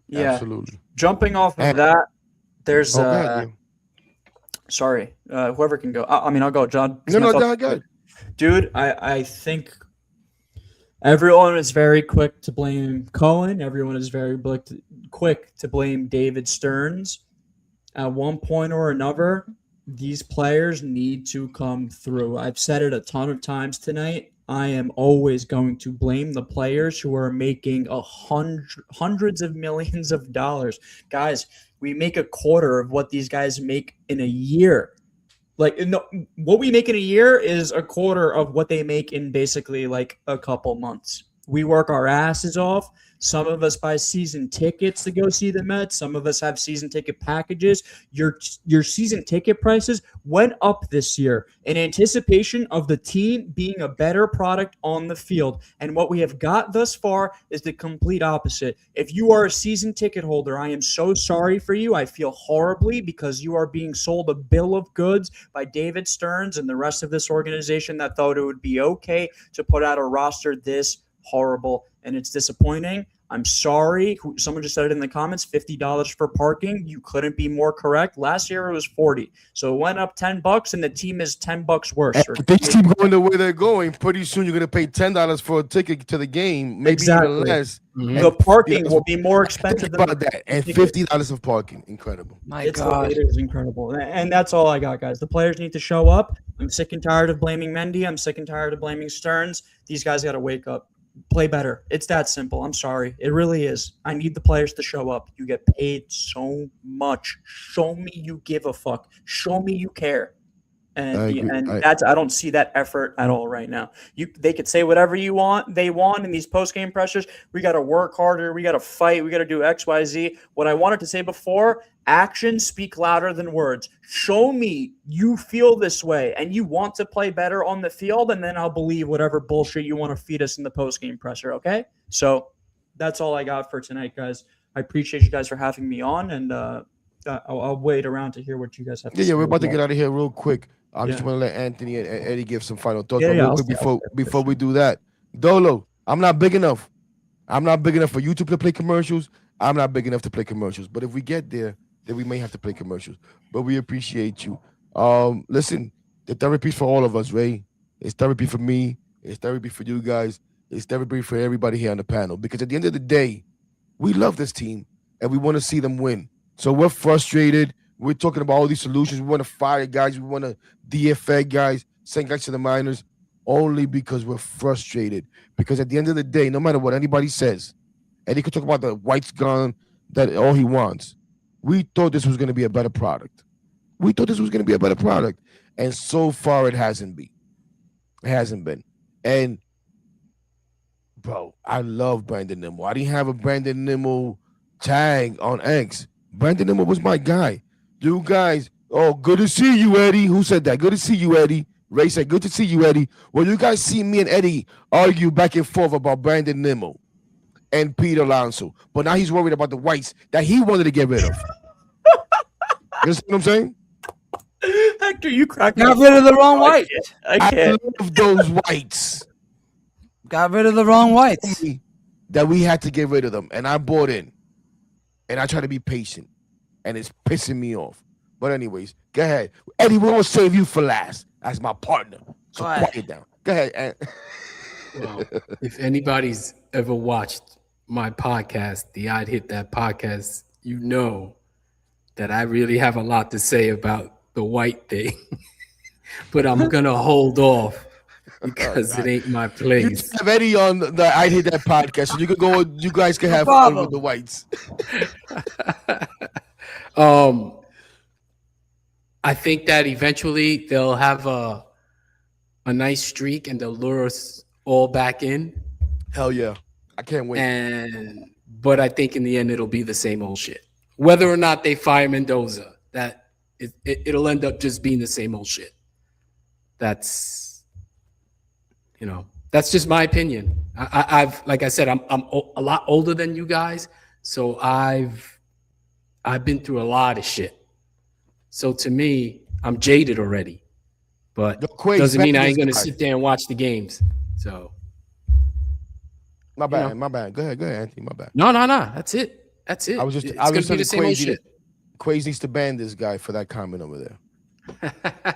Yeah, absolutely. Jumping off of that, there's go ahead, sorry, whoever can go. I'll go, John. No, go ahead. Dude, I think everyone is very quick to blame Cohen. Everyone is very quick to blame David Stearns. At one point or another, these players need to come through. I've said it a ton of times tonight. I am always going to blame the players who are making hundreds of millions of dollars. Guys, we make a quarter of what these guys make in a year. What we make in a year is a quarter of what they make in basically like a couple months. We work our asses off. Some of us buy season tickets to go see the Mets. Some of us have season ticket packages. Your season ticket prices went up this year in anticipation of the team being a better product on the field. And what we have got thus far is the complete opposite. If you are a season ticket holder, I am so sorry for you. I feel horribly because you are being sold a bill of goods by David Stearns and the rest of this organization that thought it would be okay to put out a roster this horrible, and it's disappointing. I'm sorry. Someone just said it in the comments, $50 for parking. You couldn't be more correct. Last year it was 40. So it went up $10 and the team is $10 worse. If they keep going the way they're going, pretty soon you're going to pay $10 for a ticket to the game, maybe even less. The parking will be more expensive than that. And $50 of parking. Incredible. It is incredible. And that's all I got, guys. The players need to show up. I'm sick and tired of blaming Mendy. I'm sick and tired of blaming Stearns. These guys got to wake up. Play better. It's that simple. I'm sorry. It really is. I need the players to show up. You get paid so much. Show me you give a fuck. Show me you care. And I don't see that effort at all right now. They could say whatever they want in these post-game pressures. We got to work harder. We got to fight. We got to do X, Y, Z. What I wanted to say before, actions speak louder than words. Show me you feel this way and you want to play better on the field, and then I'll believe whatever bullshit you want to feed us in the post-game presser, okay? So that's all I got for tonight, guys. I appreciate you guys for having me on, and I'll wait around to hear what you guys have to say. Yeah, we're about to get out of here real quick. I just want to let Anthony and Eddie give some final thoughts. Before we do that. Dolo, I'm not big enough. I'm not big enough for you to play commercials. I'm not big enough to play commercials. But if we get there, then we may have to play commercials. But we appreciate you. Listen, the therapy's for all of us, Ray. It's therapy for me. It's therapy for you guys. It's therapy for everybody here on the panel. Because at the end of the day, we love this team and we want to see them win. So we're frustrated. We're talking about all these solutions. We want to fire guys. We want to DFA guys, send guys to the minors, only because we're frustrated. Because at the end of the day, no matter what anybody says, and he could talk about the White's gone, that all he wants. We thought this was going to be a better product. And so far, it hasn't been. It hasn't been. And, bro, I love Brandon Nimmo. I didn't have a Brandon Nimmo tag on X. Brandon Nimmo was my guy. You guys, good to see you, Eddie. Who said that? Good to see you, Eddie. Ray said, good to see you, Eddie. Well, you guys see me and Eddie argue back and forth about Brandon Nimmo and Pete Alonso. But now he's worried about the Whites that he wanted to get rid of. You understand what I'm saying? Hector, you cracked Got rid of the wrong White. I love those Whites. Got rid of the wrong Whites. That we had to get rid of them. And I bought in. And I try to be patient. And it's pissing me off. But anyways, go ahead. Eddie, we're going to save you for last as my partner. So quiet down. Go ahead. Well, if anybody's ever watched my podcast, the I'd Hit That podcast, you know that I really have a lot to say about the White thing. But I'm going to hold off because it ain't my place. You have Eddie on the I'd Hit That podcast, so you can go. You guys can have fun with the Whites. I think that eventually they'll have a nice streak and they'll lure us all back in. Hell yeah. I can't wait. But I think in the end it'll be the same old shit. Whether or not they fire Mendoza, it'll end up just being the same old shit. That's just my opinion. I've like I said, I'm a lot older than you guys, so I've been through a lot of shit. So to me, I'm jaded already. But doesn't mean I ain't gonna sit there and watch the games. So my bad. Go ahead, Anthony. My bad. No. That's it. I was gonna be the same old shit. Quays needs to ban this guy for that comment over there.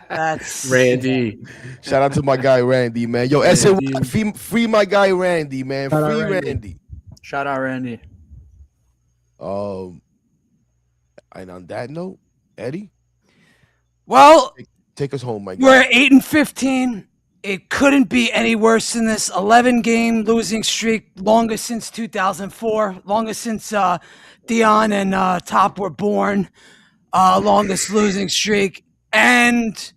That's Randy. Shout out to my guy Randy, man. Yo, SNY, free my guy Randy, man. Free Randy. Shout out Randy. And on that note, Eddie. Well, take us home, my guy. We're 8-15. It couldn't be any worse than this 11-game losing streak, longest since 2004, longest since Dion and Top were born, longest losing streak. And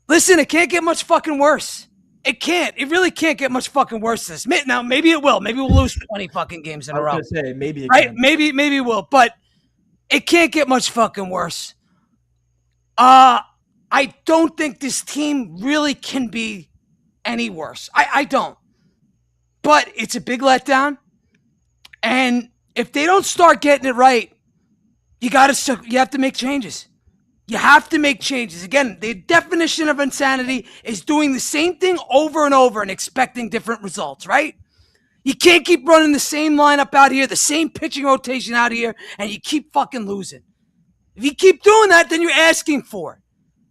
listen, it can't get much fucking worse. It can't. It really can't get much fucking worse than this. Now, maybe it will. Maybe we'll lose 20 fucking games in a row. I was gonna say maybe it Right? can. Maybe it will, but it can't get much fucking worse. I don't think this team really can be any worse. I don't. But it's a big letdown. And if they don't start getting it right, you have to make changes. You have to make changes. Again, the definition of insanity is doing the same thing over and over and expecting different results, right? You can't keep running the same lineup out here, the same pitching rotation out here, and you keep fucking losing. If you keep doing that, then you're asking for it.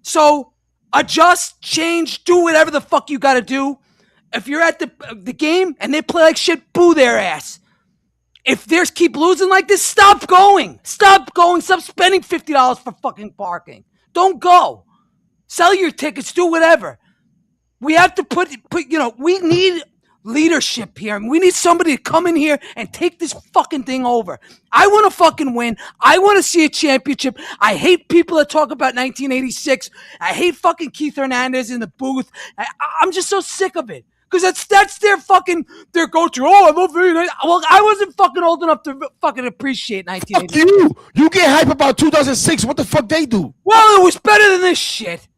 So adjust, change, do whatever the fuck you got to do. If you're at the game and they play like shit, boo their ass. If they keep losing like this, stop going. Stop going. Stop spending $50 for fucking parking. Don't go. Sell your tickets. Do whatever. We have to put we need leadership here. We need somebody to come in here and take this fucking thing over. I want to fucking win. I want to see a championship. I hate people that talk about 1986. I hate fucking Keith Hernandez in the booth. I'm just so sick of it. Because that's their go-to. Oh, I love it. Well, I wasn't fucking old enough to fucking appreciate 1980. Fuck you. You get hype about 2006. What the fuck they do? Well, it was better than this shit.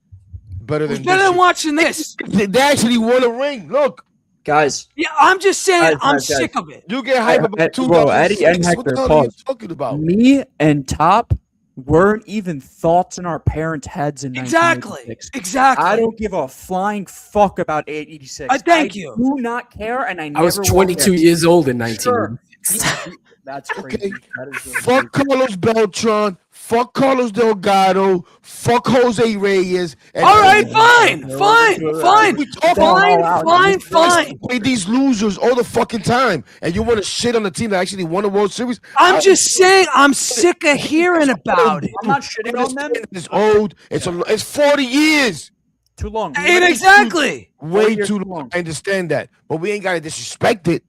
Better than watching this. They actually won a ring. Look. Guys. Yeah, I'm just saying I'm guys. sick of it. You get hype about 2006. Bro, Eddie and What the Hector, hell are you pause. talking about? Me and Top weren't even thoughts in our parents' heads in Exactly. 1986. Exactly. I don't give a flying fuck about 886. Thank you. I do not care, and I never I was will 22 care. years old in Sure. 1986. That's crazy. That is really Fuck Carlos Beltran. Fuck Carlos Delgado. Fuck Jose Reyes. And All right, fine. Play these losers all the fucking time, and you want to shit on the team that actually won the World Series. I'm just saying I'm sick of hearing about it. I'm not shitting on them. It's old. It's 40 years. Too long. Exactly. Way too long. I understand that, but we ain't gotta disrespect it.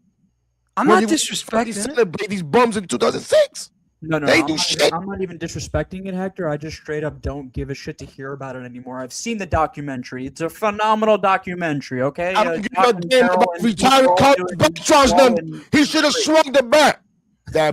I'm not disrespecting it. Celebrate these bums in 2006. No, They I'm do not, shit. I'm not even disrespecting it, Hector. I just straight up don't give a shit to hear about it anymore. I've seen the documentary. It's a phenomenal documentary, okay? I don't give a damn about retired Carlos Beltran's number. He should have swung the bat.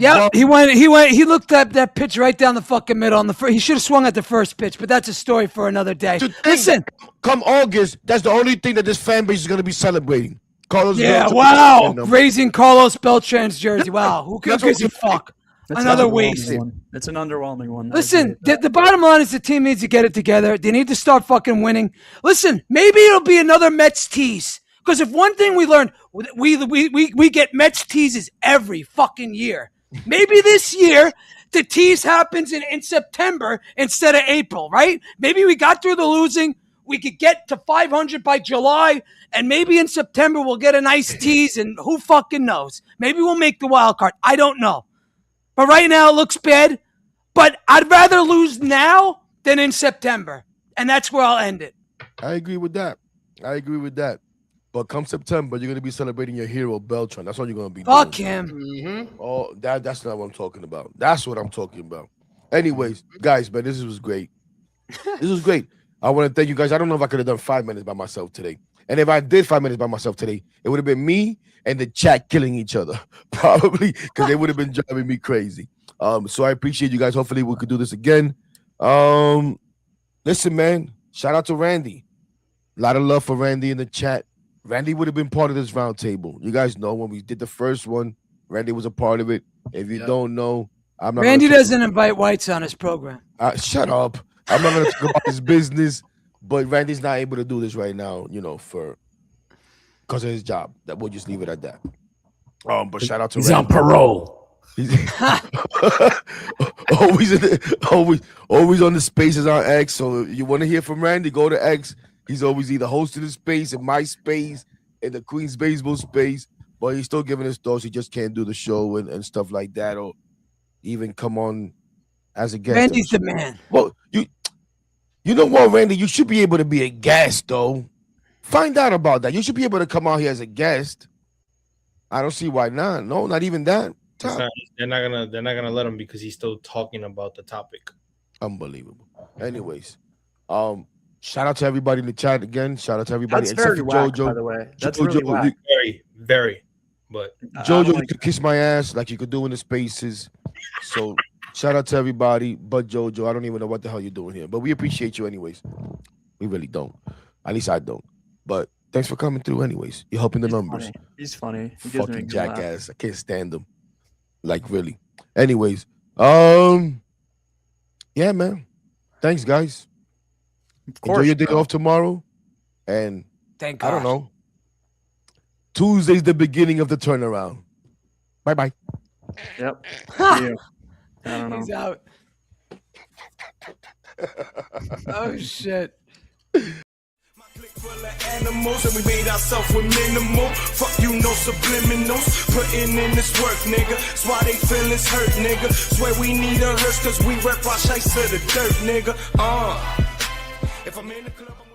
Yeah, he looked at that pitch right down the fucking middle on the first. He should have swung at the first pitch, but that's a story for another day. Listen, come August, that's the only thing that this fan base is going to be celebrating. Carlos Beltran. Wow, raising Carlos Beltran's jersey. Wow, who gives a fuck? Another waste. It's an underwhelming one. Listen, the bottom line is the team needs to get it together. They need to start fucking winning. Listen, maybe it'll be another Mets tease. Because if one thing we learned, we get Mets teases every fucking year. Maybe this year the tease happens in September instead of April, right? Maybe we got through the losing. We could get to 500 by July, and maybe in September we'll get a nice tease, and who fucking knows? Maybe we'll make the wild card. I don't know. But right now it looks bad. But I'd rather lose now than in September. And that's where I'll end it. I agree with that. But come September, you're going to be celebrating your hero, Beltran. That's all you're going to be doing. Fuck him. Oh, that's not what I'm talking about. That's what I'm talking about. Anyways, guys, man, this was great. I want to thank you guys. I don't know if I could have done 5 minutes by myself today. And if I did 5 minutes by myself today, it would have been me and the chat killing each other, probably, because they would have been driving me crazy. So I appreciate you guys. Hopefully we could do this again. Listen, man, shout out to Randy. A lot of love for Randy in the chat. Randy would have been part of this round table. You guys know when we did the first one, Randy was a part of it. If you don't know, I'm not. Randy doesn't invite whites on his program. Shut up. I'm not going to talk about his business, but Randy's not able to do this right now, because of his job. That we'll just leave it at that. But shout out to He's Randy. on parole. He's always on the spaces on X. So if you want to hear from Randy, go to X. He's always either hosting the space in my space, in the Queen's Baseball space, but he's still giving his thoughts. He just can't do the show and stuff like that, or even come on as a guest. Randy's the man. Well, you know what, Randy? You should be able to be a guest, though. Find out about that. You should be able to come out here as a guest. I don't see why not. No, not even that. They're not gonna let him because he's still talking about the topic. Unbelievable. Anyways, Shout out to everybody in the chat again. Shout out to everybody That's except very for whack, JoJo. by the way. That's JoJo, really whack. Very, very. But JoJo, you could kiss my ass like you could do in the spaces. So shout out to everybody, but JoJo, I don't even know what the hell you're doing here, but we appreciate you anyways. We really don't. At least I don't. But thanks for coming through anyways. You're helping the numbers. Funny. He's funny. He gives me a Fucking good laugh. jackass. I can't stand him. Like really. Anyways, yeah, man. Thanks, guys. Of course, Enjoy your day bro. off tomorrow. And Thank I don't God. know. Tuesday's the beginning of the turnaround. Bye-bye. Yep. See you. I don't know. He's out. Oh shit. Full of animals and we made ourselves with minimal. Fuck you, no subliminals. Putting in this work, nigga. That's why they feelings hurt, nigga. Swear we need a hearse cause we rep our shites to the dirt, nigga. If I'm in the club, I'm